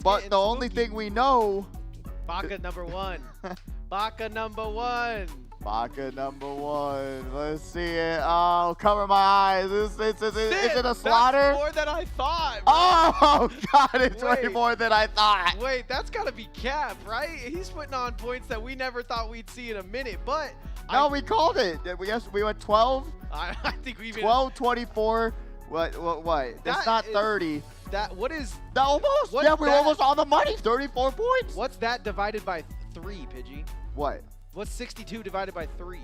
But the only thing we know... Baka number 1. Baka number 1. Baka number 1. Let's see it. Oh, cover my eyes. Is it a slaughter? That's more than I thought. Bro. Oh, God, it's way more than I thought. Wait, that's got to be Cap, right? He's putting on points that we never thought we'd see in a minute, but... No, we called it. We went 12. I think we even... 12, 24. What? That's not 30. What is... Almost. Yeah, we're almost on the money. 34 points. What's that divided by 3, Pidgey? What? What's 62 divided by 3?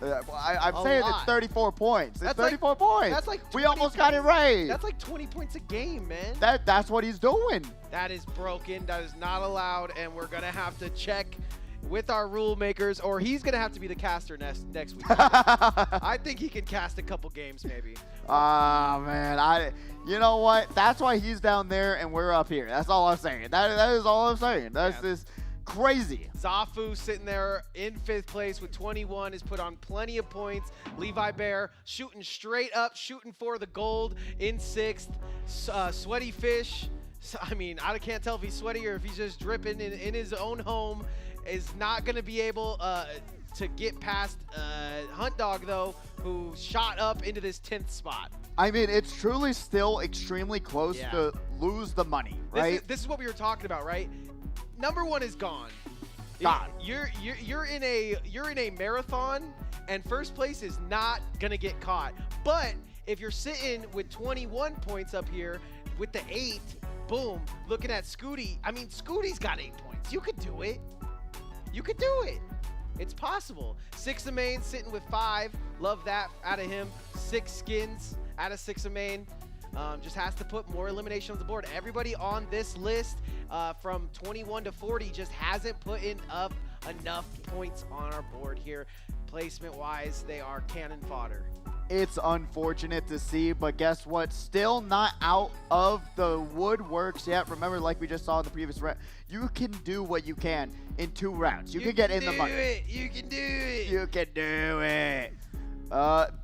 I'm saying it's 34 points. It's 34 points. That's like we almost got it right. That's like 20 points a game, man. That's what he's doing. That is broken. That is not allowed, and we're gonna have to check with our rule makers, or he's gonna have to be the caster next week. I think he can cast a couple games, maybe. Ah, man. You know what? That's why he's down there and we're up here. That's all I'm saying. That is all I'm saying. That's just crazy. Zafu sitting there in 5th place with 21 has put on plenty of points. Levi Bear shooting straight up, shooting for the gold in 6th. Sweaty Fish, I mean, I can't tell if he's sweaty or if he's just dripping in his own home, is not going to be able to get past Hunt Dog, though, who shot up into this 10th spot. I mean, it's truly still extremely close to lose the money, right? This is what we were talking about, right? Number 1 is gone. Gone. You're in a marathon, and 1st place is not gonna get caught. But if you're sitting with 21 points up here with the 8, boom, looking at Scooty. I mean, Scooty's got 8 points. You could do it. You could do it. It's possible. 6 of main sitting with 5. Love that out of him. 6 skins out of 6 of main. Just has to put more elimination on the board. Everybody on this list from 21 to 40 just hasn't put in up enough points on our board here. Placement-wise, they are cannon fodder. It's unfortunate to see, but guess what? Still not out of the woodworks yet. Remember, like we just saw in the previous round, you can do what you can in 2 rounds. You can get in the money. You can do it. You can do it.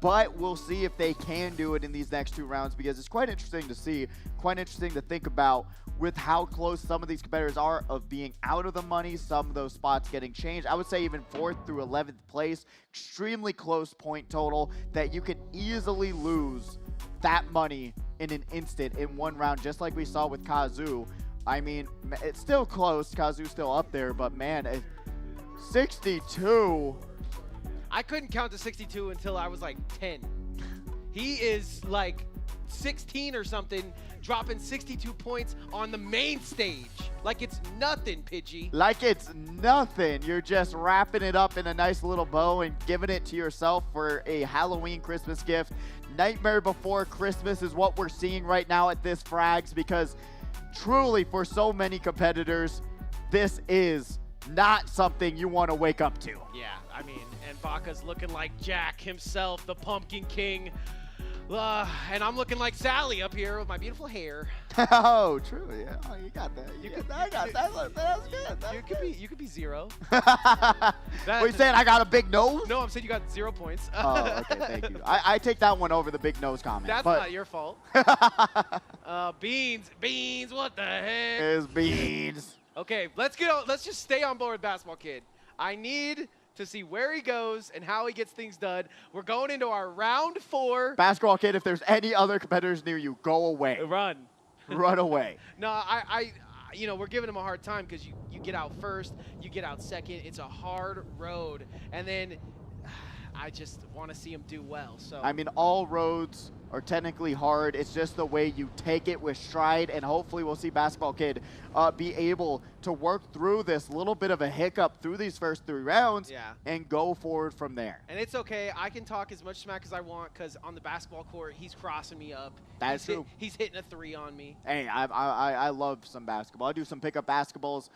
But we'll see if they can do it in these next 2 rounds, because it's quite interesting to see, quite interesting to think about with how close some of these competitors are of being out of the money, some of those spots getting changed. I would say even 4th through 11th place, extremely close point total that you can easily lose that money in an instant in 1 round, just like we saw with Kazu. I mean, it's still close. Kazu's still up there, but man, 62. I couldn't count to 62 until I was like 10. He is like 16 or something, dropping 62 points on the main stage. Like it's nothing, Pidgey. Like it's nothing. You're just wrapping it up in a nice little bow and giving it to yourself for a Halloween Christmas gift. Nightmare Before Christmas is what we're seeing right now at this Frags, because truly for so many competitors, this is not something you want to wake up to. Yeah, I mean, and Baka's looking like Jack himself, the Pumpkin King. And I'm looking like Sally up here with my beautiful hair. Oh, true. Yeah, oh, you got that. I got that. That's good. You could be 0. What you saying? I got a big nose? No, I'm saying you got 0 points. Oh, okay. Thank you. I take that one over the big nose comment. That's not your fault. Beans. What the heck? It's beans. Okay, let's just stay on board with Basketball Kid. I need to see where he goes and how he gets things done. We're going into our round 4. Basketball Kid, if there's any other competitors near you, go away. Run. Run away. No, you know, we're giving him a hard time because you get out first, you get out second. It's a hard road. And then I just want to see him do well. So I mean, all roads are technically hard. It's just the way you take it with stride, and hopefully we'll see Basketball Kid be able to work through this little bit of a hiccup through these first 3 rounds and go forward from there. And it's okay. I can talk as much smack as I want because on the basketball court, he's crossing me up. That's true. He's hitting a 3 on me. Hey, I love some basketball. I do some pickup basketballs.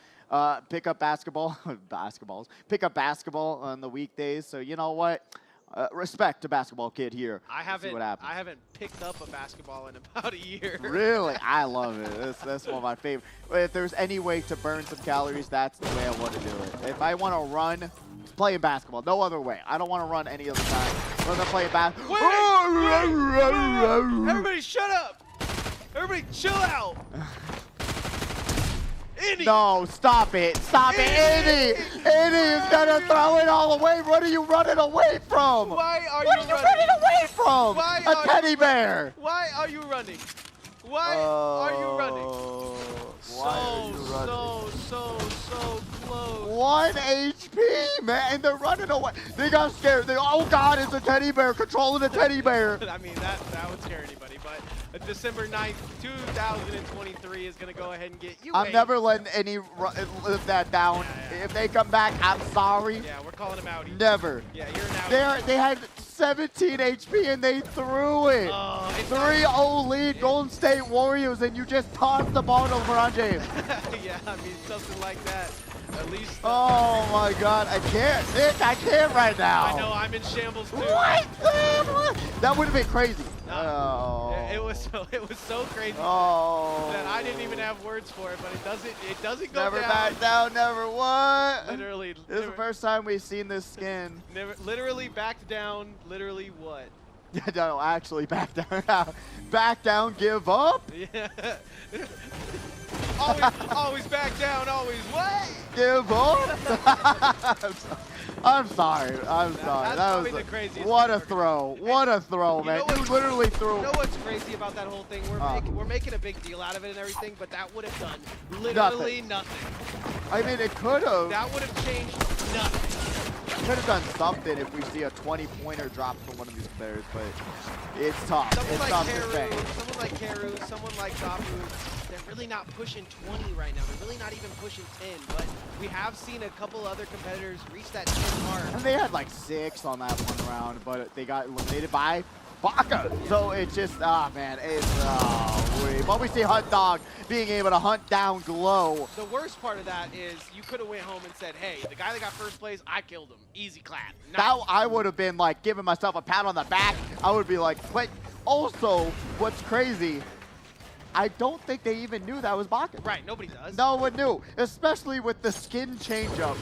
Pick up basketball on the weekdays. So you know what? respect to Basketball Kid here. I Let's see what happens. haven't picked up a basketball in about a year. Really? I love it. That's one of my favorite. If there's any way to burn some calories, that's the way I want to do it. If I want to run, it's playing basketball. No other way. I don't want to run any other time. Rather than playing basketball. Everybody shut up! Everybody chill out! Indy! No, stop it. Stop it. Indy is going to throw it all away. What are you running away from? Why are What you are you running? running away from? Why A are teddy you bear. Why are you running? Why are you running? Why are you running? So close. 1 HP, man, and they're running away. They got scared. Oh God, it's a teddy bear controlling a teddy bear. I mean, that would scare anybody, but December 9th, 2023 is going to go ahead and get you. I'm never letting any live that down. Yeah. If they come back, I'm sorry. Yeah, we're calling him out. Never. Yeah, you're an out. They had 17 HP and they threw it. 3-0 lead, Golden State Warriors, and you just tossed the ball to LeBron James. Yeah, I mean, something like that. At least. Oh my God, I can't. Nick, I can't right now. I know, I'm in shambles too. What? That would have been crazy. No. Oh. It was so crazy Oh. that I didn't even have words for it, but it doesn't go Never down. back down, never what? Literally. This is the first time we've seen this skin. Literally backed down. Literally what? No, actually back down. Back down, give up? Yeah. always back down. Always what? Give up? I'm sorry. I'm sorry. That's That probably was the craziest what thing a we're throw. What a throw, You man. know You what's- literally threw. You know what's crazy about that whole thing? We're making a big deal out of it and everything, but that would have done literally nothing. I mean, it could have. That would have changed nothing. Could have done something if we see a 20-pointer drop from one of these players, but it's tough. Someone It's like tough to Karu, say. someone like Zapu, they're really not pushing 20 right now. They're really not even pushing 10, but we have seen a couple other competitors reach that 10 mark. And they had like 6 on that one round, but they got eliminated by Baka. So it's just, man, it's, but we see Hunt Dog being able to hunt down Glow. The worst part of that is you could have went home and said, hey, the guy that got first place, I killed him. Easy clap. That I would have been like giving myself a pat on the back. I would be like, but also, what's crazy, I don't think they even knew that was Baka. Right, nobody does. No one knew, especially with the skin change-up.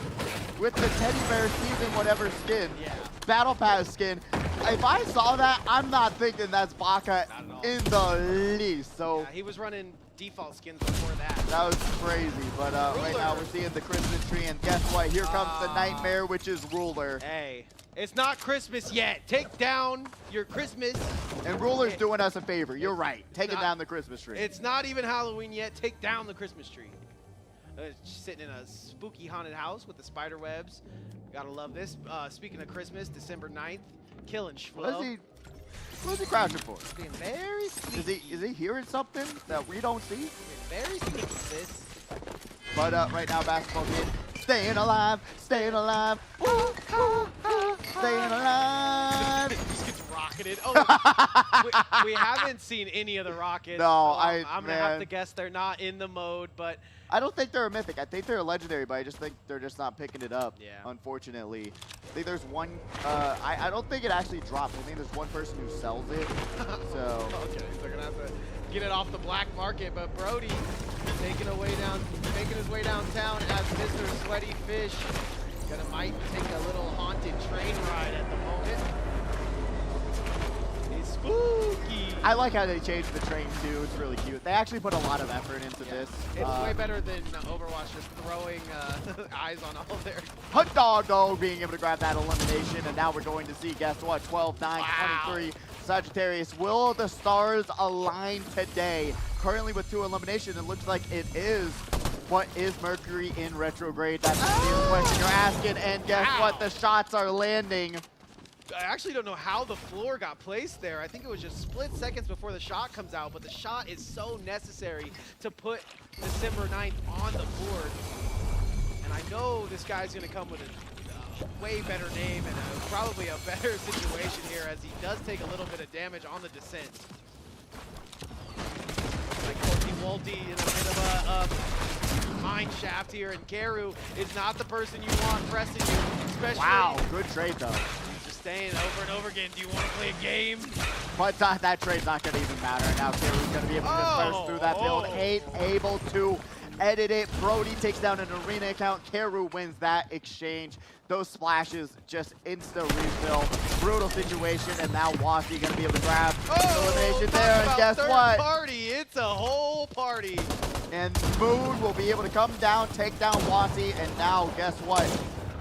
With the teddy bear season whatever skin, Yeah. Battle Pass skin. If I saw that, I'm not thinking that's Baka Not at all. in the least. So Yeah, he was running default skins before that. that was crazy. But right now Ruler. we're seeing the Christmas tree, and guess what? Here comes the nightmare, which is Ruler. Hey, it's not Christmas yet. Take down your Christmas. And Ruler's doing us a favor. You're right. Taking not- down the Christmas tree. It's not even Halloween yet. Take down the Christmas tree. Sitting in a spooky haunted house with the spider webs. Gotta love this. Speaking of Christmas, December 9th, killing Shflo. What's he crouching for? Being very sneaky. Is he hearing something that we don't see? Being very sneaky, sis. But right now, Basketball Kid staying alive, staying alive, staying alive. Just gets rocketed. Oh, we haven't seen any of the rockets. No, so I'm gonna have man. to guess they're not in the mode, but I don't think they're a mythic. I think they're a legendary, but I just think they're just not picking it up. Yeah. Unfortunately, I think there's one. I don't think it actually drops. I think there's one person who sells it. So. okay, so they're gonna have to get it off the black market. But Brody making his way downtown as Mr. Sweaty Fish. Might take a little haunted train ride at the moment. He's spooky. I like how they changed the train too. It's really cute. They actually put a lot of effort into this. It's way better than Overwatch just throwing eyes on all their. Hunt Dog, though, being able to grab that elimination, and now we're going to see, guess what, 12, 9, Wow. 23, Sagittarius. Will the stars align today? Currently with 2 eliminations, it looks like it is. What is Mercury in retrograde? That's the question you're asking, and guess what? The shots are landing. I actually don't know how the floor got placed there. I think it was just split seconds before the shot comes out, but the shot is so necessary to put December 9th on the board. And I know this guy's going to come with a way better name and probably a better situation here, as he does take a little bit of damage on the descent. Like Walty in a bit of a mine shaft here, and Karu is not the person you want pressing you, especially. Wow, good trade, though. He's just just saying over and over again, do you want to play a game? But that trade's not going to even matter. Now Kiru's going to be able to disperse through that build. Able to edit it. Brody takes down an arena account. Kiru wins that exchange. Those splashes just insta refill. Brutal situation, and now Wasi going to be able to grab elimination there. And guess what? Party. It's a whole party. And Moon will be able to come down, take down Wasi, and now guess what?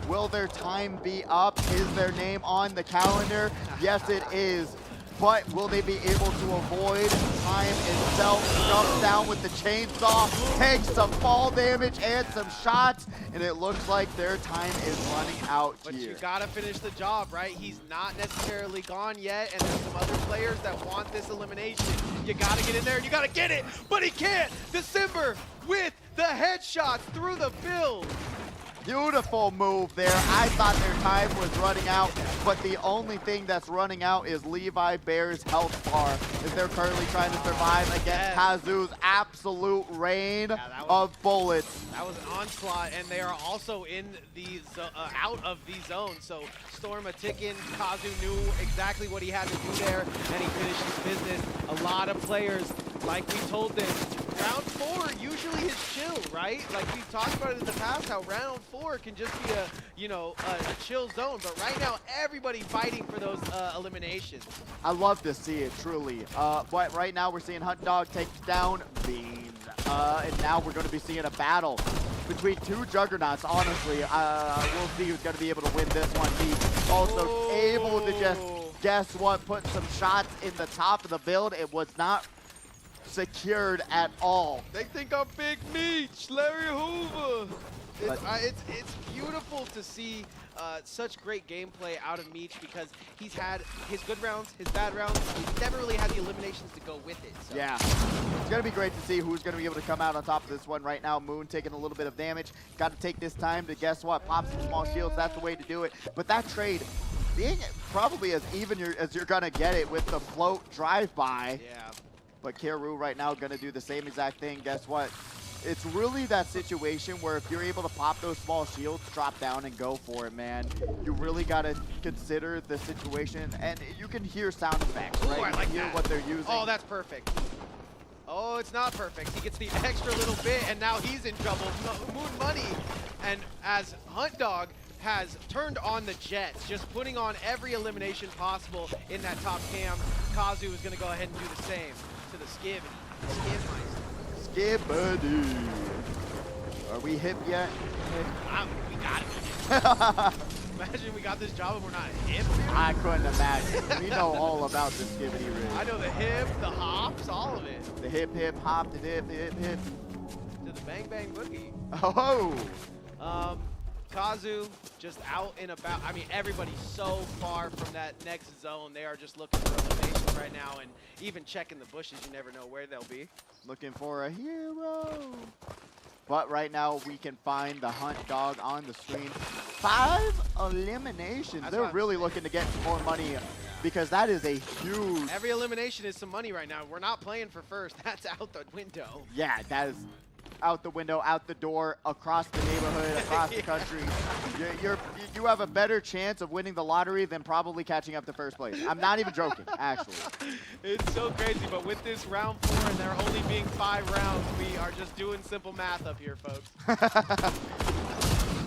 Will their time be up? Is their name on the calendar? Yes, it is. But will they be able to avoid time itself? Jumps down with the chainsaw, takes some fall damage and some shots, and it looks like their time is running out But here. you gotta finish the job, right? He's not necessarily gone yet, and there's some other players that want this elimination. You gotta get in there and you gotta get it, but he can't! December with the headshots through the build. Beautiful move there. I thought their time was running out, but the only thing that's running out is Levi Bear's health bar, as they're currently trying to survive against Kazu's absolute rain of bullets. That was an onslaught, and they are also in the out of the zone. So Storm a ticking. Kazu knew exactly what he had to do there, and he finished his business. A lot of players, like we told them, round 4 usually is chill, right? Like we've talked about it in the past, how round 4 can just be a chill zone. But right now, everybody fighting for those eliminations. I love to see it, truly. But right now we're seeing Hunt Dog take down Beans. And now we're going to be seeing a battle between two juggernauts, honestly. We'll see who's going to be able to win this one. He's also able to just, guess what, put some shots in the top of the build. It was not secured at all. They think I'm Big Meech, Larry Hoover. It's beautiful to see such great gameplay out of Meech, because he's had his good rounds, his bad rounds. He's never really had the eliminations to go with it. So. Yeah, it's going to be great to see who's going to be able to come out on top of this one right now. Moon taking a little bit of damage. Got to take this time to, guess what, pop some small shields. That's the way to do it. But that trade being probably as even as you're going to get it with the float drive-by. Yeah. But Kiru right now going to do the same exact thing. Guess what? It's really that situation where if you're able to pop those small shields, drop down and go for it, man. You really got to consider the situation, and you can hear sound effects, right? Ooh, I like you can hear that. what they're using. Oh, that's perfect. Oh, it's not perfect. He gets the extra little bit, and now he's in trouble. Moon Money, and as Hunt Dog has turned on the Jets, just putting on every elimination possible in that top cam, Kazu is going to go ahead and do the same to the Skiv. Skibbity. Are we hip yet? We got it. Imagine we got this job and we're not hip, dude. I couldn't imagine. We know all about the skibbity rig. I know the hip, the hops, all of it. The hip, hip, hop, the dip, the hip, hip. To the bang, bang, boogie. Oh! Kazu just out and about. I mean, everybody's so far from that next zone. They are just looking for elimination right now, and even checking the bushes, you never know where they'll be. Looking for a hero. But right now, we can find the Hunt Dog on the screen. 5 eliminations. That's They're what I'm really saying. looking to get more money, because that is a huge... Every elimination is some money right now. We're not playing for first. That's out the window. Yeah, that is out the window, out the door, across the neighborhood, across the country. You have a better chance of winning the lottery than probably catching up to first place. I'm not even joking, actually. It's so crazy, but with this round 4 and there only being 5 rounds, we are just doing simple math up here, folks.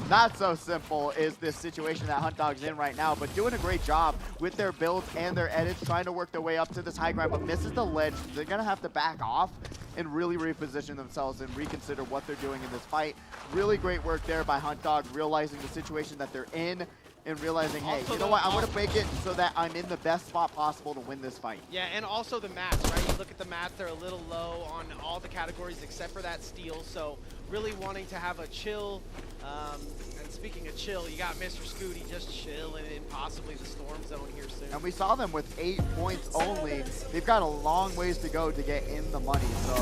Not so simple is this situation that Hunt Dog's in right now, but doing a great job with their builds and their edits, trying to work their way up to this high ground, but misses the ledge. They're going to have to back off and really reposition themselves and reconsider what they're doing in this fight. Really great work there by Hunt Dog, realizing the situation that they're in and realizing, hey, Also you know what, I'm going to make it so that I'm in the best spot possible to win this fight. Yeah, and also the mats, right? You look at the mats, they're a little low on all the categories except for that steel, so really wanting to have a chill, and speaking of chill, you got Mr. Scooty just chilling in possibly the storm zone here soon. And we saw them with 8 points only. They've got a long ways to go to get in the money, so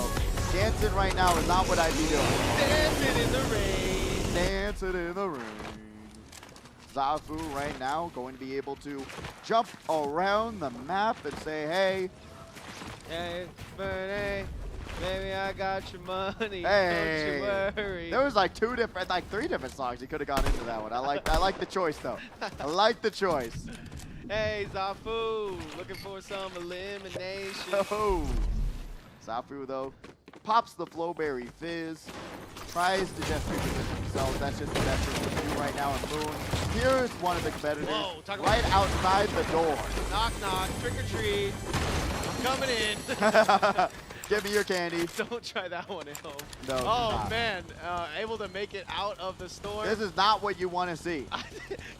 dancing right now is not what I'd be doing. Dancing in the rain. Dancing in the rain. Zafu right now going to be able to jump around the map and say, hey. Hey, Bernie, baby, I got your money. Hey. Don't you worry. There was like 3 different songs. You could have gone into that one. I like the choice though. I like the choice. Hey, Zafu, looking for some elimination. Oh, Zafu though pops the Flowberry Fizz, tries to just reposition himself. That's just the best he can do right now. And Moon, here's one of the competitors Whoa, talk right about- outside the door. Knock, knock, trick or treat. I'm coming in. Give me your candy. Don't try that one at home. No, do Oh not. man, able to make it out of the storm. This is not what you want to see.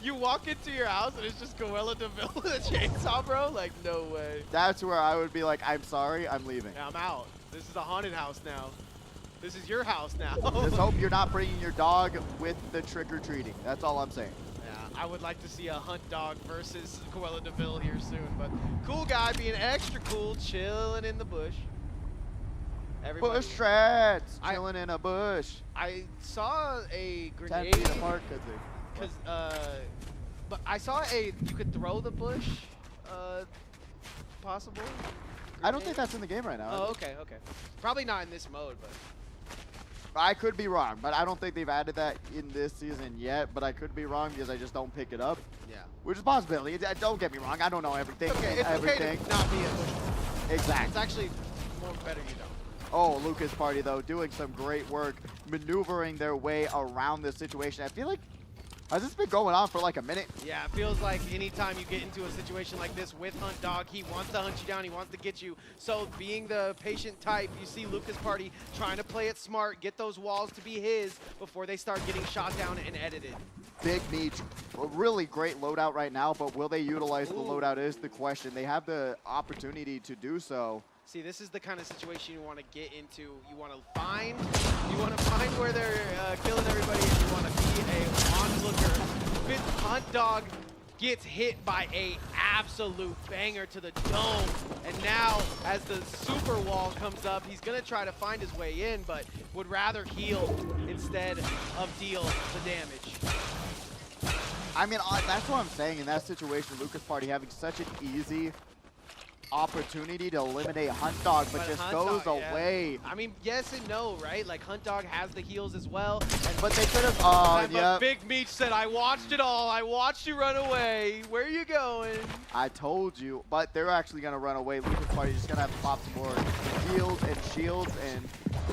You walk into your house and it's just Gorilla DeVille with a chainsaw, bro? Like, no way. That's where I would be like, I'm sorry, I'm leaving. Yeah, I'm out. This is a haunted house now. This is your house now. Just hope you're not bringing your dog with the trick-or-treating. That's all I'm saying. Yeah, I would like to see a hunt dog versus Gorilla DeVille here soon, but cool guy being extra cool, chilling in the bush. Everybody, Bush strats, I- chilling in a bush. I saw a 10 grenade. feet apart, cause But I saw you could throw the bush, possible. I don't think that's in the game right now. Oh, okay, okay. Probably not in this mode, but. I could be wrong, but I don't think they've added that in this season yet. But I could be wrong because I just don't pick it up, Yeah. which is a possibility. Don't get me wrong, I don't know everything. Okay, it's everything. okay to not be a bush. It's Exactly. actually more better you don't. Oh, Lucas Party though, doing some great work, maneuvering their way around this situation. I feel like, has this been going on for like a minute? Yeah, it feels like anytime you get into a situation like this with Hunt Dog, he wants to hunt you down, he wants to get you. So being the patient type, you see Lucas Party trying to play it smart, get those walls to be his before they start getting shot down and edited. Big Meech, a really great loadout right now, but will they utilize the Ooh. loadout is the question. They have the opportunity to do so. See, this is the kind of situation you want to get into. You want to find where they're killing everybody, and you want to be a onlooker. Hunt Dog gets hit by a absolute banger to the dome, and now as the super wall comes up, he's gonna try to find his way in, but would rather heal instead of deal the damage. I mean, that's what I'm saying. In that situation, Lucas Party having such an easy opportunity to eliminate Hunt Dog, but just Hunt goes Dog, yeah. away. I mean, yes and no, right? Like, Hunt Dog has the heals as well. But they could have, oh, But yeah. Big Meech said, I watched it all. I watched you run away. Where are you going? I told you, but they're actually going to run away. Lucas Party just going to have to pop some more heals and shields and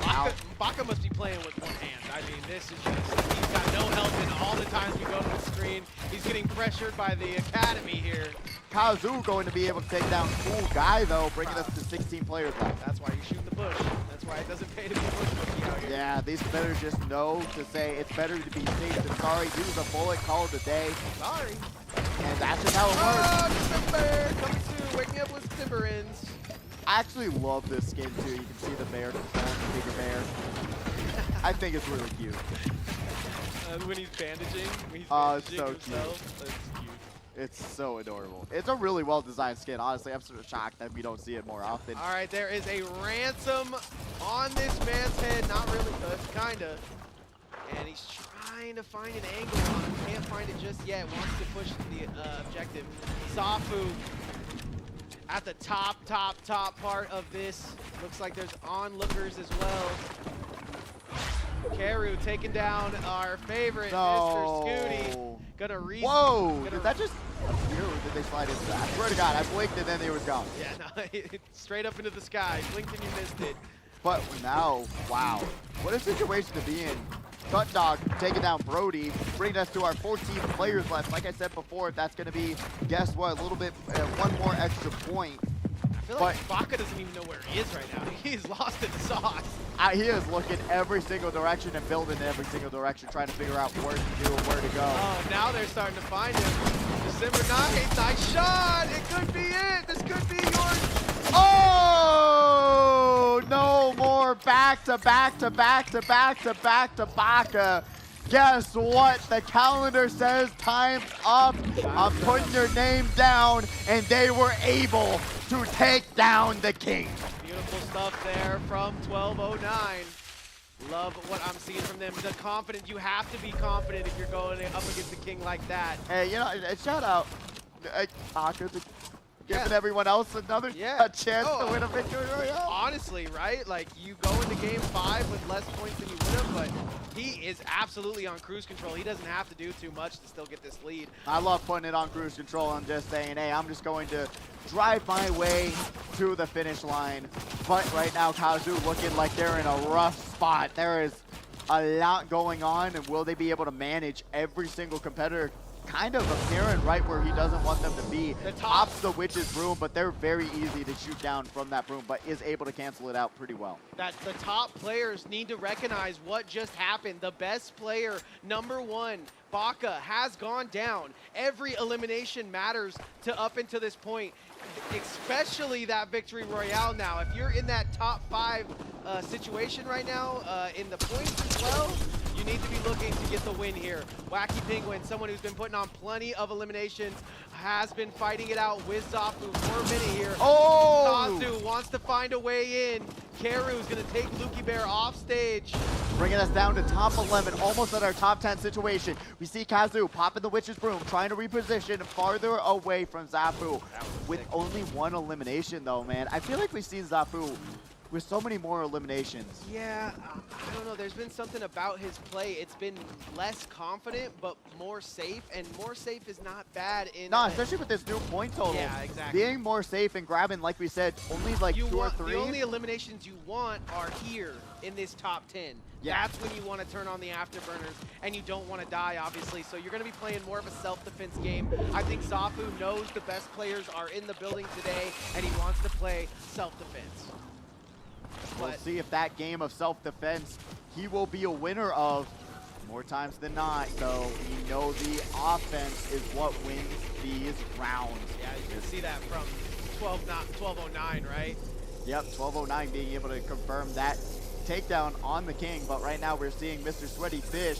out. Baka must be playing with one hand. I mean, this is just, he's got no help in all the times we go to the screen. He's getting pressured by the academy here. Kazu going to be able to take down Cool Guy, though, bringing us to 16 players left. That's why you shoot the bush. That's why it doesn't pay to be bush monkey out here. Yeah, these competitors just know to say it's better to be safe than sorry. Use a bullet, call it a day, Sorry. and that's just how it works. Oh, December coming soon. Wake me up with Timberins. I actually love this skin, too. You can see the bear, the bigger bear. I think it's really cute. When he's bandaging, when he's Oh, it's bandaging so cute. himself. That's cute. It's so adorable. It's a really well-designed skin. Honestly, I'm sort of shocked that we don't see it more often. All right, there is a ransom on this man's head. Not really, but kinda. And he's trying to find an angle on him. Can't find it just yet. Wants to push the objective. Zafu at the top part of this. Looks like there's onlookers as well. Karu taking down our favorite, Mr. Scooty. Gonna Whoa! Did that just appear or did they slide into that? I swear to God, I blinked and then they was gone. Yeah, no, straight up into the sky. Blinked and you missed it. But now, wow. What a situation to be in. Hunt Dog taking down Brody, bringing us to our 14 players left. Like I said before, that's going to be, guess what, a little bit, one more extra point. I feel like Baka doesn't even know where he is right now. He's lost in sauce. He is looking every single direction and building every single direction, trying to figure out what to do and where to go. Oh, now they're starting to find him. December 9th, nice shot. It could be it. This could be yours. Oh, no more back to back to back to back to back to Baka. Guess what? The calendar says time's up. I'm putting your name down, and they were able to take down the king. Beautiful stuff there from 1209. Love what I'm seeing from them. The confidence, you have to be confident if you're going up against the king like that. Hey, you know, shout out. Baka, giving Yeah. everyone else another Yeah. a chance to win a victory royale. Honestly, right? Like, you go into game 5 with less points than you would have, but he is absolutely on cruise control. He doesn't have to do too much to still get this lead. I love putting it on cruise control and just saying, hey, I'm just going to drive my way to the finish line. But right now, Kazu looking like they're in a rough spot. There is a lot going on, and will they be able to manage every single competitor kind of appearing right where he doesn't want them to be? The top- Tops the witch's broom, but they're very easy to shoot down from that broom, but is able to cancel it out pretty well. That the top players need to recognize what just happened. The best player, #1, Baka, has gone down. Every elimination matters to up until this point, especially that victory royale now. If you're in that top 5 situation right now, in the points as well, you need to be looking to get the win here. Wacky Penguin, someone who's been putting on plenty of eliminations, has been fighting it out with Zafu for a minute here. Oh! Kazu wants to find a way in. Keru is going to take Lukey Bear off stage. Bringing us down to top 11, almost at our top 10 situation. We see Kazu popping the witch's broom, trying to reposition farther away from Zafu. With only 1 elimination though, man. I feel like we've seen Zafu with so many more eliminations. Yeah, I don't know. There's been something about his play. It's been less confident, but more safe. And more safe is not bad in. No, especially with this new point total. Yeah, exactly. Being more safe and grabbing, like we said, only like You 2 or want 3. the only eliminations you want are here in this top 10. Yeah. That's when you want to turn on the afterburners, and you don't want to die, obviously. So you're going to be playing more of a self-defense game. I think Zafu knows the best players are in the building today, and he wants to play self-defense. We'll But see if that game of self-defense he will be a winner of more times than not. So we know the offense is what wins these rounds. yeah, you can see that from 1209, right? Yep, 1209 being able to confirm that takedown on the King. But right now we're seeing Mr. Sweaty Fish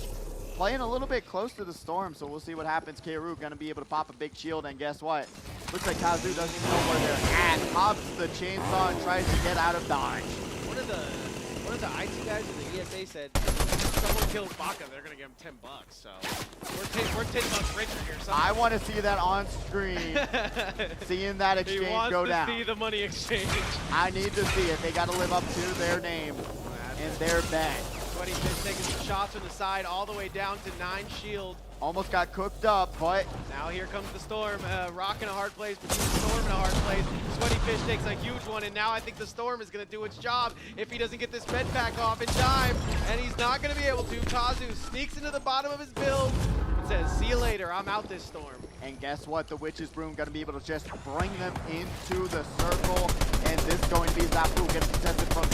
playing a little bit close to the storm. So we'll see what happens. Keru going to be able to pop a big shield. And guess what? Looks like Kazu doesn't even know where they're at. Pops the chainsaw and tries to get out of dodge. One of the IT guys in the ESA said, someone kills Baka, they're gonna give him $10. So we're 10 bucks richer here. I want to see that on screen. Seeing that He exchange wants go to down. see the money exchange. I need to see it. They got to live up to their name and their bet. Sweaty Fish taking some shots from the side all the way down to 9 shield. Almost got cooked up, but Now here comes the Storm, rocking a hard place between the Storm and a hard place. Sweaty Fish takes a huge one, and now I think the Storm is going to do its job if he doesn't get this med pack off in time, and he's not going to be able to. Kazu sneaks into the bottom of his build and says, see you later, I'm out this Storm. and guess what? The Witch's Broom going to be able to just bring them into the circle, and this is going to be Zafu getting contested from 2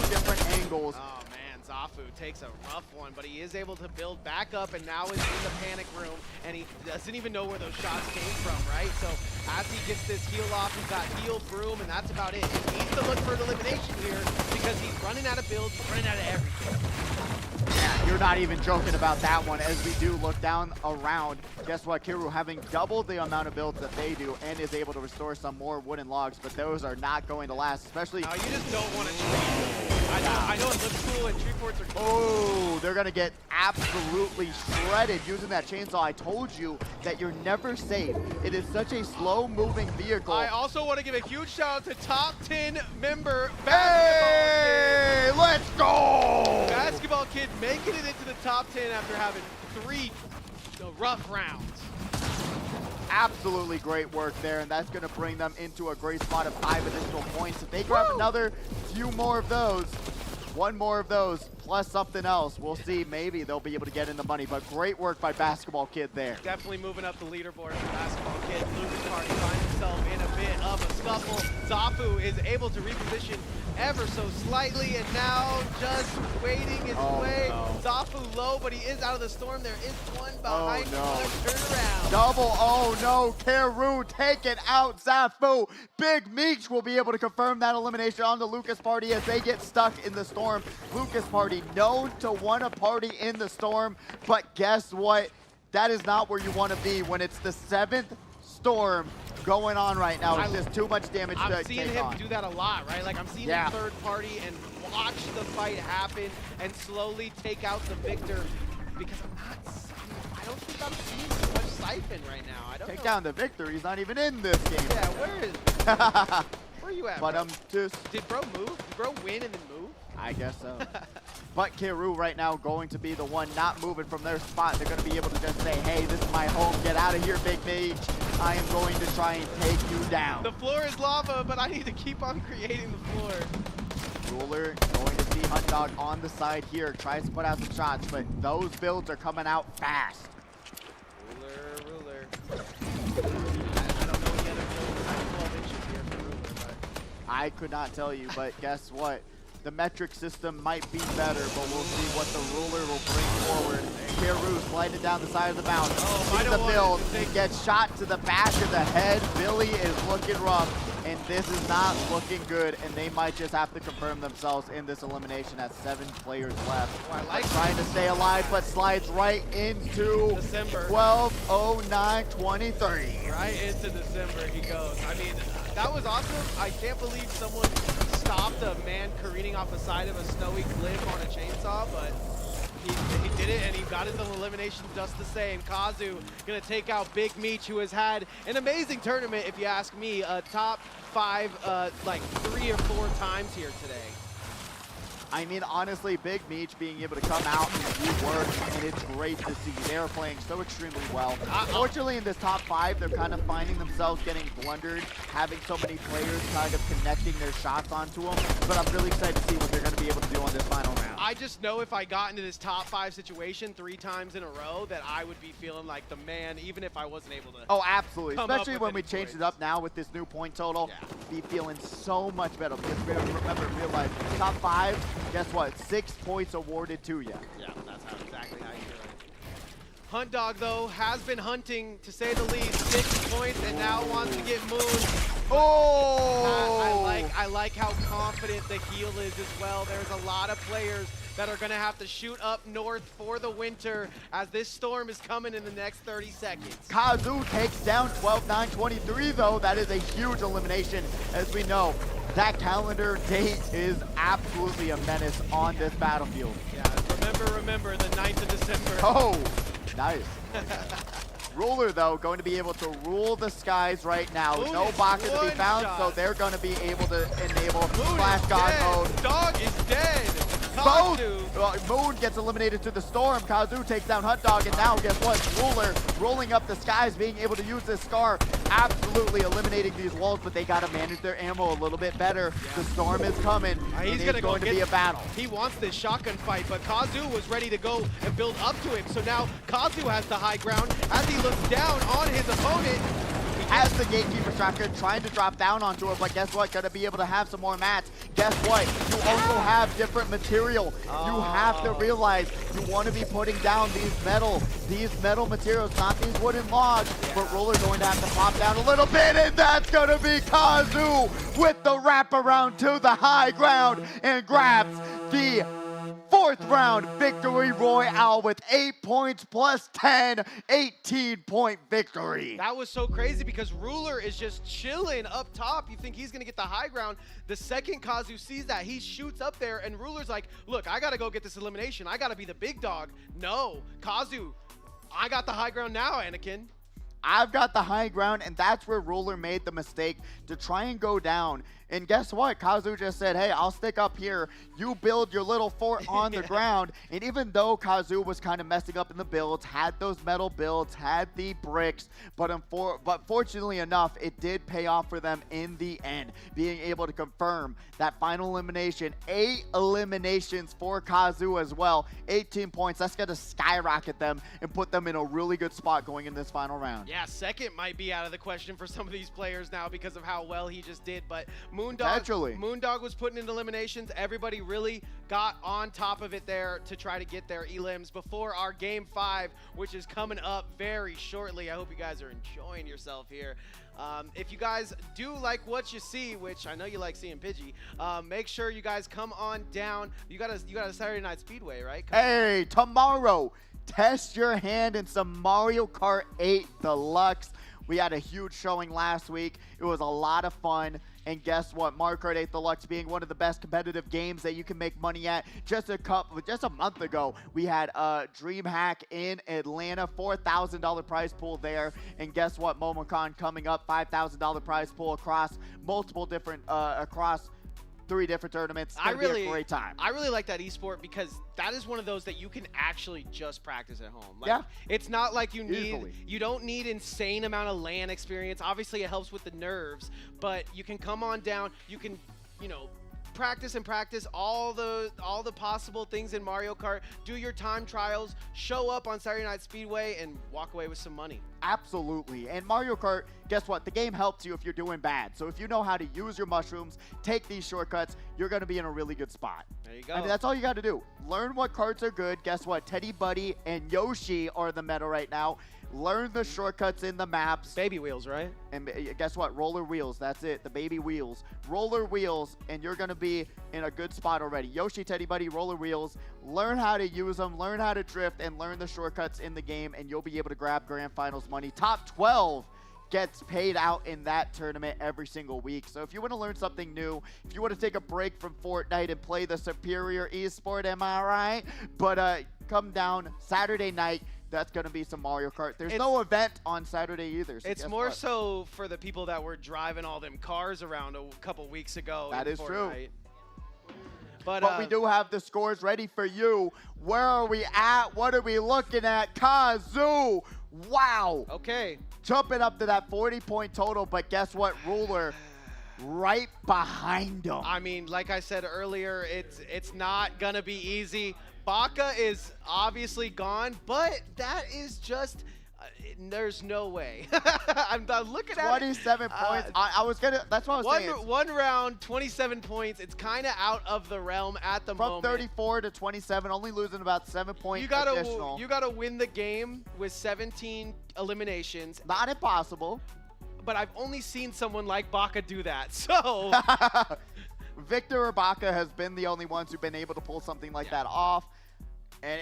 different angles. Oh man, Zafu takes a rough one, but he is able to build back up and now is in the panic room, and he doesn't even know where those shots came from, right? So as he gets this heal off, he's got heal, broom, and that's about it. He needs to look for an elimination here because he's running out of builds, he's running out of everything. Yeah, you're not even joking about that one. As we do look down around, guess what? Kiru having doubled the amount of builds that they do and is able to restore some more wooden logs, but those are not going to last, especially... Now you just don't want to tree. I know it looks cool and tree forts are cool. Oh, they're going to get absolutely shredded using that chainsaw. I told you that you're never safe. It is such a slow-moving vehicle. I also want to give a huge shout out to top 10 member Hey, let's go! Basketball Kid making it into the top 10 after having 3 rough rounds. Absolutely great work there, and that's going to bring them into a great spot of 5 additional points. If they grab another few more of those, 1 more of those, plus something else, we'll see. Maybe they'll be able to get in the money, but great work by Basketball Kid there. Definitely moving up the leaderboard for Basketball Kid. Lucas Park finds himself in a bit of a scuffle. Zafu is able to reposition ever so slightly, and now just waiting his way. No. Zafu low, but he is out of the storm. There is one behind him. no. Turn around. Double, oh no, Keru taking out Zafu. Big Meech will be able to confirm that elimination on the Lucas Party as they get stuck in the storm. Lucas Party known to want to party in the storm, but guess what? That is not where you want to be when it's the 7th storm going on right now. It's just too much damage to I'm seeing take him on. do that a lot, right? Like I'm seeing him third party and watch the fight happen and slowly take out the victor because I don't think I'm seeing too much Siphon right now. I don't Take know. down the victor. He's not even in this game. Yeah, where is where are you at, But bro? just Did bro move? Did bro win and then move? I guess so. But Kiru right now going to be the one not moving from their spot. They're going to be able to just say, hey, this is my home. Get out of here, Big Mage. I am going to try and take you down. The floor is lava, but I need to keep on creating the floor. Ruler going to see Hunt Dog on the side here. Tries to put out some shots, but those builds are coming out fast. Ruler. I don't know yet if 12 inches here for Ruler, but I could not tell you, but guess what? The metric system might be better, but we'll see what the Ruler will bring forward. Kiru sliding down the side of the mountain. Oh, See I the don't build. want He gets shot to the back of the head. Billy is looking rough, and this is not looking good, and they might just have to confirm themselves in this elimination at 7 players left. Oh, I like Trying to stay alive, but slides right into December. 12:09:23. Right into December he goes. I mean, that was awesome. I can't believe someone stopped a man careening off the side of a snowy cliff on a chainsaw, but he did it and he got his elimination just the same. Kazu gonna take out Big Meech, who has had an amazing tournament, if you ask me. Top 5, like 3 or 4 times here today. I mean, honestly, Big Meech being able to come out and do work, and it's great to see. They're playing so extremely well. Fortunately, in this top 5, they're kind of finding themselves getting blundered, having so many players kind of connecting their shots onto them. But I'm really excited to see what they're going to be able to do on this final round. I just know if I got into this top 5 situation 3 times in a row, that I would be feeling like the man, even if I wasn't able to. Oh, absolutely. Come up Especially with when we any changed points. it up now with this new point total. Yeah. Be feeling so much better. Because remember, in real life, top 5, guess what? 6 points awarded to you. Yeah, that's exactly how you do it. Hunt Dog, though, has been hunting, to say the least, 6 points, and now wants to get mooned. Oh! I like how confident the heel is as well. There's a lot of players that are going to have to shoot up north for the winter as this storm is coming in the next 30 seconds. Kazu takes down 12:09:23 though. That is a huge elimination. As we know, that calendar date is absolutely a menace on this battlefield. Yeah, remember the 9th of December. Oh, nice. Ruler, though, going to be able to rule the skies right now. Moon No is Baka to be one found, shot. so they're going to be able to enable Moon Flash is God dead. mode. Dog is dead. Both! Kazu. Moon gets eliminated to the storm. Kazu takes down Hunt Dog, and now guess what? Ruler rolling up the skies, being able to use this Scar, absolutely eliminating these walls, but they got to manage their ammo a little bit better. Yeah. The storm is coming. He's and it's going to be a battle. He wants this shotgun fight, but Kazu was ready to go and build up to him. So now Kazu has the high ground as he looks down on his opponent. As the Gatekeeper Tracker trying to drop down onto it, but guess what? Gonna be able to have some more mats. Guess what? You also have different material. You have to realize you want to be putting down these metal materials, not these wooden logs. But Ruler going to have to pop down a little bit, and that's gonna be Kazu with the wraparound to the high ground and grabs the 4th round victory royale with 8 points plus 10, 18-point victory. That was so crazy because Ruler is just chilling up top. You think he's going to get the high ground. The second Kazu sees that, he shoots up there, and Ruler's like, look, I got to go get this elimination. I got to be the big dog. No, Kazu, I got the high ground now, Anakin. I've got the high ground, and that's where Ruler made the mistake to try and go down. And guess what? Kazu just said, hey, I'll stick up here. You build your little fort on the ground. And even though Kazu was kind of messing up in the builds, had those metal builds, had the bricks, but fortunately enough, it did pay off for them in the end, being able to confirm that final elimination. 8 eliminations for Kazu as well. 18 points. That's going to skyrocket them and put them in a really good spot going in this final round. Yeah, second might be out of the question for some of these players now because of how well he just did, but Moondog was putting in eliminations. Everybody really got on top of it there to try to get their elims before our game 5, which is coming up very shortly. I hope you guys are enjoying yourself here. If you guys do like what you see, which I know you like seeing Pidgey, make sure you guys come on down. You got a Saturday Night Speedway, right? Hey, tomorrow, test your hand in some Mario Kart 8 Deluxe. We had a huge showing last week. It was a lot of fun. And guess what? Mario Kart 8 Deluxe being one of the best competitive games that you can make money at. Just a month ago, we had DreamHack in Atlanta, $4,000 prize pool there. And guess what? MomoCon coming up, $5,000 prize pool across multiple different, across 3 different tournaments. It's gonna be a great time. I really like that esport because that is one of those that you can actually just practice at home. Like, yeah. It's not like Easily. you don't need insane amount of LAN experience. Obviously, it helps with the nerves, but you can come on down. You can, practice and practice all the possible things in Mario Kart. Do your time trials. Show up on Saturday Night Speedway and walk away with some money. Absolutely. And Mario Kart, guess what? The game helps you if you're doing bad. So if you know how to use your mushrooms, take these shortcuts, you're going to be in a really good spot. There you go. I mean, that's all you got to do. Learn what carts are good. Guess what? Teddy Buddy and Yoshi are the meta right now. Learn the shortcuts in the maps. Baby wheels, right? And guess what? Roller wheels. That's it. The baby wheels. Roller wheels, and you're going to be in a good spot already. Yoshi, Teddy Buddy, roller wheels. Learn how to use them. Learn how to drift, and learn the shortcuts in the game, and you'll be able to grab Grand Finals money. Top 12 gets paid out in that tournament every single week. So if you want to learn something new, if you want to take a break from Fortnite and play the superior esport, am I right? But come down Saturday night. That's going to be some Mario Kart. There's no event on Saturday either. So it's more so for the people that were driving all them cars around a couple weeks ago. That is true. But we do have the scores ready for you. Where are we at? What are we looking at? Kazoo. Wow. Okay. Jumping up to that 40-point total, but guess what? Ruler right behind him. I mean, like I said earlier, it's not going to be easy. Baka is obviously gone, but that is just there's no way. I'm looking at 27 points. I was gonna. That's what I was saying. One round, 27 points. It's kind of out of the realm at the moment. From 34 to 27, only losing about 7 points additional. You gotta win the game with 17 eliminations. Not impossible. But I've only seen someone like Baka do that. So Victor or Baka has been the only ones who've been able to pull something like that off. And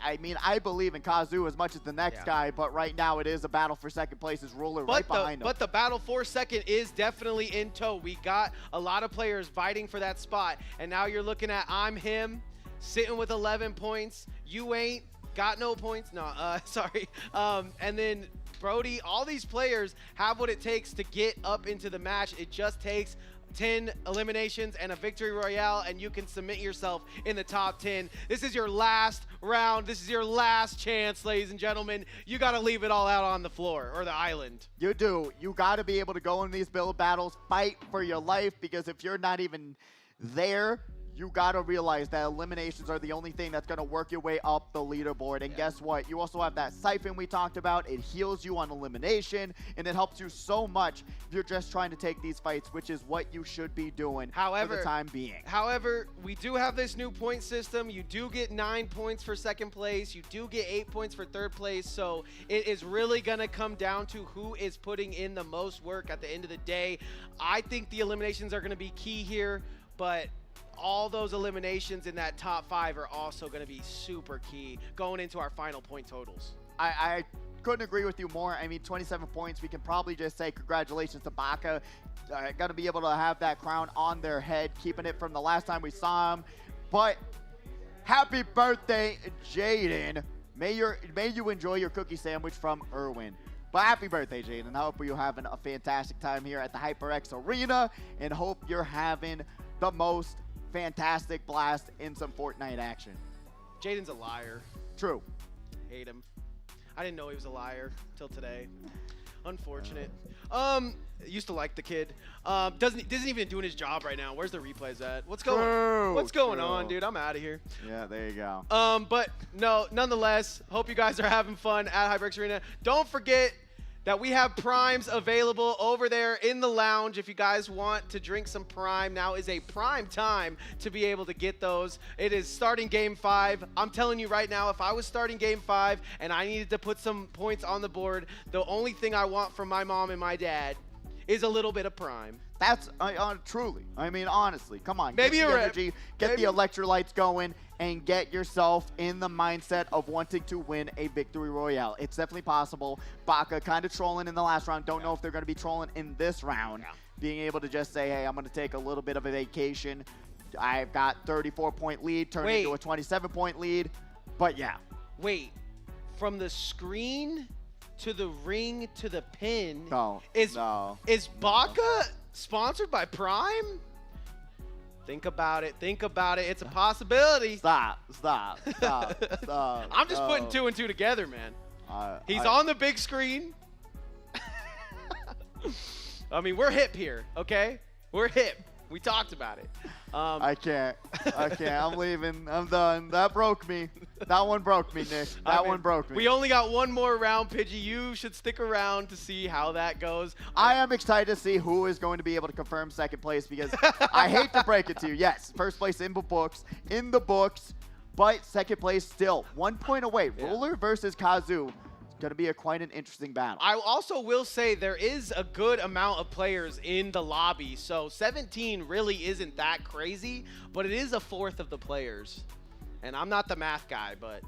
I mean, I believe in Kazoo as much as the next guy, but right now it is a battle for second place. Is Ruler right behind him. But the battle for second is definitely in tow. We got a lot of players fighting for that spot. And now you're looking at I'm him, sitting with 11 points. You ain't got no points. No, sorry. And then Brody, all these players have what it takes to get up into the match. It just takes 10 eliminations and a victory royale, and you can submit yourself in the top 10. This is your last round. This is your last chance, ladies and gentlemen. You got to leave it all out on the floor or the island. You do. You got to be able to go in these build battles, fight for your life, because if you're not even there, you got to realize that eliminations are the only thing that's going to work your way up the leaderboard. And guess what? You also have that siphon we talked about. It heals you on elimination, and it helps you so much if you're just trying to take these fights, which is what you should be doing for the time being. However, we do have this new point system. You do get 9 points for second place. You do get 8 points for third place. So it is really going to come down to who is putting in the most work at the end of the day. I think the eliminations are going to be key here, but all those eliminations in that top 5 are also going to be super key going into our final point totals. I couldn't agree with you more. I mean, 27 points, we can probably just say congratulations to Baka. Going to be able to have that crown on their head, keeping it from the last time we saw him. But happy birthday, Jaden. May you enjoy your cookie sandwich from Irwin. But happy birthday, Jaden. I hope you're having a fantastic time here at the HyperX Arena, and hope you're having the most fantastic blast in some Fortnite action. Jaden's a liar. True. Hate him. I didn't know he was a liar till today. Unfortunate. Used to like the kid. Doesn't even doing his job right now. Where's the replays at? What's going on, dude? I'm out of here. Yeah, there you go. But no, nonetheless, hope you guys are having fun at HyperX Arena. Don't forget that we have primes available over there in the lounge. If you guys want to drink some prime, now is a prime time to be able to get those. It is starting game 5. I'm telling you right now, if I was starting game 5 and I needed to put some points on the board, the only thing I want from my mom and my dad is a little bit of prime. That's truly. I mean, honestly, come on. Maybe get the you're energy, get the electrolytes going, and get yourself in the mindset of wanting to win a victory royale. It's definitely possible. Baka kind of trolling in the last round. Don't know if they're going to be trolling in this round. Yeah. Being able to just say, hey, I'm going to take a little bit of a vacation. I've got 34-point lead, turned into a 27-point lead. But yeah. Wait, from the screen to the ring to the pin. No. Is Baka sponsored by Prime? Think about it. Think about it. It's a possibility. Stop. I'm just putting 2 and 2 together, man. He's on the big screen. I mean, we're hip here, okay? We're hip. We talked about it. I can't. I'm leaving. I'm done. That broke me. That one broke me, Nick. That one broke me. We only got one more round, Pidgey. You should stick around to see how that goes. I am excited to see who is going to be able to confirm second place because I hate to break it to you. Yes, first place in the books, but second place still 1 point away. Yeah. Ruler versus Kazu. Going to be quite an interesting battle. I also will say there is a good amount of players in the lobby, so 17 really isn't that crazy, but it is a fourth of the players. And I'm not the math guy, but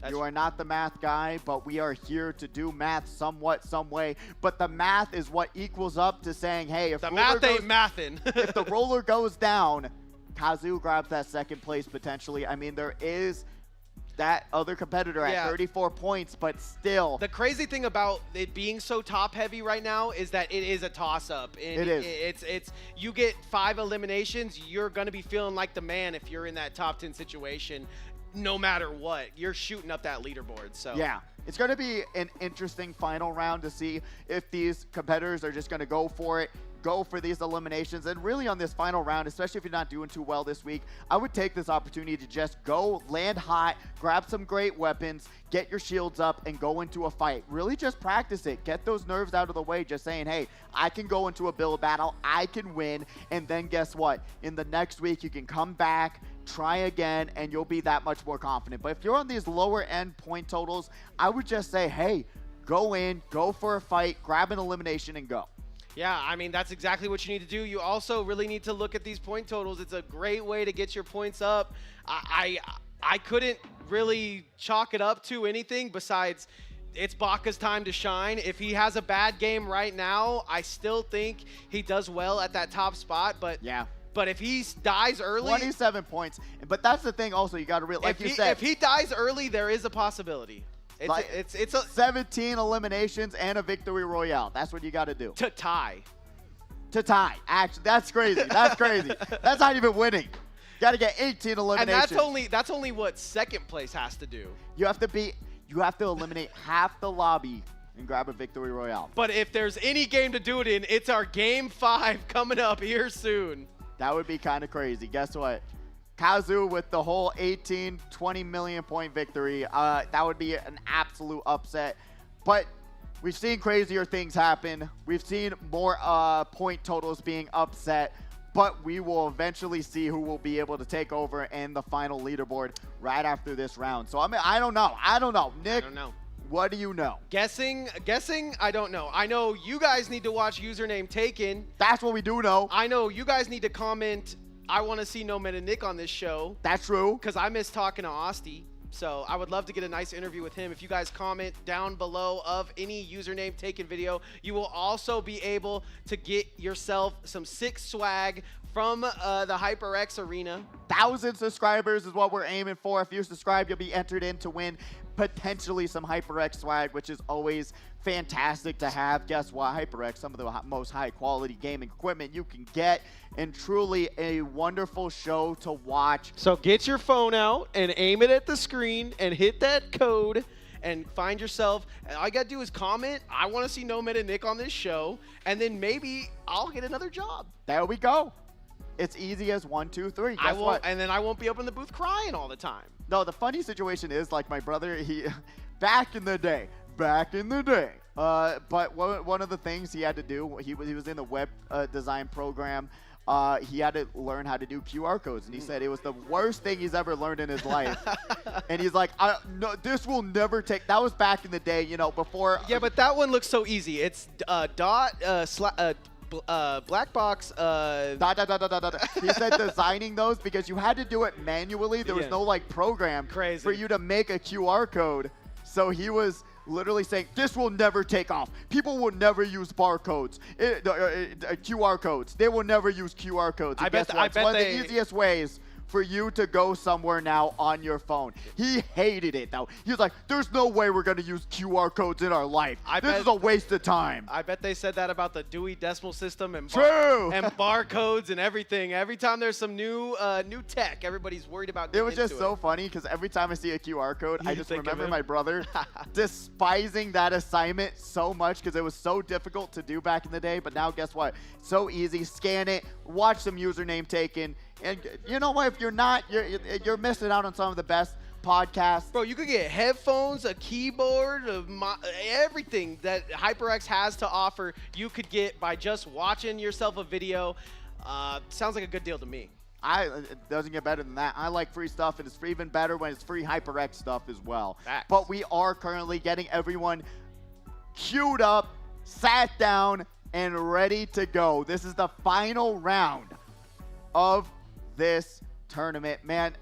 you are not the math guy, but we are here to do math somewhat, some way. But the math is what equals up to saying, hey, if the math ain't mathin'. if the roller goes down, Kazu grabs that second place potentially. I mean, there is that other competitor at 34 points, but still. The crazy thing about it being so top heavy right now is that it is a toss up. It is. It's you get 5 eliminations, you're going to be feeling like the man if you're in that top 10 situation. No matter what, you're shooting up that leaderboard. So yeah, it's going to be an interesting final round to see if these competitors are just going to go for it, go for these eliminations. And really on this final round, especially if you're not doing too well this week, I would take this opportunity to just go land hot, grab some great weapons, get your shields up, and go into a fight. Really just practice it. Get those nerves out of the way, just saying, hey, I can go into a build battle, I can win, and then guess what? In the next week, you can come back, try again, and you'll be that much more confident. But if you're on these lower end point totals, I would just say, hey, go in, go for a fight, grab an elimination, and go. Yeah, I mean, that's exactly what you need to do. You also really need to look at these point totals. It's a great way to get your points up. I couldn't really chalk it up to anything besides it's Baka's time to shine. If he has a bad game right now, I still think he does well at that top spot. But yeah. But if he dies early, 27 points. But that's the thing also, you got to realize, like you said. If he dies early, there is a possibility. It's a 17 eliminations and a victory royale. That's what you got to do. To tie. Actually, that's crazy. That's crazy. That's not even winning. You got to get 18 eliminations. And that's only what second place has to do. You have to eliminate half the lobby and grab a victory royale. But if there's any game to do it in, it's our game 5 coming up here soon. That would be kind of crazy. Guess what? Kazu with the whole 18, 20 million point victory. That would be an absolute upset. But we've seen crazier things happen. We've seen more point totals being upset. But we will eventually see who will be able to take over in the final leaderboard right after this round. So, I mean, I don't know. Nick, I don't know. What do you know? Guessing, I don't know. I know you guys need to watch Username Taken. That's what we do know. I know you guys need to comment, I want to see No Meta Nick on this show. That's true. Because I miss talking to Osti. So I would love to get a nice interview with him. If you guys comment down below of any Username Taken video, you will also be able to get yourself some sick swag from the HyperX arena. 1,000 subscribers is what we're aiming for. If you subscribe, you'll be entered in to win potentially some HyperX swag, which is always fantastic to have. Guess what? HyperX, some of the most high quality gaming equipment you can get, and truly a wonderful show to watch. So get your phone out and aim it at the screen and hit that code and find yourself. All you gotta do is comment, I want to see No Meta Nick on this show, and then maybe I'll get another job. There we go. It's easy as 1, 2, 3. Guess what? And then I won't be up in the booth crying all the time. No, the funny situation is, like, my brother, he back in the day, but one of the things he had to do, he was in the web design program. He had to learn how to do QR codes, and he said it was the worst thing he's ever learned in his life. And he's like, no, this will never take. That was back in the day, you know, before. Yeah, but that one looks so easy. It's Black Box. He said designing those because you had to do it manually. There was no like program Crazy. for you to make a QR code. So he was literally saying, this will never take off. People will never use barcodes, QR codes. They will never use QR codes. And I bet it's one of they- the easiest ways for you to go somewhere now on your phone. He hated it though. He was like, there's no way we're gonna use QR codes in our life. This is a waste of time. I bet they said that about the Dewey Decimal System and True. and barcodes and everything. Every time there's some new tech, everybody's worried about. It was getting just into so funny because every time I see a QR code, I You just think of remember him? my brother despising that assignment so much because it was so difficult to do back in the day. But now guess what? So easy. Scan it, watch some username taken. And you know what? If you're not, you're missing out on some of the best podcasts. Bro, you could get headphones, a keyboard, everything that HyperX has to offer. You could get by just watching yourself a video. Sounds like a good deal to me. It doesn't get better than that. I like free stuff, and it's even better when it's free HyperX stuff as well. Facts. But we are currently getting everyone queued up, sat down, and ready to go. This is the final round of this tournament. Man,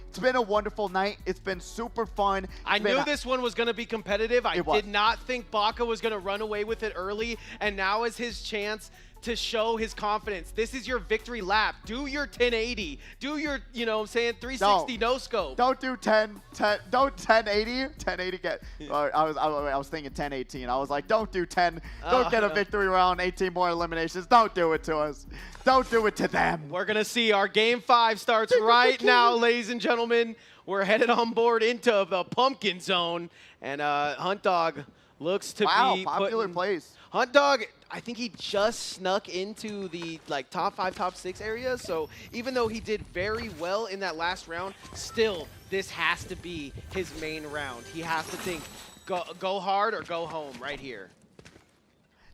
it's been a wonderful night. It's been super fun. I knew this one was going to be competitive. I It was. did not think Baka was going to run away with it early, and now is his chance to show his confidence. This is your victory lap. Do your 1080. Do your, 360 no scope. Don't do 10, don't 1080. 1080 get. I was thinking 1018. I was like, don't do 10. Don't get a victory round, 18 more eliminations. Don't do it to us. Don't do it to them. We're going to see our game 5 starts right now, ladies and gentlemen. We're headed on board into the pumpkin zone, and Hunt Dog looks to be popular putting- plays. Hunt Dog, I think he just snuck into the top 5, top 6 area. So even though he did very well in that last round, still this has to be his main round. He has to think go hard or go home right here.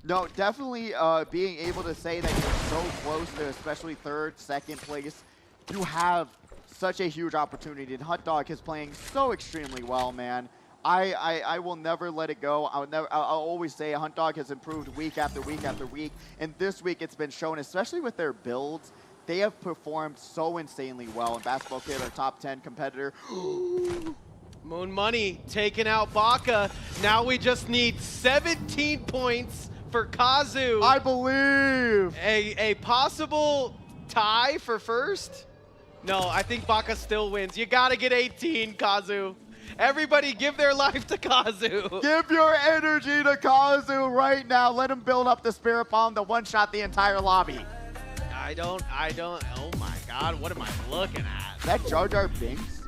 No, definitely being able to say that you're so close to especially third, second place, you have such a huge opportunity. And Hunt Dog is playing so extremely well, man. I will never let it go. I'll always say Hunt Dog has improved week after week after week. And this week it's been shown, especially with their builds, they have performed so insanely well. And Basketball Kid, our top 10 competitor. Moon Money taking out Baka. Now we just need 17 points for Kazu. I believe. A possible tie for first? No, I think Baka still wins. You gotta get 18, Kazu. Everybody give their life to Kazu. Give your energy to Kazu right now. Let him build up the Spirit Bomb to one-shot the entire lobby. I don't, oh my God, what am I looking at? Is that Jar Jar Binks?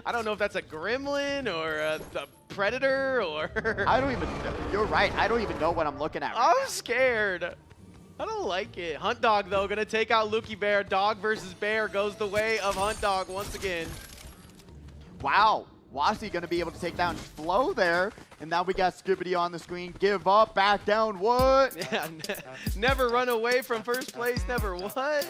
I don't know if that's a gremlin or a predator or... I don't even, you're right. I don't even know what I'm looking at right I'm scared. I don't like it. Hunt Dog, though, gonna take out Lukey Bear. Dog versus Bear goes the way of Hunt Dog once again. Wow. Wasi going to be able to take down Flo there. And now we got Skibbity on the screen. Give up, back down, what? Yeah, never run away from first place, never what?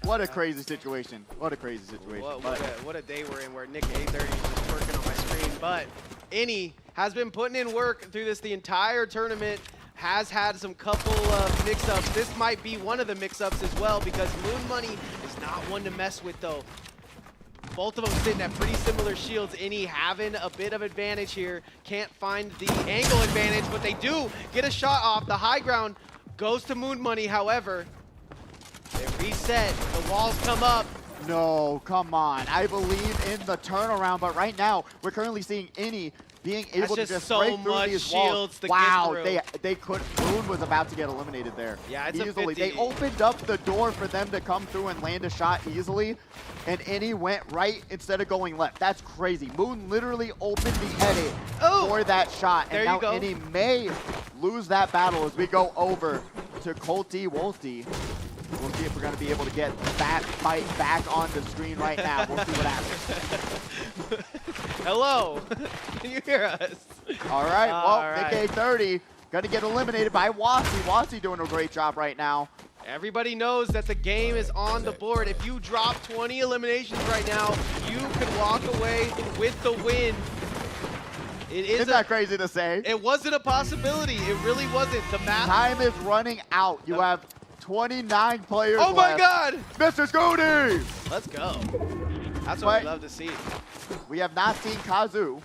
What a crazy situation. What a crazy situation. What a day we're in where Nick A30 is just working on my screen. But Any has been putting in work through this the entire tournament. Has had some couple of mix-ups. This might be one of the mix-ups as well because Moon Money is not one to mess with though. Both of them sitting at pretty similar shields. Any having a bit of advantage here. Can't find the angle advantage, but they do get a shot off. The high ground goes to Moon Money, however. They reset, the walls come up. No, come on. I believe in the turnaround, but right now, we're currently seeing Any being able to just so break through much these walls. shields to Wow, get through. they could. Moon was about to get eliminated there. Yeah, it's easily. a 50. They opened up the door for them to come through and land a shot easily, and Any went right instead of going left. That's crazy. Moon literally opened the edit for that shot, There and you now go. Any may lose that battle as we go over to Colty Wolty. We'll see if we're going to be able to get that fight back on the screen right now. We'll see what happens. Hello, can you hear us? All right, well, All right. Nick A30 going to get eliminated by Wasi. Wasi doing a great job right now. Everybody knows that the game is on the board. If you drop 20 eliminations right now, you could walk away with the win. Isn't that crazy to say? It wasn't a possibility. It really wasn't. The map. Time is running out. You have 29 players Oh my left. God! Mr. Scooty! Let's go. That's what we love to see. We have not seen Kazu.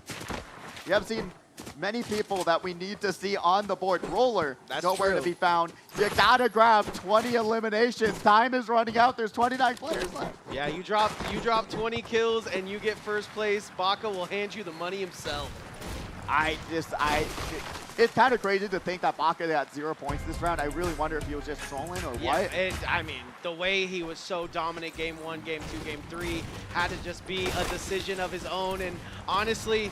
We have seen many people that we need to see on the board. Roller, That's nowhere true. to be found. You gotta grab 20 eliminations. Time is running out. There's 29 players left. Yeah, you drop 20 kills and you get first place. Baka will hand you the money himself. It's kind of crazy to think that Baka got 0 points this round. I really wonder if he was just trolling or Yeah, what. I mean, the way he was so dominant game 1, game 2, game 3 had to just be a decision of his own. And honestly,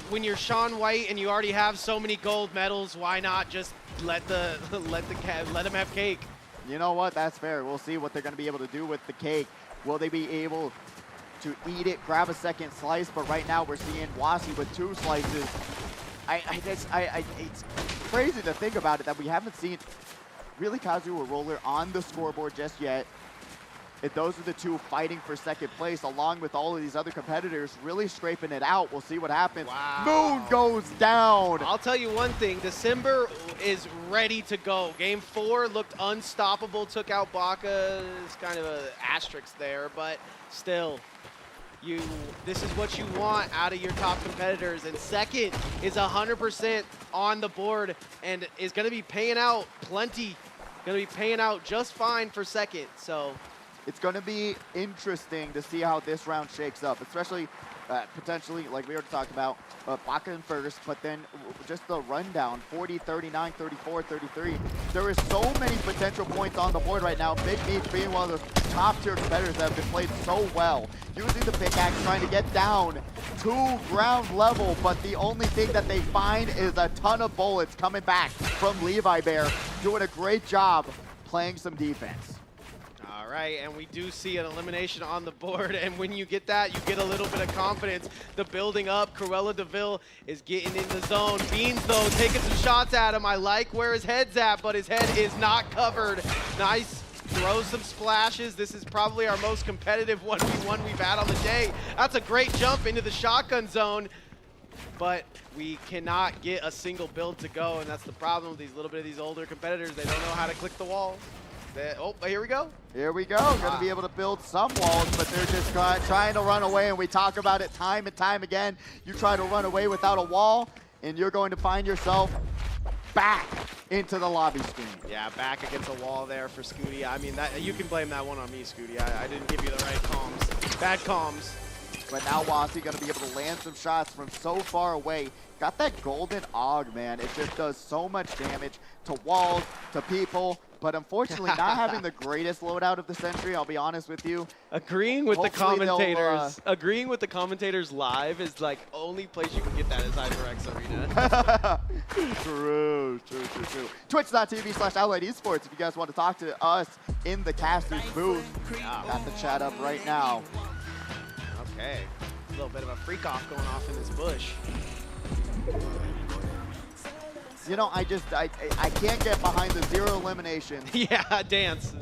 when you're Sean White and you already have so many gold medals, why not just let him have cake? You know what? That's fair. We'll see what they're going to be able to do with the cake. Will they be able to eat it, grab a second slice? But right now we're seeing Wasi with 2 slices. It's crazy to think about it that we haven't seen really Kazu or Roller on the scoreboard just yet. If those are the 2 fighting for second place, along with all of these other competitors really scraping it out. We'll see what happens. Wow. Moon goes down. I'll tell you one thing, December is ready to go. Game 4 looked unstoppable, took out Baka. It's kind of an asterisk there, but still, this is what you want out of your top competitors. And second is 100% on the board and is going to be paying out plenty. Going to be paying out just fine for second, so. It's going to be interesting to see how this round shakes up, especially potentially, like we already talked about, Baka in first, but then just the rundown, 40, 39, 34, 33. There is so many potential points on the board right now. Big Meat being one of the top tier competitors that have been played so well. Using the pickaxe, trying to get down to ground level, but the only thing that they find is a ton of bullets coming back from Levi Bear, doing a great job playing some defense. All right, and we do see an elimination on the board, and when you get that, you get a little bit of confidence. The building up, Cruella DeVille is getting in the zone. Beans, though, taking some shots at him. I like where his head's at, but his head is not covered. Nice, throws some splashes. This is probably our most competitive 1v1 we've had on the day. That's a great jump into the shotgun zone, but we cannot get a single build to go, and that's the problem with these older competitors. They don't know how to click the wall. Oh, here we go. Here we go. Going to be able to build some walls, but they're just trying to run away, and we talk about it time and time again. You try to run away without a wall, and you're going to find yourself back into the lobby screen. Yeah, back against a wall there for Scooty. I mean, you can blame that one on me, Scooty. I didn't give you the right comms. Bad comms. But now Wasi going to be able to land some shots from so far away. Got that golden AUG, man. It just does so much damage to walls, to people. But unfortunately, not having the greatest loadout of the century, I'll be honest with you. Agreeing with the Hopefully commentators. Agreeing with the commentators live is like only place you can get that is HyperX Arena. True. Twitch.tv/Allied Esports if you guys want to talk to us in the casters booth. Got the chat up right now. Okay. A little bit of a freak off going off in this bush. You know, I can't get behind the 0 elimination Yeah, dance.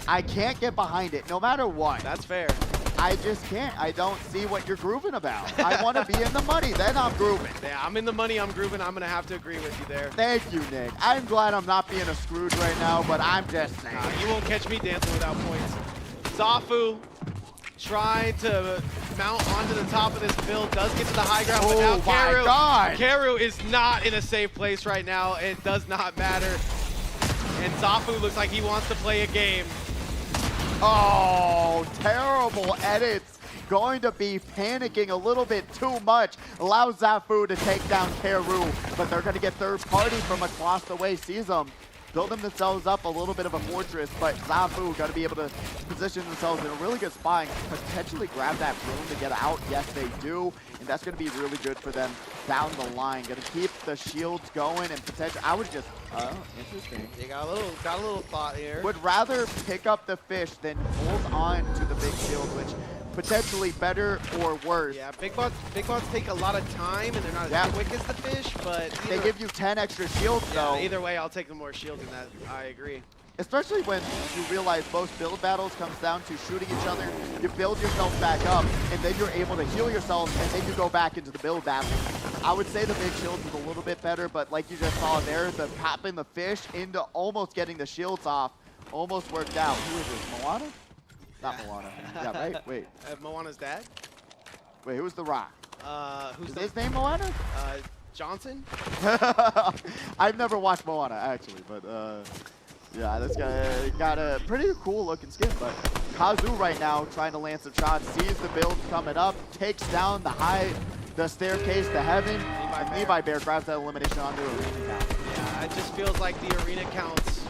I can't get behind it, no matter what. That's fair. I just can't. I don't see what you're grooving about. I want to be in the money, then I'm grooving. Yeah, I'm in the money, I'm grooving. I'm going to have to agree with you there. Thank you, Nick. I'm glad I'm not being a Scrooge right now, but I'm just saying. You won't catch me dancing without points. Zafu trying to mount onto the top of this build, does get to the high ground, but now my God. Karu is not in a safe place right now. It does not matter. And Zafu looks like he wants to play a game. Oh, terrible edits. Going to be panicking a little bit too much. Allows Zafu to take down Karu, but they're going to get third party from across the way. Sees them. Building themselves up a little bit of a fortress, but Zafu got to be able to position themselves in a really good spot and potentially grab that room to get out. Yes, they do, and that's going to be really good for them down the line. Going to keep the shields going and potentially, I would just, interesting. You got a little thought here. Would rather pick up the fish than hold on to the big shield, which potentially better or worse. Yeah, big bots take a lot of time and they're not as quick as the fish, but they give you 10 extra shields though. Either way, I'll take the more shields in that. I agree. Especially when you realize most build battles comes down to shooting each other. You build yourself back up, and then you're able to heal yourself, and then you go back into the build battle. I would say the big shield is a little bit better, but like you just saw there, the popping the fish into almost getting the shields off almost worked out. Who is this, Moana? Not Moana. Yeah, right? Wait. Moana's dad? Wait, who's the Rock? Who's Is his name Moana? Johnson? I've never watched Moana, actually, but yeah, this guy got a pretty cool looking skin, but Kazu right now trying to land some shots, sees the build coming up, takes down the staircase to heaven, and Levi Bear grabs that elimination onto arena count. Yeah, it just feels like the arena counts,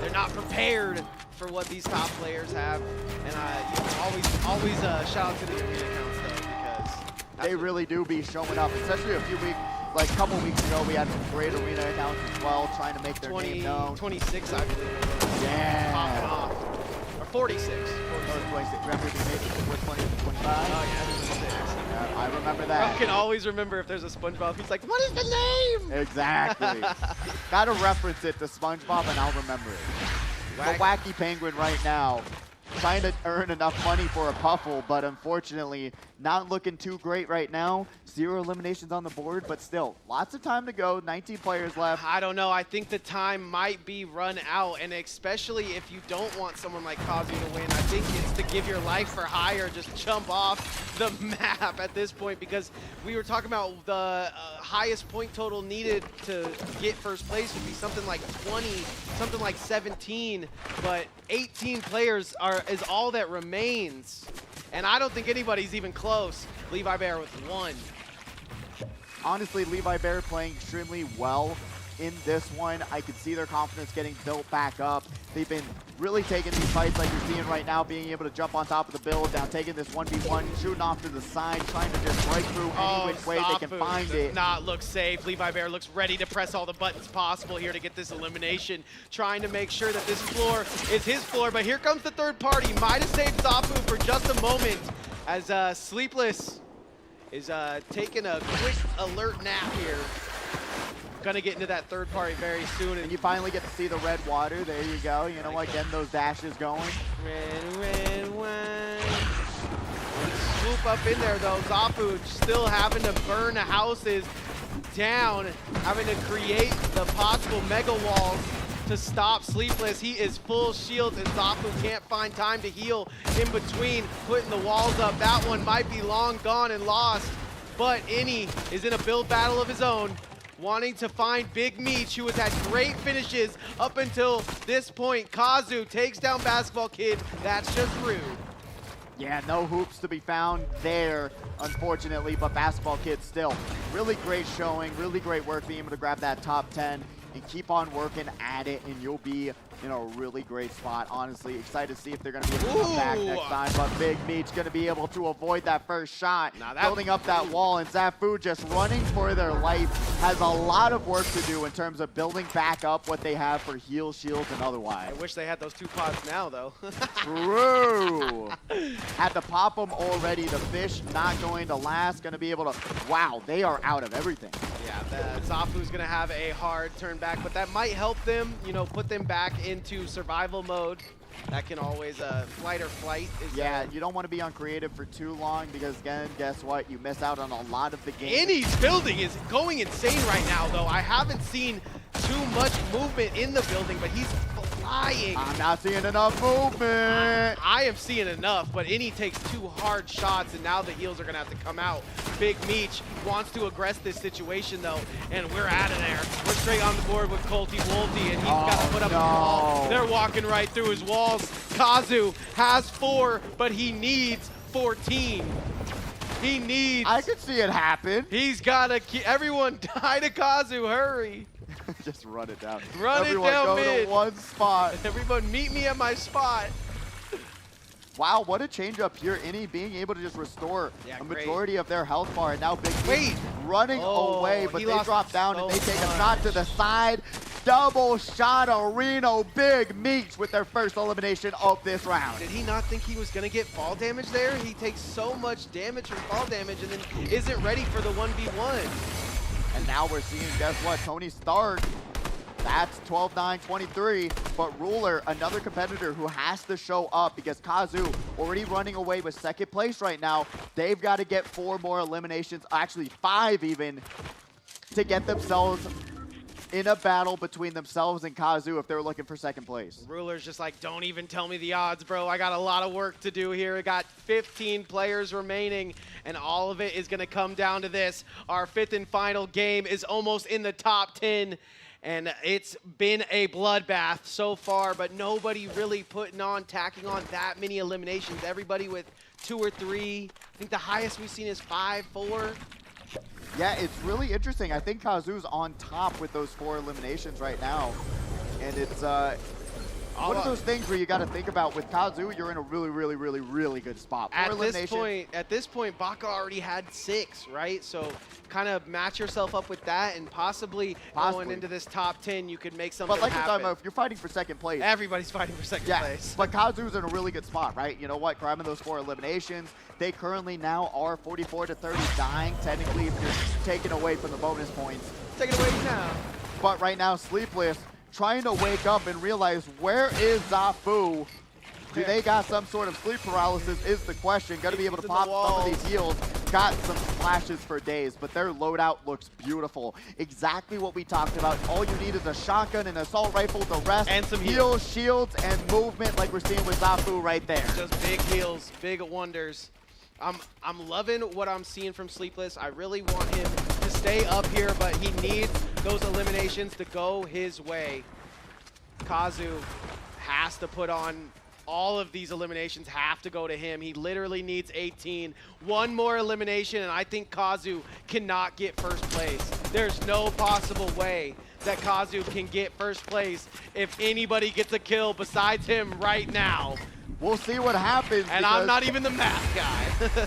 they're not prepared for what these top players have, and you know, always shout out to the arena counts though, because they really do be showing up, especially a few weeks, like a couple weeks ago, we had some great arena accounts as well, trying to make their name known. 26, I believe. Yeah. Popping off. Or 46. 46. Oh, 26. Remember we made it with 20 to 25? Oh, yeah, 26. Yeah, I remember that. I can always remember if there's a SpongeBob. He's like, what is the name? Exactly. Gotta reference it to SpongeBob and I'll remember it. The Wacky Penguin right now, trying to earn enough money for a Puffle, but unfortunately not looking too great right now. 0 eliminations on the board, but still, lots of time to go. 19 players left. I don't know. I think the time might be run out, and especially if you don't want someone like Kazu to win, I think it's to give your life for hire, just jump off the map at this point, because we were talking about the highest point total needed to get first place would be something like 20, something like 17, but 18 players is all that remains. And I don't think anybody's even close. Levi Bear with 1. Honestly, Levi Bear playing extremely well in this one. I could see their confidence getting built back up. They've been really taking these fights like you're seeing right now, being able to jump on top of the build, down taking this 1v1, shooting off to the side, trying to just break through any which way they can find it. Does not look safe. Levi Bear looks ready to press all the buttons possible here to get this elimination, trying to make sure that this floor is his floor, but here comes the third party. Might have saved Zafu for just a moment as Sleepless is taking a quick alert nap here. Gonna get into that third party very soon. And you finally get to see the red water. There you go. You know what? Getting those dashes going. Red wine. Swoop up in there though. Zafu still having to burn the houses down, having to create the possible mega walls to stop Sleepless. He is full shields and Zafu can't find time to heal in between putting the walls up. That one might be long gone and lost, but Innie is in a build battle of his own, wanting to find Big Meech, who has had great finishes up until this point. Kazu takes down Basketball Kid. That's just rude. Yeah, no hoops to be found there, unfortunately, but Basketball Kid still really great showing, really great work being able to grab that top 10 and keep on working at it, and you'll be in a really great spot. Honestly, excited to see if they're going to be able to come back next time, but Big Meech going to be able to avoid that first shot, building up that wall, and Zafu just running for their life, has a lot of work to do in terms of building back up what they have for heal, shields, and otherwise. I wish they had those 2 pods now, though. True. Had to pop them already. The fish not going to last, going to be able to, wow, they are out of everything. Yeah, Zafu's going to have a hard turn back, but that might help them, you know, put them back into survival mode. That can always, flight or flight. Yeah, you don't want to be on creative for too long because, again, guess what? You miss out on a lot of the game. Innie's building is going insane right now, though. I haven't seen too much movement in the building, but he's flying. I'm not seeing enough movement. I am seeing enough, but Innie takes 2 hard shots, and now the heals are going to have to come out. Big Meech wants to aggress this situation, though, and we're out of there. We're straight on the board with Colty Wolty, and he's got to put up a wall. They're walking right through his walls. Kazu has 4, but he needs 14. He needs... I could see it happen. He's got to... Everyone die to Kazu, hurry. Just run it down. Everyone go mid. to one spot. Everyone meet me at my spot. Wow, what a change up here. Innie being able to just restore a majority of their health bar, and now Big Meech running away, but they drop down and they take a shot to the side. Double shot arena. Big Meech with their first elimination of this round. Did he not think he was going to get fall damage there? He takes so much damage from fall damage and then isn't ready for the 1v1. And now we're seeing, guess what, Tony Stark. That's 12-9-23, but Ruler, another competitor who has to show up because Kazu already running away with second place right now. They've got to get 4 more eliminations, actually 5 even, to get themselves in a battle between themselves and Kazu if they're looking for second place. Ruler's just like, don't even tell me the odds, bro. I got a lot of work to do here. I got 15 players remaining, and all of it is going to come down to this. Our 5th and final game is almost in the top 10, and it's been a bloodbath so far, but nobody really tacking on that many eliminations. Everybody with 2 or 3. I think the highest we've seen is 5, 4. Yeah, it's really interesting. I think Kazu's on top with those 4 eliminations right now. And it's one of those things where you got to think about with Kazu, you're in a really good spot. At this point, Baka already had 6, right? So kind of match yourself up with that, and possibly going into this top 10, you could make something happen. But like you're talking about, if you're fighting for second place. Everybody's fighting for second place. But Kazu's in a really good spot, right? You know what? Grabbing those 4 eliminations. They currently now are 44-30 dying, technically, if you're taking away from the bonus points. Take it away now. But right now, Sleepless trying to wake up and realize, where is Zafu? Do they got some sort of sleep paralysis is the question. Got to be able to pop some of these heals. Got some splashes for days, but their loadout looks beautiful. Exactly what we talked about. All you need is a shotgun and assault rifle. The rest, and some heals, shields, and movement like we're seeing with Zafu right there. Just big heals, big wonders. I'm loving what I'm seeing from Sleepless. I really want him to stay up here, but he needs those eliminations to go his way. Kazu has to put on all of these eliminations, have to go to him. He literally needs 18. One more elimination, and I think Kazu cannot get first place. There's no possible way that Kazu can get first place if anybody gets a kill besides him right now. We'll see what happens. And I'm not even the math guy.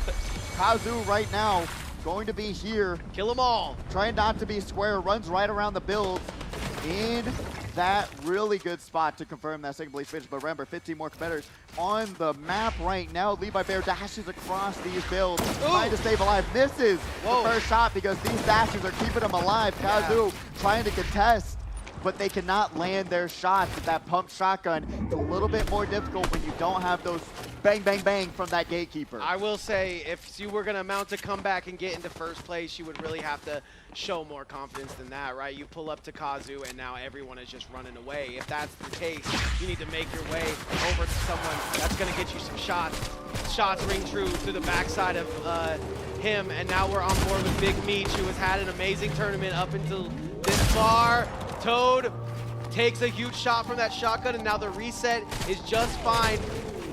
Kazu right now going to be here. Kill them all. Trying not to be square, runs right around the build in that really good spot to confirm that second place finish. But remember, 15 more competitors on the map right now. Levi Bear dashes across these builds, trying to stay alive. Misses the first shot because these dashes are keeping him alive. Kazu trying to contest, but they cannot land their shots with that pump shotgun. It's a little bit more difficult when you don't have those bang, bang, bang from that gatekeeper. I will say, if you were going to mount a comeback and get into first place, you would really have to show more confidence than that, right? You pull up to Kazu, and now everyone is just running away. If that's the case, you need to make your way over to someone that's going to get you some shots. Shots ring true to the backside of him, and now we're on board with Big Meech, who has had an amazing tournament up until this far. Toad takes a huge shot from that shotgun, and now the reset is just fine.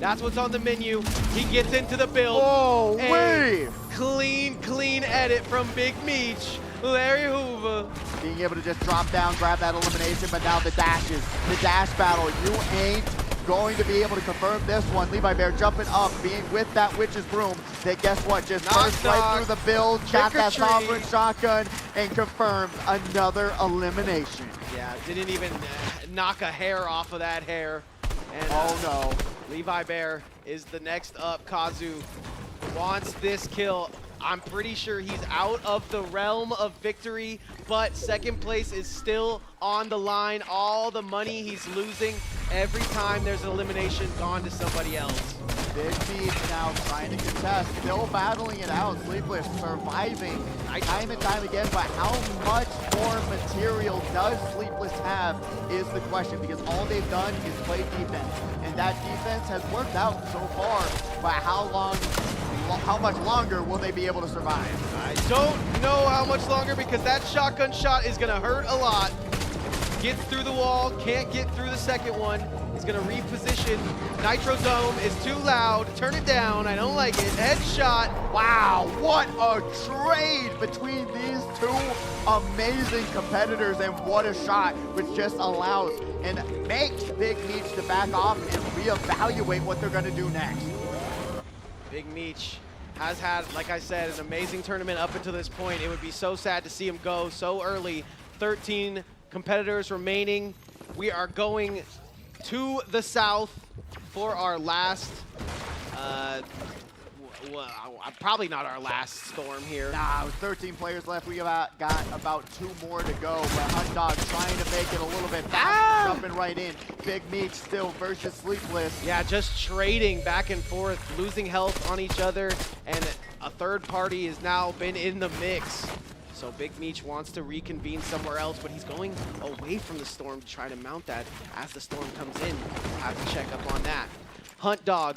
That's what's on the menu. He gets into the build. Oh, wait! Clean edit from Big Meech. Larry Hoover. Being able to just drop down, grab that elimination, but now the dashes. The dash battle. You ain't going to be able to confirm this one. Levi Bear jumping up, being with that Witch's Broom. That guess what? Just burst right through the build, got that sovereign shotgun, and confirmed another elimination. Yeah, didn't even knock a hair off of that hair. And, oh no. Levi Bear is the next up. Kazu wants this kill. I'm pretty sure he's out of the realm of victory, but second place is still on the line. All the money he's losing every time there's an elimination gone to somebody else. Big Meech now trying to contest, still battling it out. Sleepless surviving time and time again, but how much more material does Sleepless have is the question, because all they've done is play defense, and that defense has worked out so far, but how much longer will they be able to survive? I don't know how much longer, because that shotgun shot is gonna hurt a lot. Gets through the wall, can't get through the second one. He's gonna reposition. Nitro Dome is too loud. Turn it down, I don't like it. Headshot. Wow, what a trade between these two amazing competitors, and what a shot, which just allows and makes Big Meech to back off and reevaluate what they're gonna do next. Big Meech has had, like I said, an amazing tournament up until this point. It would be so sad to see him go so early. 13 competitors remaining. We are going to the south for our last, probably not our last storm here. Nah, with 13 players left, we got about 2 more to go. But Hundog trying to make it a little bit faster, jumping right in. Big Meech still versus Sleepless. Yeah, just trading back and forth, losing health on each other, and a third party has now been in the mix. So Big Meech wants to reconvene somewhere else, but he's going away from the Storm to try to mount that. As the Storm comes in, we'll have to check up on that. Hunt Dog.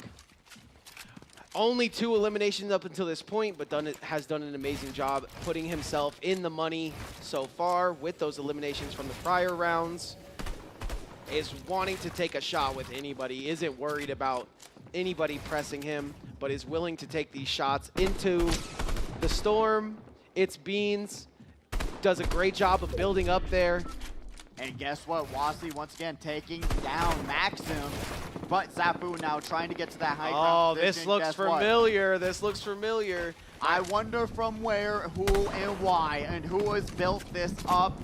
Only 2 eliminations up until this point, but has done an amazing job putting himself in the money so far with those eliminations from the prior rounds. Is wanting to take a shot with anybody, isn't worried about anybody pressing him, but is willing to take these shots into the Storm. It's Beans, does a great job of building up there. And guess what? Wasi once again taking down Maxim, but Zafu now trying to get to that high ground position. This looks familiar. This looks familiar. I wonder from where, who, and why, and who has built this up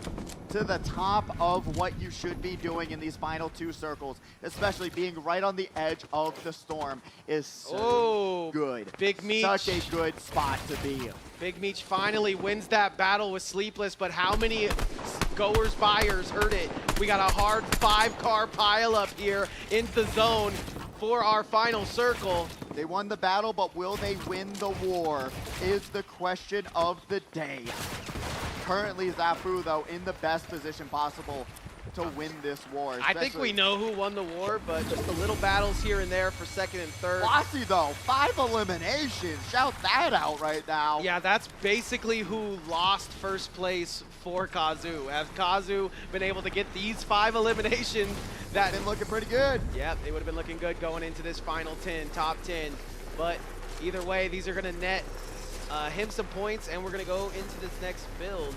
to the top of what you should be doing in these final 2 circles, especially being right on the edge of the Storm is so good. Big Meech. Such a good spot to be. Big Meech finally wins that battle with Sleepless, but how many goers, buyers heard it? We got a hard 5-car pileup here in the zone for our final circle. They won the battle, but will they win the war is the question of the day. Currently, Zafu, though, in the best position possible to win this war. I think we know who won the war, but just the little battles here and there for 2nd and 3rd. Wasi, though, 5 eliminations. Shout that out right now. Yeah, that's basically who lost 1st place for Kazu. Has Kazu been able to get these 5 eliminations, that been looking pretty good. Yeah, they would have been looking good going into this final 10, top 10. But either way, these are going to net him some points, and we're going to go into this next build.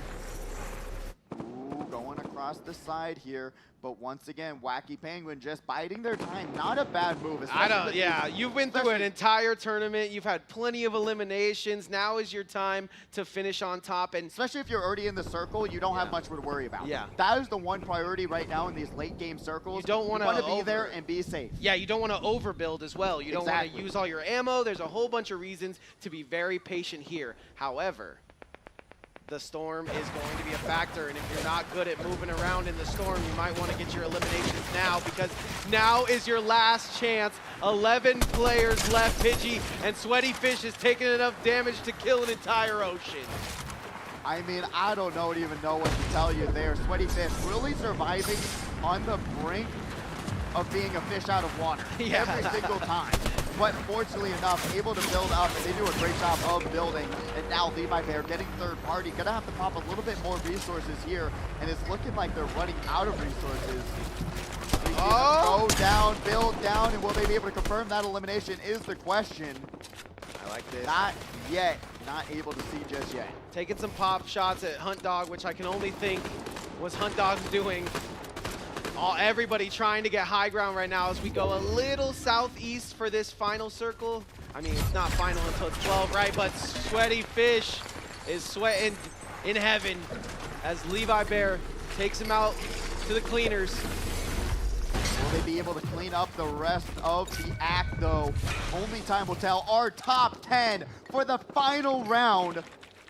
Ooh, going across the side here, but once again, Wacky Penguin just biding their time. Not a bad move. Yeah, you've been through an entire tournament. You've had plenty of eliminations. Now is your time to finish on top. And especially if you're already in the circle, you don't have much to worry about. Yeah. That is the one priority right now in these late game circles. You don't want to be there and be safe. Yeah, you don't want to overbuild as well. You don't want to use all your ammo. There's a whole bunch of reasons to be very patient here. However, the Storm is going to be a factor, and if you're not good at moving around in the Storm, you might want to get your eliminations now, because now is your last chance. 11 players left, Pidgey, and Sweaty Fish is taking enough damage to kill an entire ocean. I mean, I don't even know what to tell you there. Sweaty Fish really surviving on the brink of being a fish out of water every single time. But fortunately enough, able to build up, and they do a great job of building. And now Levi Bear getting 3rd party, gonna have to pop a little bit more resources here, and it's looking like they're running out of resources. Go down, build down, and will they be able to confirm that elimination is the question. I like this. Not yet, not able to see just yet. Taking some pop shots at Hunt Dog, which I can only think was Hunt Dog's doing. Everybody trying to get high ground right now as we go a little southeast for this final circle. I mean, it's not final until it's 12, right? But Sweaty Fish is sweating in heaven as Levi Bear takes him out to the cleaners. Will they be able to clean up the rest of the act, though? Only time will tell. Our top 10 for the final round.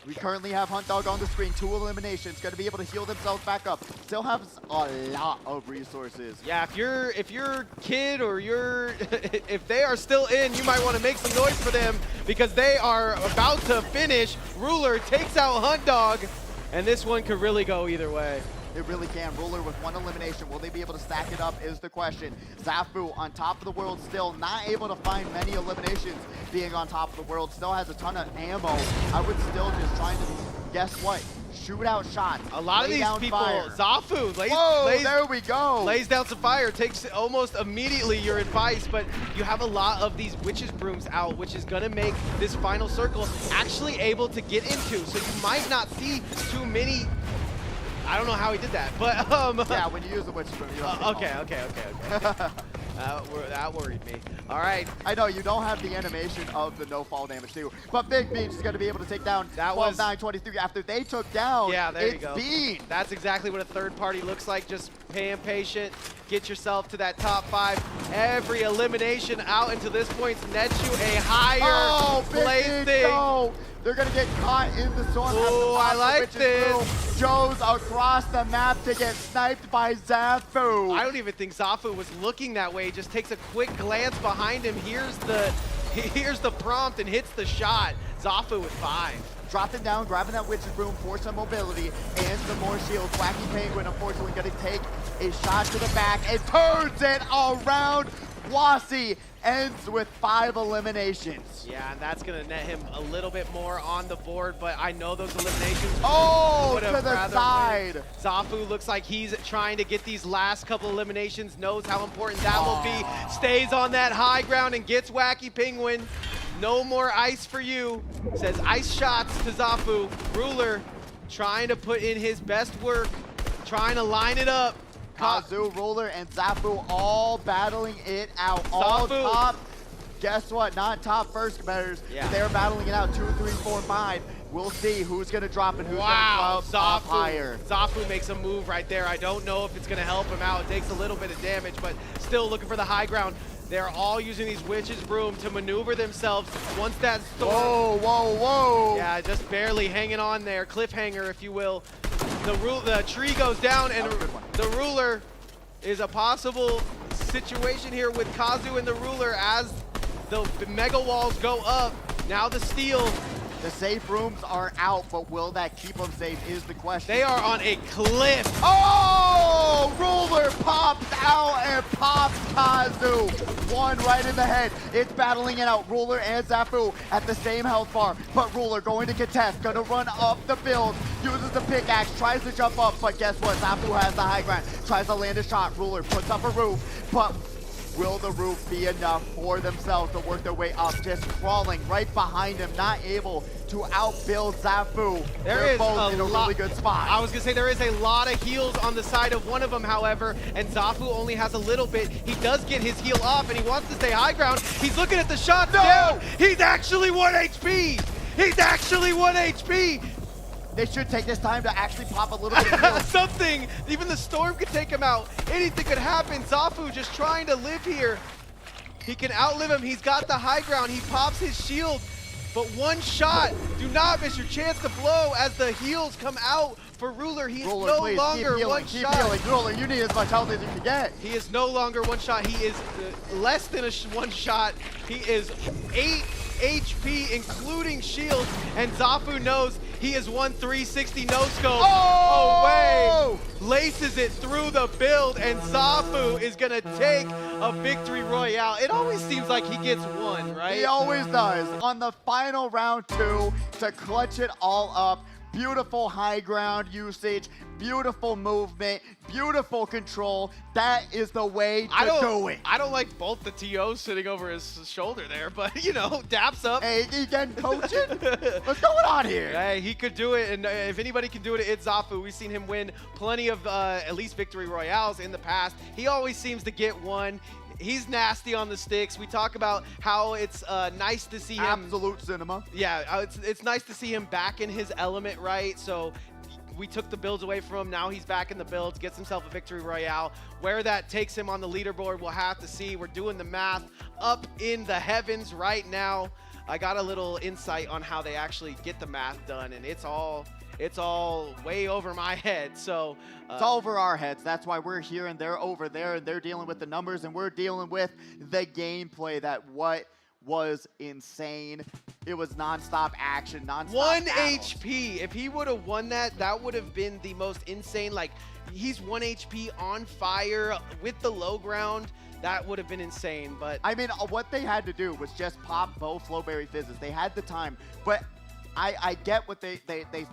We currently have Hunt Dog on the screen, 2 eliminations, going to be able to heal themselves back up. Still has a lot of resources. Yeah, if your kid or if they are still in, you might want to make some noise for them, because they are about to finish. Ruler takes out Hunt Dog, and this one could really go either way. It really can. Ruler with 1 elimination. Will they be able to stack it up is the question. Zafu on top of the world still, not able to find many eliminations being on top of the world. Still has a ton of ammo. I would still just trying to, guess what? Shoot out shots. A lot of these people, fire. Zafu there we go. Lays down some fire, takes almost immediately your advice, but you have a lot of these Witch's Brooms out, which is going to make this final circle actually able to get into. So you might not see too many. I don't know how he did that, but yeah, when you use the Witch's Broom, you don't okay. That worried me. All right. I know you don't have the animation of the no fall damage too, but Big Beach is going to be able to take down 12-9-23 after they took down. Yeah, there you go. Bean. That's exactly what a 3rd party looks like. Just paying patient, get yourself to that top 5. Every elimination out until this point nets you a higher placing. No. They're going to get caught in the storm. Oh, I like this. Joe's across the map to get sniped by Zafu. I don't even think Zafu was looking that way. Just takes a quick glance behind him. Here's the prompt and hits the shot. Zafu with 5. dropping down, grabbing that Witch's Broom for some mobility and some more shields. Wacky Penguin, unfortunately, going to take a shot to the back and turns it around. Wasi ends with 5 eliminations. Yeah, and that's going to net him a little bit more on the board, but I know those eliminations Oh, would've to the rather side. win. Zafu looks like he's trying to get these last couple eliminations, knows how important that will be, stays on that high ground and gets Wacky Penguin. No more ice for you. Says ice shots to Zafu. Ruler trying to put in his best work, trying to line it up. Kazu, Ruler, and Zafu all battling it out. All Zafu. top. Guess what? Not top first competitors. Yeah. They're battling it out. 2, 3, 4, 5. We'll see who's going to drop and who's going to drop up higher. Zafu makes a move right there. I don't know if it's going to help him out. It takes a little bit of damage, but still looking for the high ground. They're all using these Witch's Broom to maneuver themselves once that storm. Whoa, whoa, whoa. Yeah, just barely hanging on there. Cliffhanger, if you will. The tree goes down, and the Ruler is a possible situation here with Kazu and the Ruler as the mega walls go up. Now the steel. The safe rooms are out, but will that keep them safe is the question. They are on a cliff. Oh! Ruler pops out and pops Kazu. One right in the head. It's battling it out. Ruler and Zafu at the same health bar, but Ruler going to contest, gonna run up the build, uses the pickaxe, tries to jump up, but guess what? Zafu has the high ground, tries to land a shot. Ruler puts up a roof, but will the roof be enough for themselves to work their way up? Just crawling right behind him, not able to outbuild Zafu. They're both in a really good spot. I was gonna say there is a lot of heals on the side of one of them, however, and Zafu only has a little bit. He does get his heal off, and he wants to stay high ground. He's looking at the shots down. He's actually 1 HP. He's actually 1 HP. They should take this time to actually pop a little bit of heal. Something, even the storm could take him out. Anything could happen. Zafu just trying to live here. He can outlive him. He's got the high ground. He pops his shield, but one shot. Do not miss your chance to blow as the heals come out for Ruler. He is Ruler, no please, longer one keep shot. healing. Ruler, you need as much health as you can get. He is no longer one shot. He is less than one shot. He is 8 HP, including shields, and Zafu knows he is 1 360 no scope away. Laces it through the build, and Zafu is gonna take a victory royale. It always seems like he gets one, right? He always does. On the final round 2 to clutch it all up. Beautiful high ground usage, beautiful movement, beautiful control. That is the way to do it. I don't like both the TOs sitting over his shoulder there, but you know, daps up. Hey, he getting coaching? What's going on here? Hey, he could do it, and if anybody can do it, it's Zafu. We've seen him win plenty of at least victory royales in the past. He always seems to get one. He's nasty on the sticks. We talk about how it's nice to see him. Absolute cinema. Yeah, it's nice to see him back in his element, right? So we took the builds away from him. Now he's back in the builds, gets himself a victory royale. Where that takes him on the leaderboard, we'll have to see. We're doing the math up in the heavens right now. I got a little insight on how they actually get the math done, and it's all way over my head. So it's all over our heads. That's why we're here and they're over there, and they're dealing with the numbers and we're dealing with the gameplay. That what was insane. It was nonstop action, nonstop 1 battles. HP. If he would have won that, that would have been the most insane. Like, he's 1 HP on fire with the low ground. That would have been insane. But I mean, what they had to do was just pop both Flowberry Fizzes. They had the time, but I get what they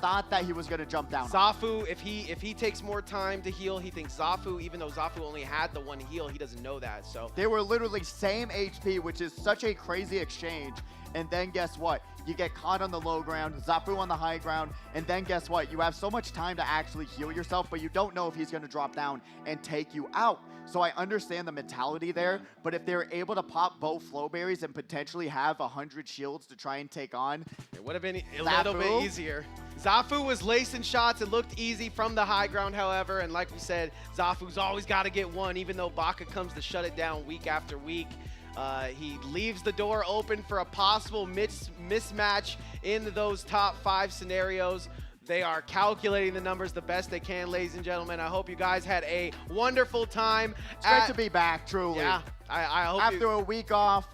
thought that he was going to jump down on. Zafu, if he takes more time to heal, he thinks Zafu, even though Zafu only had the 1 heal, he doesn't know that. So They were literally same HP, which is such a crazy exchange. And then guess what? You get caught on the low ground, Zafu on the high ground, and then guess what? You have so much time to actually heal yourself, but you don't know if he's going to drop down and take you out. So I understand the mentality there, but if they're able to pop both Flowberries and potentially have 100 shields to try and take on, it would have been a little bit easier. Zafu was lacing shots. It looked easy from the high ground, however, and like we said, Zafu's always got to get one, even though Baka comes to shut it down week after week. He leaves the door open for a possible mismatch in those top 5 scenarios. They are calculating the numbers the best they can, ladies and gentlemen. I hope you guys had a wonderful time. It's great to be back, truly. Yeah, I hope after a week off,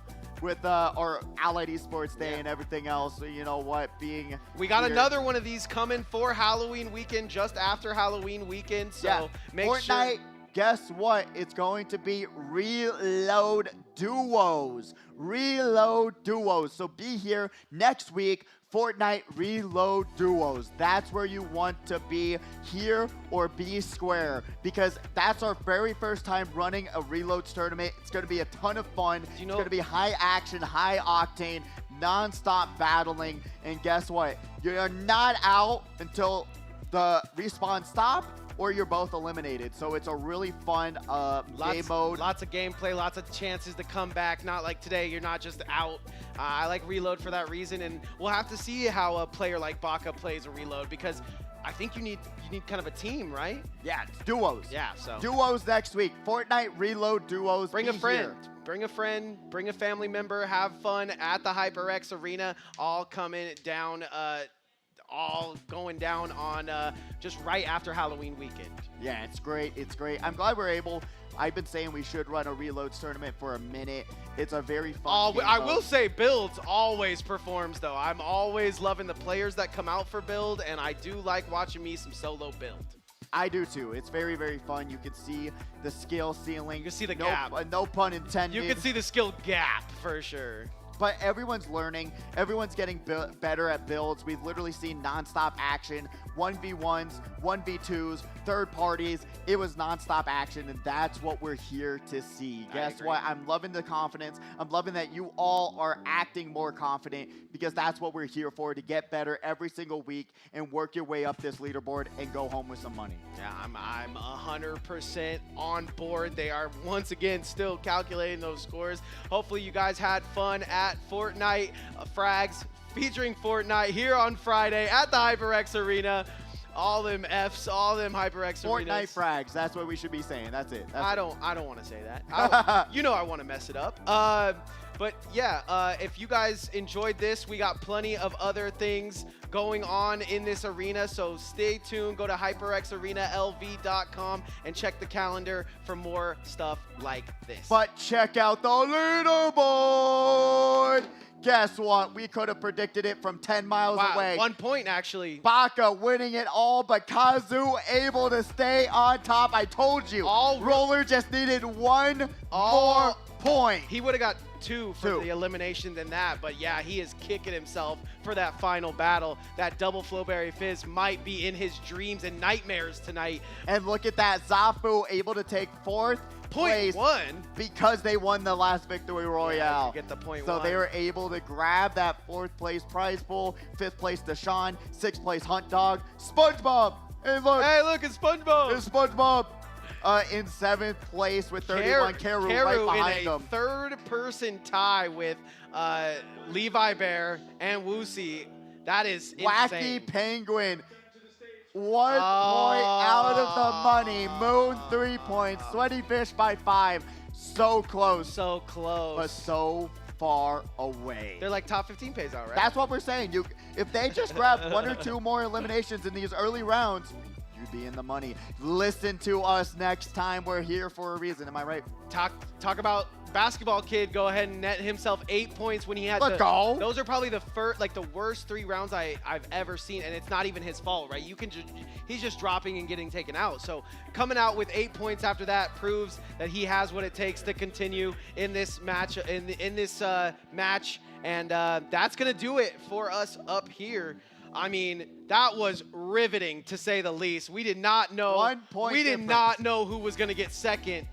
with our Allied Esports Day Yeah. and everything else. So you know what, We got here- another one of these coming for Halloween weekend, just after Halloween weekend. So Yeah. make Fortnite, sure. guess what? It's going to be Reload Duos. Reload Duos. So be here next week. Fortnite Reload Duos. That's where you want to be, here or be square, because that's our very first time running a Reloads tournament. It's going to be a ton of fun. You It's know- going to be high action, high octane, non-stop battling. And guess what? You're not out until the respawn stop or you're both eliminated. So it's a really fun game mode. Lots of gameplay, lots of chances to come back. Not like today, you're not just out. I like Reload for that reason, and we'll have to see how a player like Baka plays a Reload, because I think you need kind of a team, right? Yeah, it's duos. Yeah, so Duos next week. Fortnite Reload Duos. bring Be a friend. here. Bring a friend, bring a family member, have fun at the HyperX Arena, all coming down, all going down on just right after Halloween weekend. Yeah, it's great. It's great. I'm glad we're able. I've been saying we should run a Reloads tournament for a minute. It's a very fun game I mode. will say Builds always performs, though. I'm always loving the players that come out for Build, and I do like watching me some solo Build. I do too. It's very, very fun. You can see the skill ceiling. You can see the no, gap. No pun intended. You can see the skill gap for sure. But everyone's learning. Everyone's getting better at builds. We've literally seen nonstop action, 1v1s, 1v2s, third parties. It was nonstop action, and that's what we're here to see. Guess agree. what? I'm loving the confidence. I'm loving that you all are acting more confident, because that's what we're here for, to get better every single week and work your way up this leaderboard and go home with some money. Yeah, I'm 100% on board. They are once again still calculating those scores. Hopefully you guys had fun at Fortnite. Frags featuring Fortnite here on Friday at the HyperX Arena. All them Fs, all them HyperX Fortnite arenas. frags. That's what we should be saying. That's it. That's I it. don't want to say that. You know I want to mess it up. But yeah, if you guys enjoyed this, we got plenty of other things going on in this arena, so stay tuned. Go to hyperxarenalv.com and check the calendar for more stuff like this. But check out the leaderboard. Guess what? We could have predicted it from 10 miles wow, away. 1 point actually. Baka winning it all, but Kazu able to stay on top. I told you. Roller just needed one more point. He would have got two for Two. the elimination than that, but yeah, he is kicking himself for that final battle. That double Flowberry Fizz might be in his dreams and nightmares tonight. And look at that. Zafu able to take fourth place .1. because they won the last victory royale. Get the point So one. they were able to grab that fourth place prize pool. Fifth place Deshaun. Sixth place Hunt Dog. SpongeBob. And look. Hey, look, it's SpongeBob. It's SpongeBob. In seventh place with 31. Karu right behind in a him. third-person tie with Levi Bear and Woosie. That is insane. Wacky Penguin. 1 point out of the money. Moon 3 points. Sweaty Fish by 5. So close, So close. but so far away. They're like top 15 pays out, right? That's what we're saying. If they just grab 1 or 2 more eliminations in these early rounds, you'd be in the money. Listen to us next time. We're here for a reason. Am I right? Talk about basketball kid. Go ahead and net himself 8 points when he had Let's go. Those are probably the worst 3 rounds I've ever seen, and it's not even his fault, right? He's just dropping and getting taken out. So coming out with 8 points after that proves that he has what it takes to continue in this match. In this match, and that's gonna do it for us up here. I mean, that was riveting to say the least. We did not know. 1 point We did difference. not know who was gonna get second.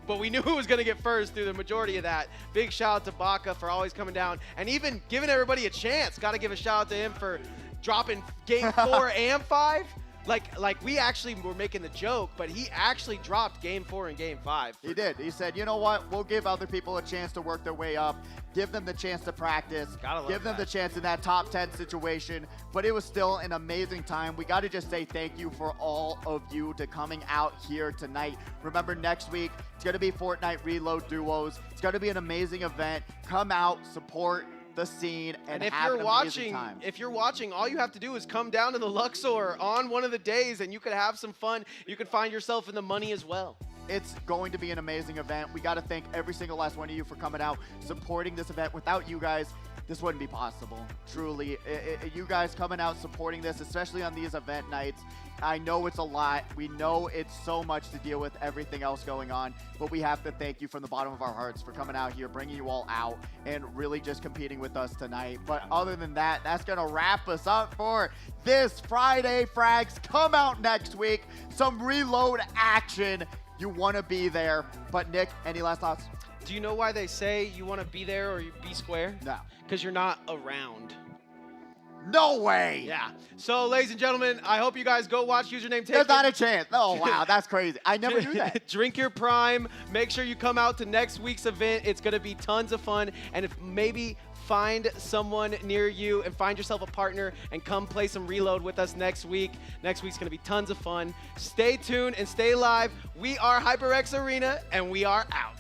But we knew who was going to get first through the majority of that. Big shout out to Baka for always coming down and even giving everybody a chance. Got to give a shout out to him for dropping game 4 and 5. Like we actually were making the joke, but he actually dropped game 4 and game 5. He did. He said, you know what? We'll give other people a chance to work their way up. Give them the chance to practice. Gotta love Give them that. the chance in that top 10 situation. But it was still an amazing time. We got to just say thank you for all of you to coming out here tonight. Remember, next week, it's going to be Fortnite Reload Duos. It's going to be an amazing event. Come out, support the scene, and if have you're an watching, amazing time. all you have to do is come down to the Luxor on one of the days, and you could have some fun. You could find yourself in the money as well. It's going to be an amazing event. We got to thank every single last one of you for coming out, supporting this event. Without you guys, this wouldn't be possible. Truly, you guys coming out supporting this, especially on these event nights. I know it's a lot. We know it's so much to deal with, everything else going on, but we have to thank you from the bottom of our hearts for coming out here, bringing you all out, and really just competing with us tonight. But other than that, that's going to wrap us up for this Friday. Frags, come out next week. Some reload action. You want to be there. But Nick, any last thoughts? Do you know why they say you want to be there or you be square? No. Because you're not around. No way. Yeah. So, ladies and gentlemen, I hope you guys go watch Username Taken. There's not a chance. Oh, wow. That's crazy. I never knew that. Drink your prime. Make sure you come out to next week's event. It's going to be tons of fun. And if maybe find someone near you and find yourself a partner and come play some Reload with us next week. Next week's going to be tons of fun. Stay tuned and stay live. We are HyperX Arena, and we are out.